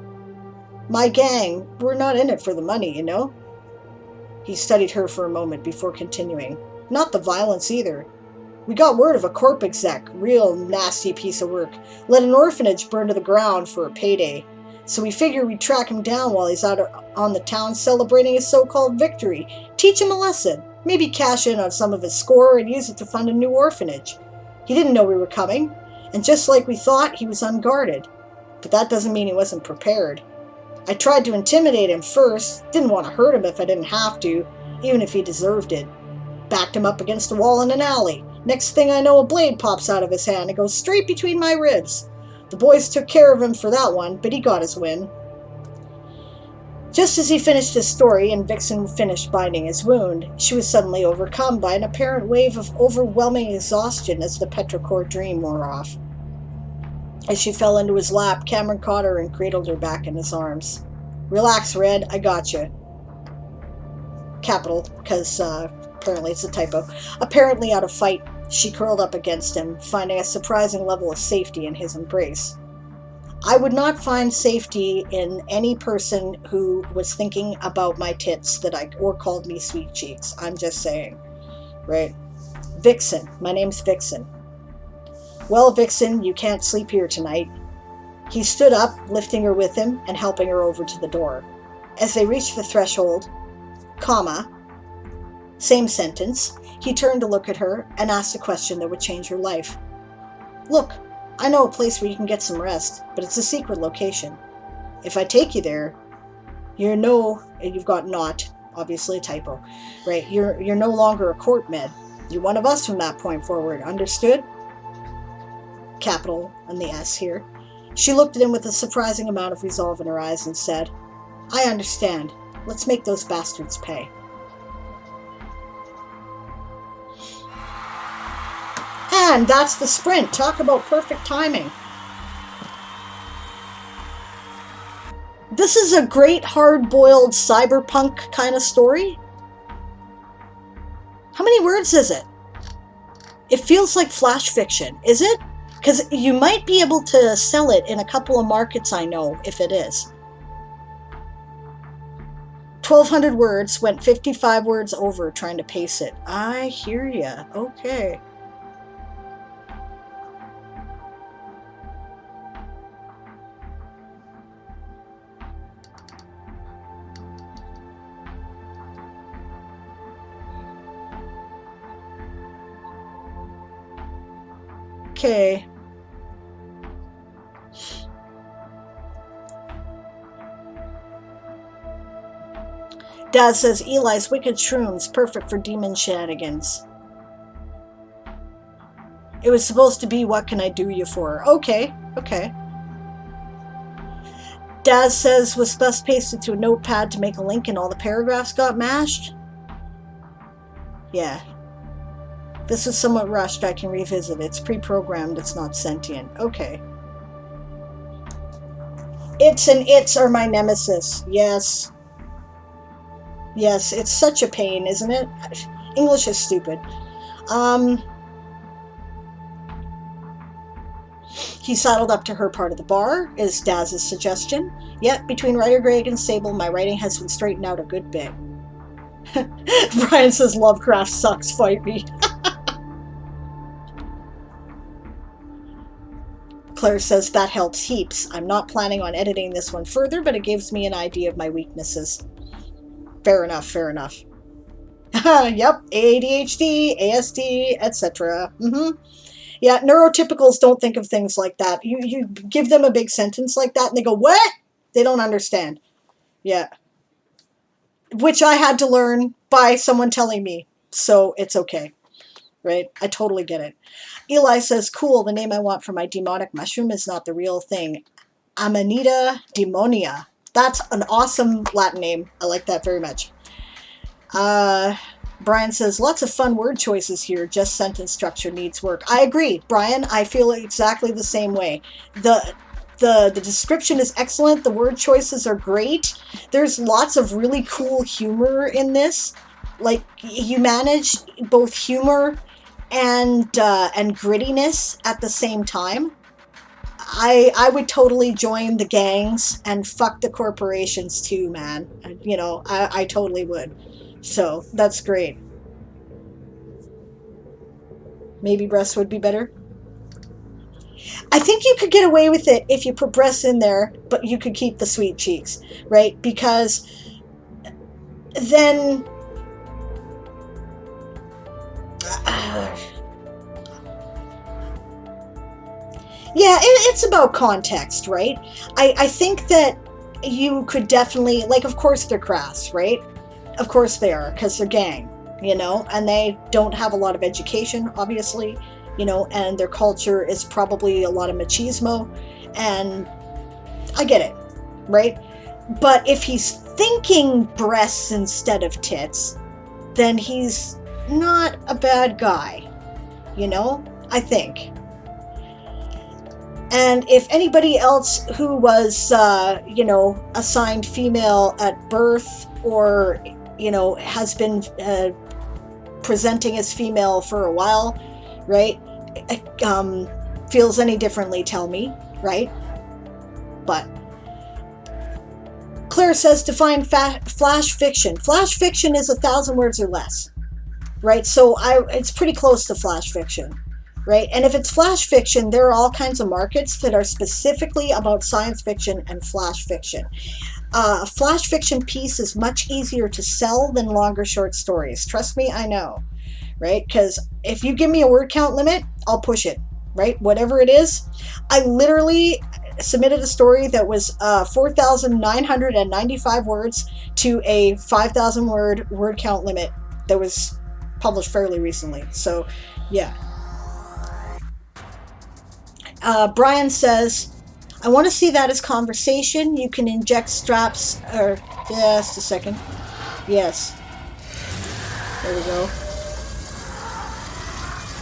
My gang, we're not in it for the money, you know? He studied her for a moment before continuing. Not the violence either. We got word of a corp exec, real nasty piece of work, let an orphanage burn to the ground for a payday. So we figured we'd track him down while he's out on the town celebrating his so-called victory, teach him a lesson, maybe cash in on some of his score and use it to fund a new orphanage. He didn't know we were coming, and just like we thought, he was unguarded. But that doesn't mean he wasn't prepared. I tried to intimidate him first, didn't want to hurt him if I didn't have to, even if he deserved it. Backed him up against a wall in an alley. Next thing I know, a blade pops out of his hand and goes straight between my ribs. The boys took care of him for that one, but he got his win. Just as he finished his story and Vixen finished binding his wound, she was suddenly overcome by an apparent wave of overwhelming exhaustion as the petrichor dream wore off. As she fell into his lap, Cameron caught her and cradled her back in his arms. Relax, Red, I got you. Capital, because apparently it's a typo. Apparently out of fight, she curled up against him, finding a surprising level of safety in his embrace. I would not find safety in any person who was thinking about my tits or called me sweet cheeks. I'm just saying, right? Vixen. My name's Vixen. Well, Vixen, you can't sleep here tonight. He stood up, lifting her with him and helping her over to the door. As they reached the threshold, comma, same sentence, he turned to look at her and asked a question that would change her life. Look, I know a place where you can get some rest, but it's a secret location. If I take you there, you've got not, obviously a typo, right? You're no longer a court med. You're one of us from that point forward, understood? Capital and the S here. She looked at him with a surprising amount of resolve in her eyes and said, I understand. Let's make those bastards pay. And that's the sprint. Talk about perfect timing. This is a great hard-boiled cyberpunk kind of story. How many words is it? It feels like flash fiction, is it? Because you might be able to sell it in a couple of markets I know, if it is. 1,200 words, went 55 words over trying to pace it. I hear ya. Okay. Okay. Dad says Eli's wicked shrooms, perfect for demon shenanigans. It was supposed to be what can I do you for? Okay, okay. Dad says was thus pasted to a notepad to make a link and all the paragraphs got mashed? Yeah. This is somewhat rushed. I can revisit it. It's pre-programmed. It's not sentient. Okay. Its and its are my nemesis. Yes. Yes, it's such a pain, isn't it? English is stupid. He sidled up to her part of the bar, is Daz's suggestion. Yet, between Writer Greg and Sable, my writing has been straightened out a good bit. Brian says Lovecraft sucks, fight me. Claire says that helps heaps. I'm not planning on editing this one further, but it gives me an idea of my weaknesses. Fair enough, fair enough. Yep, ADHD, ASD, etc. Yeah, neurotypicals don't think of things like that. You give them a big sentence like that and they go, what? They don't understand. Yeah. Which I had to learn by someone telling me, so it's okay. Right? I totally get it. Eli says, cool, the name I want for my demonic mushroom is not the real thing. Amanita demonia. That's an awesome Latin name. I like that very much. Brian says, lots of fun word choices here. Just sentence structure needs work. I agree, Brian. I feel exactly the same way. The description is excellent. The word choices are great. There's lots of really cool humor in this. Like, you manage both humor and grittiness at the same time. I would totally join the gangs and fuck the corporations too, man. You know, I totally would. So, that's great. Maybe breasts would be better. I think you could get away with it if you put breasts in there, but you could keep the sweet cheeks, right? Because then... yeah, it's about context, right? I think that you could definitely, like, of course they're crass, right? Of course they are, because they're gang, you know, and they don't have a lot of education, obviously, you know, and their culture is probably a lot of machismo, and I get it, right? But if he's thinking breasts instead of tits, then he's not a bad guy, you know, I think. And if anybody else who was, you know, assigned female at birth or, you know, has been presenting as female for a while, right, feels any differently, tell me, right? But Claire says define flash fiction. Flash fiction is 1,000 words or less. right? So it's pretty close to flash fiction, right? And if it's flash fiction, there are all kinds of markets that are specifically about science fiction and flash fiction. A flash fiction piece is much easier to sell than longer short stories. Trust me, I know, right? Because if you give me a word count limit, I'll push it, right? Whatever it is. I literally submitted a story that was 4,995 words to a 5,000 word count limit that was published fairly recently. So, yeah. Brian says, I want to see that as conversation. You can inject straps, or just a second. Yes. There we go.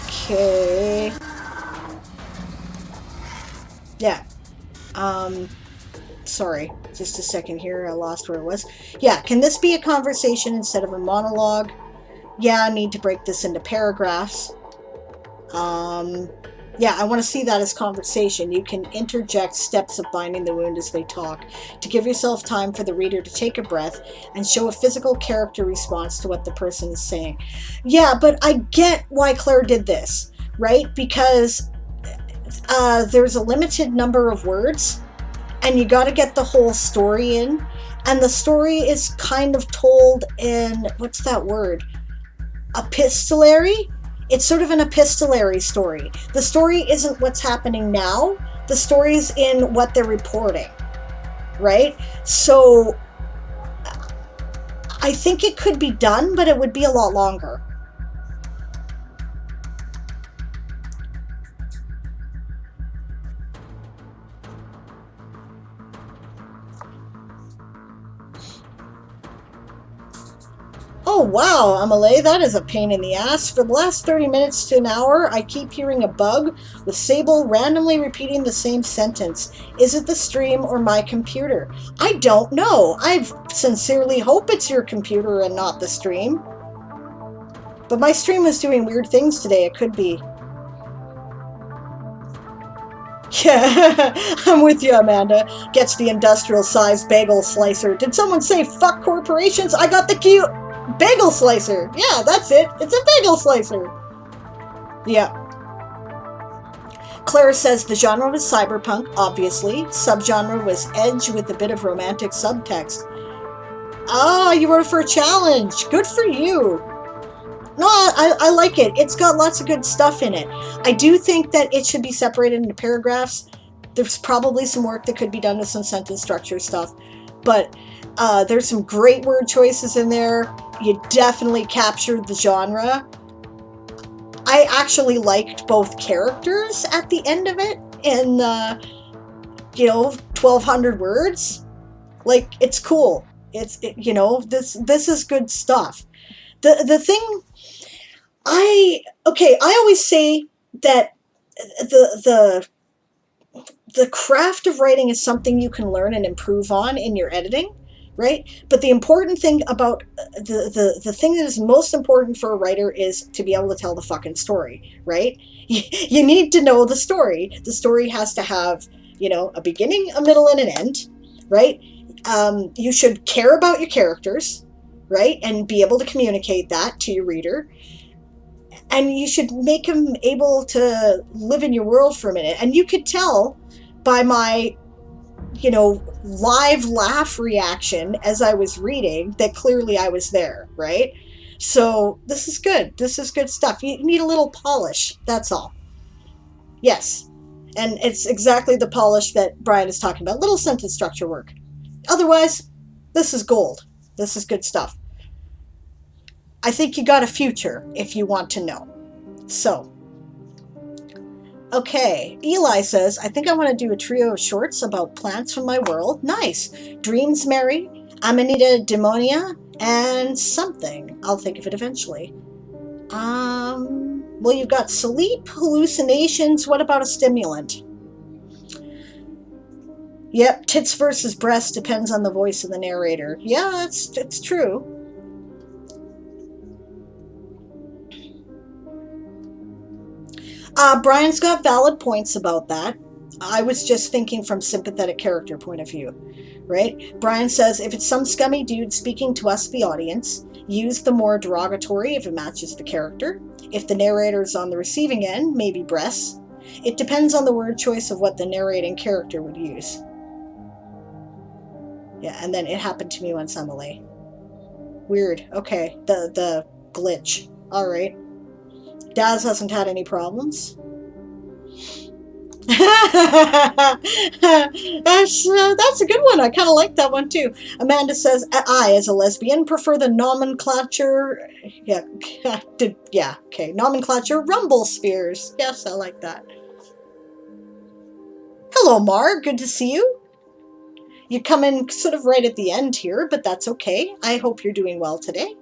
Okay. Yeah. Sorry. Just a second here. I lost where it was. Yeah. Can this be a conversation instead of a monologue? Yeah, I need to break this into paragraphs. Yeah, I want to see that as conversation. You can interject steps of binding the wound as they talk to give yourself time for the reader to take a breath and show a physical character response to what the person is saying. Yeah, but I get why Claire did this, right? Because there's a limited number of words and you got to get the whole story in. And the story is kind of told in, what's that word? Epistolary? It's sort of an epistolary story. The story isn't what's happening now. The story's in what they're reporting, right? So I think it could be done, but it would be a lot longer. Oh wow, Amelie, that is a pain in the ass. For the last 30 minutes to an hour, I keep hearing a bug with Sable randomly repeating the same sentence. Is it the stream or my computer? I don't know. I sincerely hope it's your computer and not the stream. But my stream was doing weird things today. It could be. Yeah, I'm with you, Amanda. Gets the industrial-sized bagel slicer. Did someone say fuck corporations? I got the cute bagel slicer. Yeah, that's it. It's a bagel slicer. Yeah. Claire says the genre was cyberpunk, obviously. Subgenre was edge with a bit of romantic subtext. Ah, you wrote for a challenge. Good for you. No, I like it. It's got lots of good stuff in it. I do think that it should be separated into paragraphs. There's probably some work that could be done with some sentence structure stuff. But there's some great word choices in there. You definitely captured the genre. I actually liked both characters at the end of it in 1,200 words. Like, it's cool. This is good stuff. The thing I always say that the craft of writing is something you can learn and improve on in your editing, right? But the important thing about the thing that is most important for a writer is to be able to tell the fucking story, right? You need to know the story. The story has to have, a beginning, a middle, and an end, right? You should care about your characters, right? And be able to communicate that to your reader. And you should make them able to live in your world for a minute. And you could tell by my, live laugh reaction as I was reading that clearly I was there, right? So this is good. This is good stuff. You need a little polish. That's all. Yes. And it's exactly the polish that Brian is talking about. Little sentence structure work. Otherwise, this is gold. This is good stuff. I think you got a future if you want to know. So, okay. Eli says, I think I want to do a trio of shorts about plants from my world. Nice. Dreams Mary, Amanita Demonia, and something. I'll think of it eventually. Well, you've got sleep, hallucinations. What about a stimulant? Yep, tits versus breasts depends on the voice of the narrator. Yeah, it's true. Brian's got valid points about that. I was just thinking from sympathetic character point of view, right? Brian says, if it's some scummy dude speaking to us, the audience, Use the more derogatory if it matches the character. If the narrator is on the receiving end, maybe breasts. It depends on the word choice of what the narrating character would use. Yeah, and then it happened to me once, Emily. Weird. Okay, the glitch. All right. Daz hasn't had any problems. That's a good one. I kind of like that one too. Amanda says, I, as a lesbian, prefer the nomenclature. Yeah, okay. Nomenclature rumble spheres. Yes, I like that. Hello, Mar. Good to see you. You come in sort of right at the end here, but that's okay. I hope you're doing well today.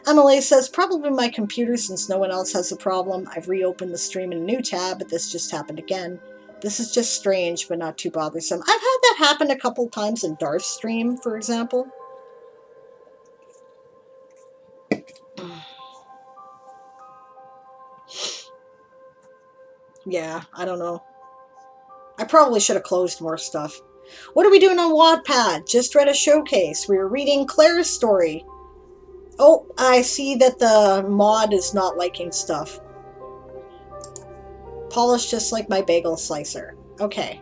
Emily says, probably my computer since no one else has a problem. I've reopened the stream in a new tab, but this just happened again. This is just strange, but not too bothersome. I've had that happen a couple times in Darth's stream, for example. Yeah, I don't know. I probably should have closed more stuff. What are we doing on Wattpad? Just read a showcase. We were reading Claire's story. Oh, I see that the mod is not liking stuff. Polished just like my bagel slicer. Okay.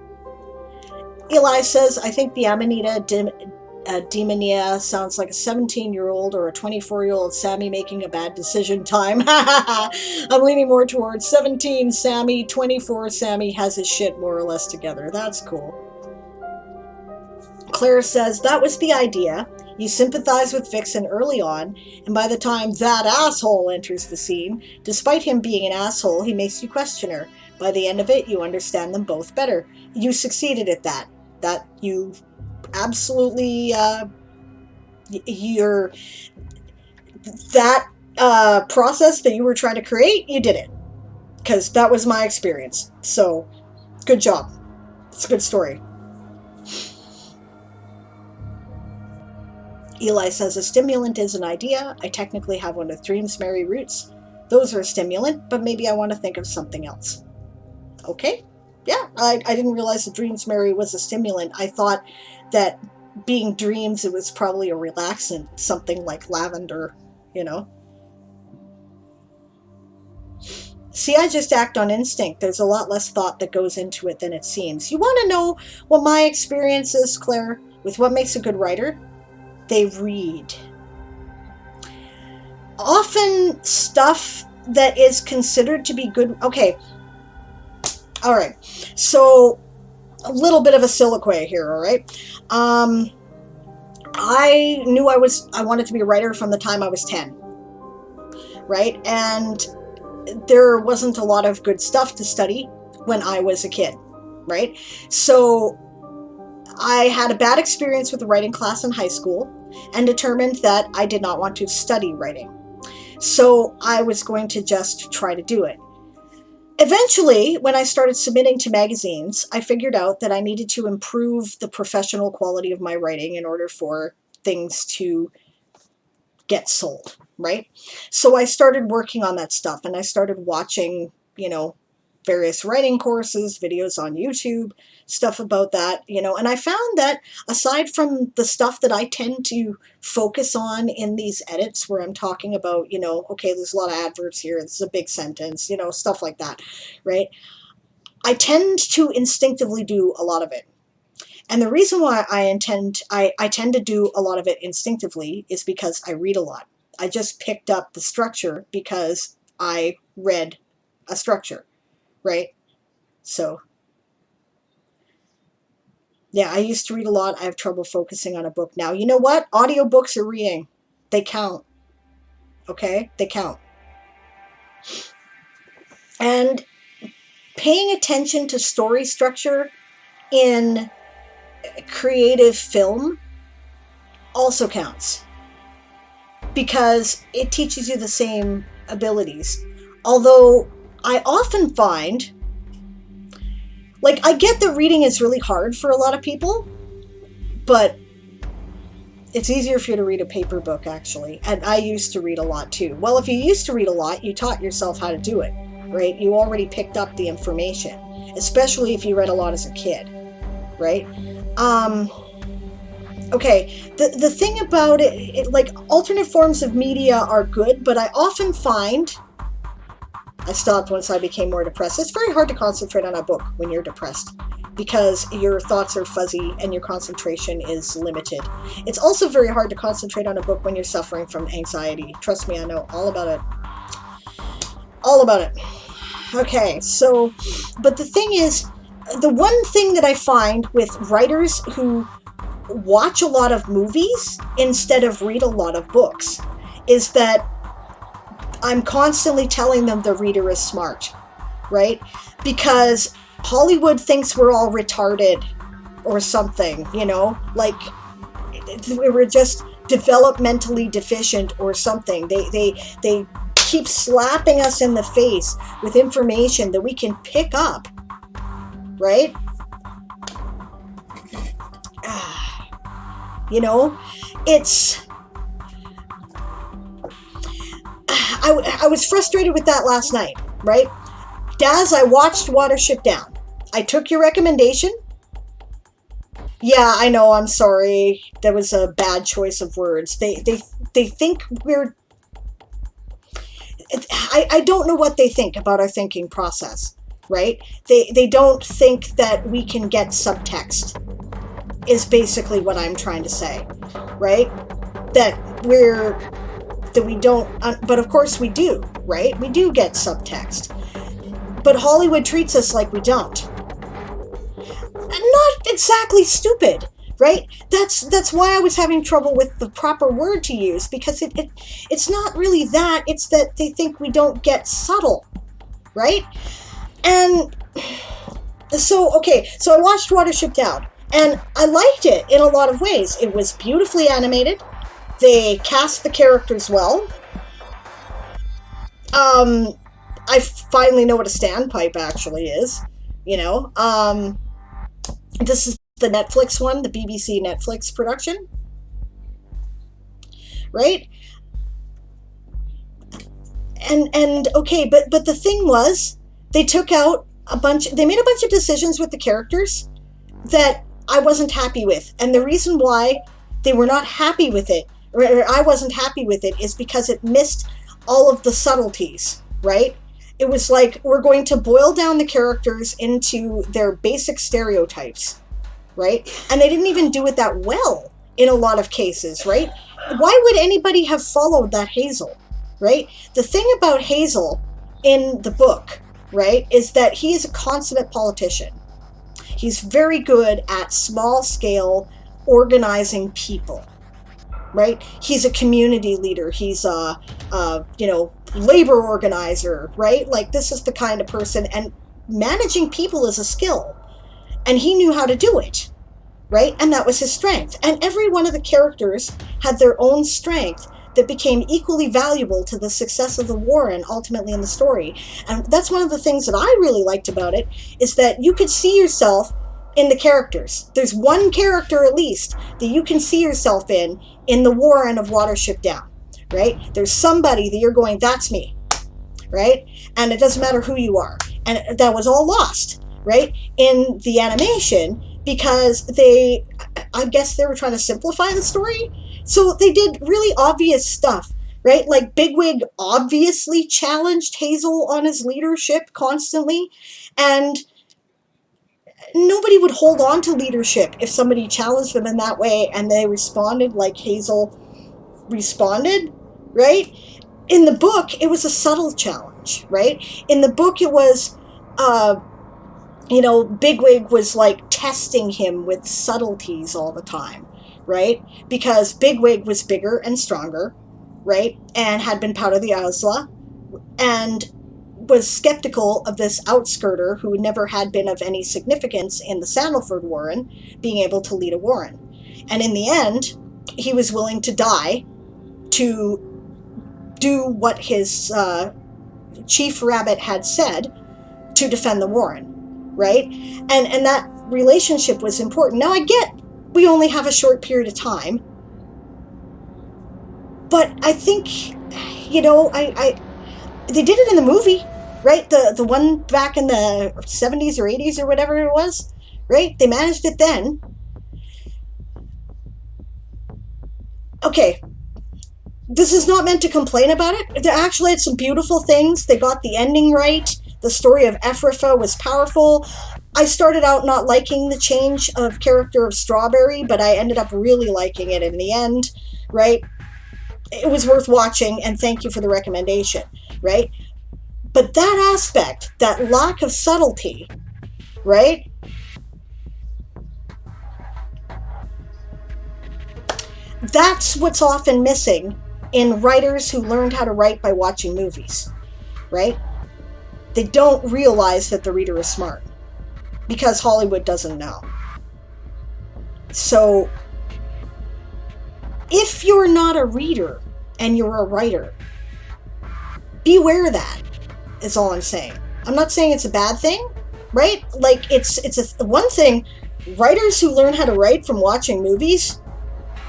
Eli says, I think the Amanita Demonia sounds like a 17-year-old or a 24-year-old Sammy making a bad decision time. I'm leaning more towards 17 Sammy, 24 Sammy has his shit more or less together. That's cool. Claire says, that was the idea. You sympathize with Vixen early on, and by the time that asshole enters the scene, despite him being an asshole, he makes you question her. By the end of it, you understand them both better. You succeeded at that. That you absolutely, that process that you were trying to create, you did it. Because that was my experience. So, good job. It's a good story. Eli says, a stimulant is an idea. I technically have one of Dream's Merry Roots. Those are a stimulant, but maybe I want to think of something else. Okay. Yeah, I didn't realize that Dreams Merry was a stimulant. I thought that being dreams, it was probably a relaxant, something like lavender, you know. See, I just act on instinct. There's a lot less thought that goes into it than it seems. You want to know what my experience is, Claire, with what makes a good writer? They read. Often stuff that is considered to be good. Okay. All right. So a little bit of a soliloquy here. All right. I knew I wanted to be a writer from the time I was 10. Right. And there wasn't a lot of good stuff to study when I was a kid. Right. So I had a bad experience with a writing class in high school and determined that I did not want to study writing. So I was going to just try to do it. Eventually, when I started submitting to magazines, I figured out that I needed to improve the professional quality of my writing in order for things to get sold, right? So I started working on that stuff, and I started watching, various writing courses, videos on YouTube, stuff about that, and I found that aside from the stuff that I tend to focus on in these edits where I'm talking about, okay, there's a lot of adverbs here, this is a big sentence, stuff like that, right? I tend to instinctively do a lot of it. And the reason why I tend to do a lot of it instinctively is because I read a lot. I just picked up the structure because I read a structure. Right? So, yeah, I used to read a lot. I have trouble focusing on a book now. You know what? Audiobooks are reading. They count. Okay? They count. And paying attention to story structure in creative film also counts. Because it teaches you the same abilities. Although I often find, I get that reading is really hard for a lot of people, but it's easier for you to read a paper book, actually. And I used to read a lot, too. Well, if you used to read a lot, you taught yourself how to do it, right? You already picked up the information, especially if you read a lot as a kid, right? Okay, the thing about it, like, alternate forms of media are good, but I often find, I stopped once I became more depressed. It's very hard to concentrate on a book when you're depressed because your thoughts are fuzzy and your concentration is limited. It's also very hard to concentrate on a book when you're suffering from anxiety. Trust me, I know all about it. All about it. Okay, so, but the thing is, the one thing that I find with writers who watch a lot of movies instead of read a lot of books is that I'm constantly telling them the reader is smart, right? Because Hollywood thinks we're all retarded or something, you know, like we're just developmentally deficient or something. They keep slapping us in the face with information that we can pick up, right? You know, it's... I was frustrated with that last night, right? Daz, I watched Watership Down. I took your recommendation. Yeah, I know, I'm sorry. That was a bad choice of words. They think we're... I don't know what they think about our thinking process, right? They don't think that we can get subtext, is basically what I'm trying to say, right? That we don't, but of course we do, right? We do get subtext. But Hollywood treats us like we don't. Not exactly stupid, right? That's why I was having trouble with the proper word to use, because it's not really that, it's that they think we don't get subtle, right? And so, okay, so I watched Watership Down, and I liked it in a lot of ways. It was beautifully animated. They cast the characters well. I finally know what a standpipe actually is, you know. This is the Netflix one, the BBC Netflix production, right? And okay, but the thing was, they took out they made a bunch of decisions with the characters that I wasn't happy with. And the reason why they were not happy with it, or I wasn't happy with it, is because it missed all of the subtleties, right? It was like, we're going to boil down the characters into their basic stereotypes, right? And they didn't even do it that well in a lot of cases, right? Why would anybody have followed that Hazel, right? The thing about Hazel in the book, right, is that he is a consummate politician. He's very good at small scale organizing people, right? He's a community leader. He's a labor organizer, right? Like, this is the kind of person, and managing people is a skill, and he knew how to do it, right? And that was his strength. And every one of the characters had their own strength that became equally valuable to the success of the war and ultimately in the story. And that's one of the things that I really liked about it, is that you could see yourself in the characters. There's one character at least that you can see yourself in the Warren of Watership Down, right? There's somebody that you're going, that's me, right? And it doesn't matter who you are. And that was all lost, right, in the animation, because I guess they were trying to simplify the story. So they did really obvious stuff, right? Like, Bigwig obviously challenged Hazel on his leadership constantly, and nobody would hold on to leadership if somebody challenged them in that way and they responded like Hazel responded, right? In the book, it was a subtle challenge, right? In the book, it was, Bigwig was like testing him with subtleties all the time, right? Because Bigwig was bigger and stronger, right? And had been part of the Asla, and was skeptical of this outskirter who never had been of any significance in the Sandalford Warren being able to lead a Warren. And in the end, he was willing to die to do what his chief rabbit had said to defend the Warren, right? And that relationship was important. Now, I get we only have a short period of time, but I think, they did it in the movie, right? The one back in the 70s or 80s or whatever it was, right? They managed it then. okay, this is not meant to complain about it. They actually had some beautiful things. They got the ending right. The story of Ephrafa was powerful. I started out not liking the change of character of Strawberry, but I ended up really liking it in the end, right? It was worth watching, and thank you for the recommendation, right? But that aspect, that lack of subtlety, right? That's what's often missing in writers who learned how to write by watching movies, right? They don't realize that the reader is smart because Hollywood doesn't know. So if you're not a reader and you're a writer, beware of that, is all I'm saying. I'm not saying it's a bad thing, right? Like, it's a one thing. Writers who learn how to write from watching movies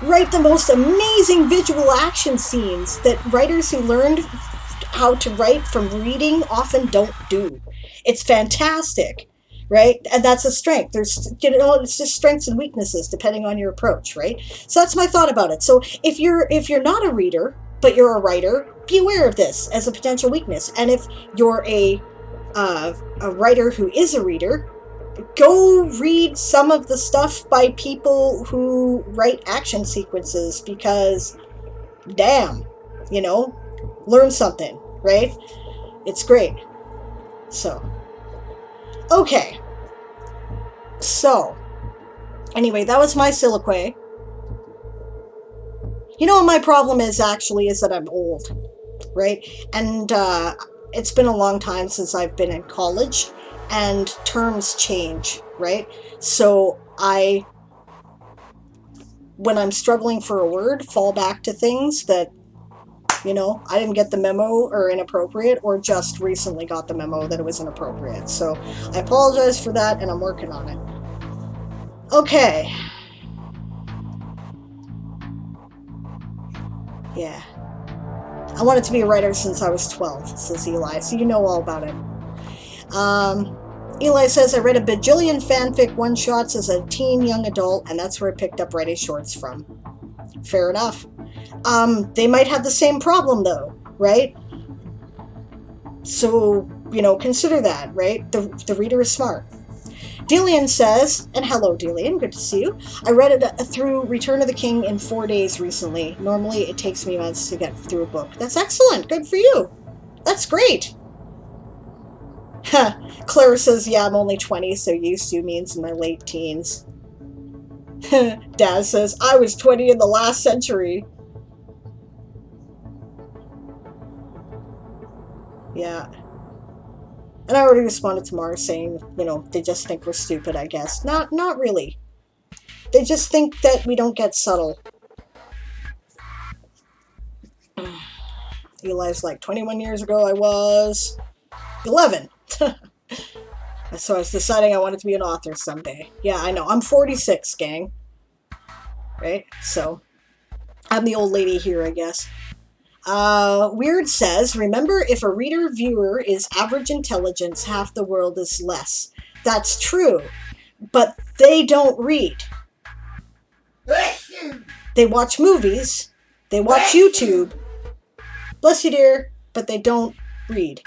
write the most amazing visual action scenes that writers who learned how to write from reading often don't do. It's fantastic, right? And that's a strength. There's, it's just strengths and weaknesses depending on your approach, right? So that's my thought about it. So if you're not a reader but you're a writer, be aware of this as a potential weakness. And if you're a writer who is a reader, go read some of the stuff by people who write action sequences, because damn, learn something, right? It's great. So, okay. So, anyway, that was my soliloquy. What my problem is that I'm old, right? And it's been a long time since I've been in college, and terms change, right? So when I'm struggling for a word, fall back to things that, I didn't get the memo or inappropriate, or just recently got the memo that it was inappropriate. So I apologize for that, and I'm working on it. Okay. Yeah. I wanted to be a writer since I was 12, says Eli, so you know all about it. Eli says, I read a bajillion fanfic one-shots as a teen young adult, and that's where I picked up writing shorts from. Fair enough. They might have the same problem, though, right? So, consider that, right? The reader is smart. Delian says, and hello, Delian, good to see you. I read it through Return of the King in 4 days recently. Normally, it takes me months to get through a book. That's excellent. Good for you. That's great. Claire says, yeah, I'm only 20, so used to means in my late teens. Daz says, I was 20 in the last century. Yeah. And I already responded to Mars saying, they just think we're stupid, I guess. Not really. They just think that we don't get subtle. Eli's like, 21 years ago I was 11. So I was deciding I wanted to be an author someday. Yeah, I know. I'm 46, gang. Right? So, I'm the old lady here, I guess. Weird says, remember, if a reader-viewer is average intelligence, half the world is less. That's true. But they don't read. They watch movies. They watch YouTube. Bless you, dear. But they don't read.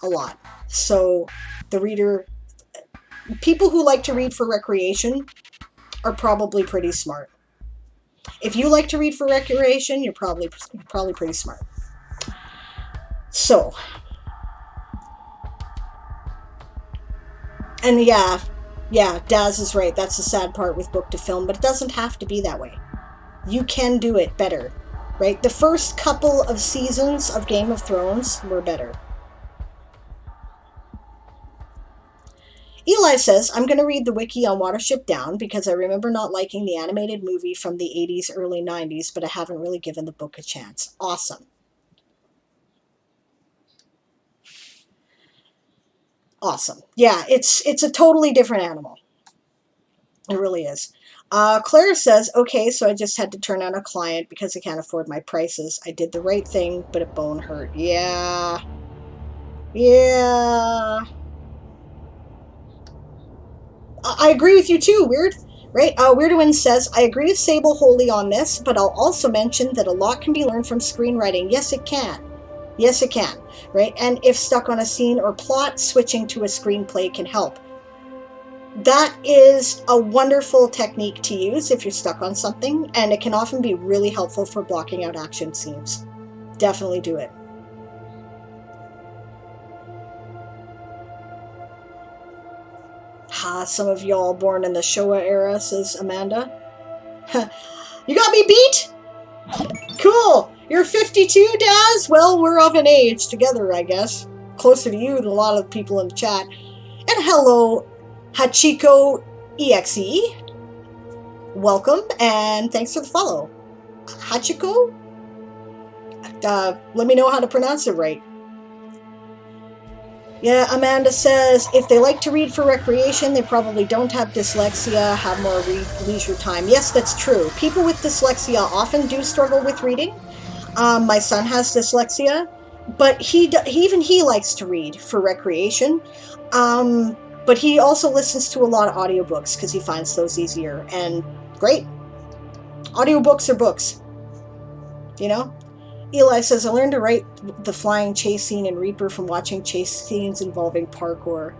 A lot. So, the reader... People who like to read for recreation are probably pretty smart. If you like to read for recreation, you're probably pretty smart. So, and yeah, Daz is right. That's the sad part with book to film, but it doesn't have to be that way. You can do it better, right? The first couple of seasons of Game of Thrones were better. Eli says, I'm going to read the wiki on Watership Down because I remember not liking the animated movie from the 80s, early 90s, but I haven't really given the book a chance. Awesome. Awesome. Yeah, it's a totally different animal. It really is. Claire says, okay, so I just had to turn down a client because I can't afford my prices. I did the right thing, but a bone hurt. Yeah. I agree with you too, Weird. Right? Weirdwin says, I agree with Sable wholly on this, but I'll also mention that a lot can be learned from screenwriting. Yes, it can. Yes, it can. Right? And if stuck on a scene or plot, switching to a screenplay can help. That is a wonderful technique to use if you're stuck on something, and it can often be really helpful for blocking out action scenes. Definitely do it. Some of y'all born in the Showa era, says Amanda. You got me beat? Cool. You're 52, Daz? Well, we're of an age together, I guess. Closer to you than a lot of people in the chat. And hello, Hachiko EXE. Welcome, and thanks for the follow. Hachiko? Let me know how to pronounce it right. Yeah, Amanda says, if they like to read for recreation, they probably don't have dyslexia, have more leisure time. Yes, that's true. People with dyslexia often do struggle with reading. My son has dyslexia, but even he likes to read for recreation. But he also listens to a lot of audiobooks because he finds those easier. And great. Audiobooks are books. You know? Eli says, I learned to write the flying chase scene in Reaper from watching chase scenes involving parkour.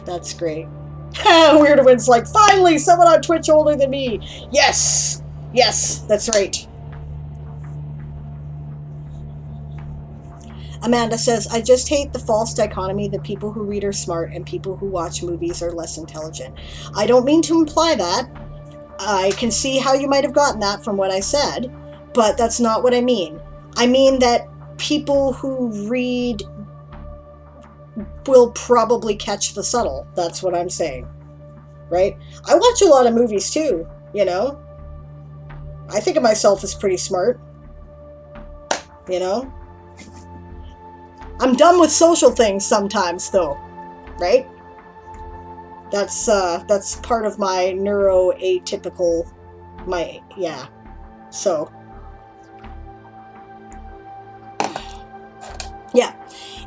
That's great. Weirdwin's like, finally, someone on Twitch older than me. Yes! Yes, that's right. Amanda says, I just hate the false dichotomy that people who read are smart and people who watch movies are less intelligent. I don't mean to imply that. I can see how you might have gotten that from what I said, but that's not what I mean. I mean that people who read will probably catch the subtle. That's what I'm saying. Right? I watch a lot of movies too, you know? I think of myself as pretty smart. You know? I'm dumb with social things sometimes, though. Right? That's part of my neuroatypical, yeah. So, yeah.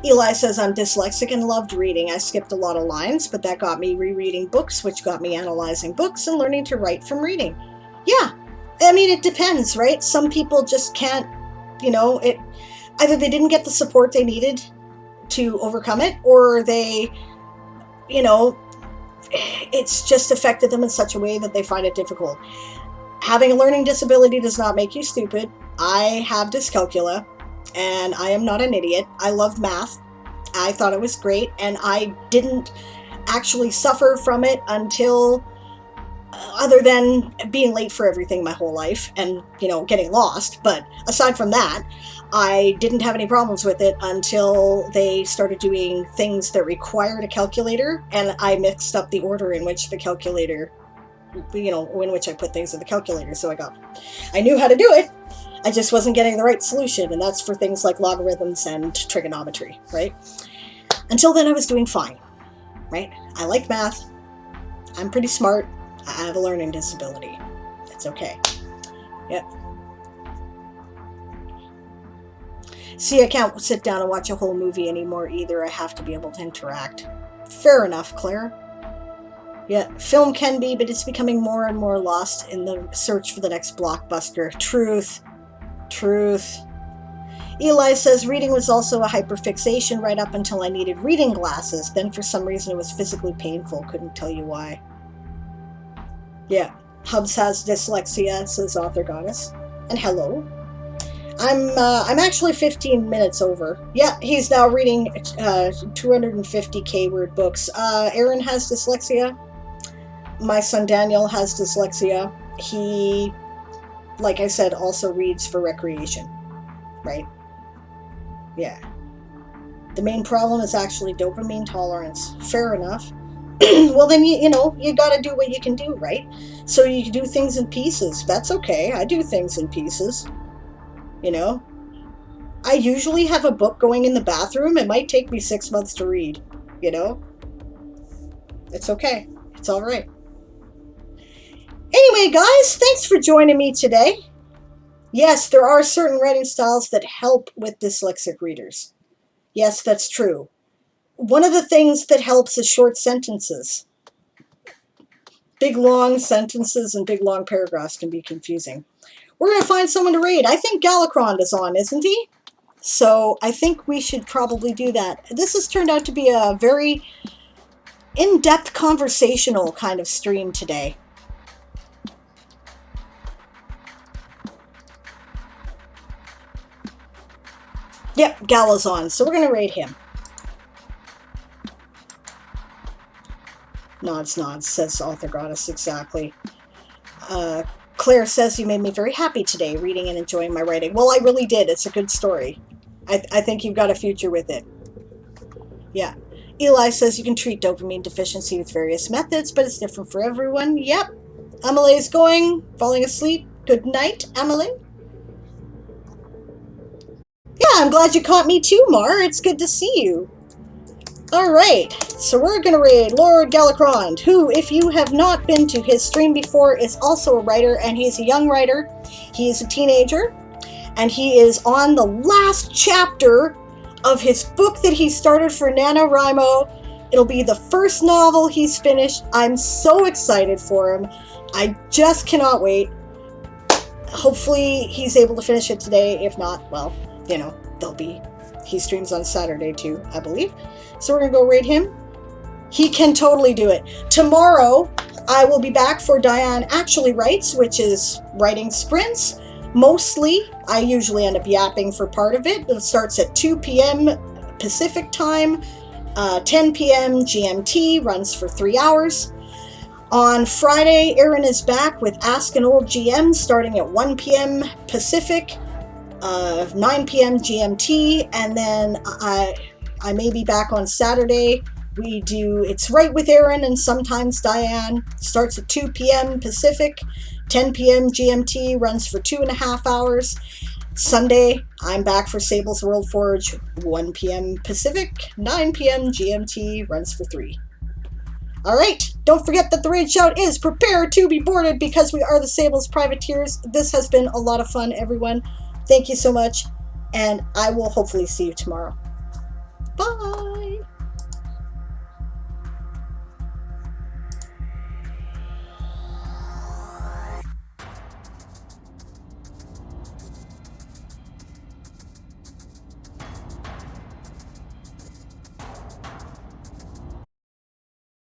Eli says, I'm dyslexic and loved reading. I skipped a lot of lines, but that got me rereading books, which got me analyzing books and learning to write from reading. Yeah. I mean, it depends, right? Some people just can't, either they didn't get the support they needed to overcome it, or they, it's just affected them in such a way that they find it difficult. Having a learning disability does not make you stupid. I have dyscalculia, and I am not an idiot. I love math. I thought it was great, and I didn't actually suffer from it until, other than being late for everything my whole life and, getting lost. But aside from that, I didn't have any problems with it until they started doing things that required a calculator, and I mixed up the order in which the calculator, in which I put things in the calculator. So I knew how to do it. I just wasn't getting the right solution, and that's for things like logarithms and trigonometry, right? Until then, I was doing fine, right? I like math. I'm pretty smart. I have a learning disability. It's okay. Yep. See, I can't sit down and watch a whole movie anymore either. I have to be able to interact. Fair enough, Claire. Yeah, film can be, but it's becoming more and more lost in the search for the next blockbuster. Truth. Eli says, reading was also a hyperfixation right up until I needed reading glasses. Then for some reason it was physically painful. Couldn't tell you why. Yeah, Hubs has dyslexia, says Author Goddess. And hello. I'm actually 15 minutes over. Yeah, he's now reading 250k word books. Aaron has dyslexia. My son Daniel has dyslexia. He, like I said, also reads for recreation. Right? Yeah. The main problem is actually dopamine tolerance. Fair enough. Well, then, you gotta do what you can do, right? So you can do things in pieces. That's okay. I do things in pieces. I usually have a book going in the bathroom. It might take me 6 months to read. It's okay. It's all right. Anyway, guys, thanks for joining me today. Yes, there are certain writing styles that help with dyslexic readers. Yes, that's true. One of the things that helps is short sentences. Big long sentences and big long paragraphs can be confusing. We're going to find someone to raid. I think Galacrond is on, isn't he? So I think we should probably do that. This has turned out to be a very in-depth conversational kind of stream today. Yep, Gala's on, so we're going to raid him. Nods, nods, says Author Goddess, exactly. Claire says, you made me very happy today, reading and enjoying my writing. Well, I really did. It's a good story. I think you've got a future with it. Yeah. Eli says you can treat dopamine deficiency with various methods, but it's different for everyone. Yep. Emily's falling asleep. Good night, Emily. Yeah, I'm glad you caught me too, Mar. It's good to see you. Alright, so we're going to raid Lord Galacrond, who, if you have not been to his stream before, is also a writer, and he's a young writer. He is a teenager, and he is on the last chapter of his book that he started for NaNoWriMo. It'll be the first novel he's finished. I'm so excited for him. I just cannot wait. Hopefully he's able to finish it today. If not, well, you know, he streams on Saturday too, I believe. So we're going to go raid him. He can totally do it. Tomorrow, I will be back for Diane Actually Writes, which is writing sprints. Mostly, I usually end up yapping for part of it. It starts at 2 p.m. Pacific time, 10 p.m. GMT, runs for 3 hours. On Friday, Erin is back with Ask an Old GM, starting at 1 p.m. Pacific, 9 p.m. GMT, and then I may be back on Saturday. It's Right with Erin and sometimes Diane. Starts at 2 p.m. Pacific, 10 p.m. GMT, runs for 2.5 hours. Sunday, I'm back for Sable's World Forge, 1 p.m. Pacific, 9 p.m. GMT, runs for 3. Alright, don't forget that the raid shout is prepare to be boarded because we are the Sable's privateers. This has been a lot of fun, everyone. Thank you so much, and I will hopefully see you tomorrow. Bye!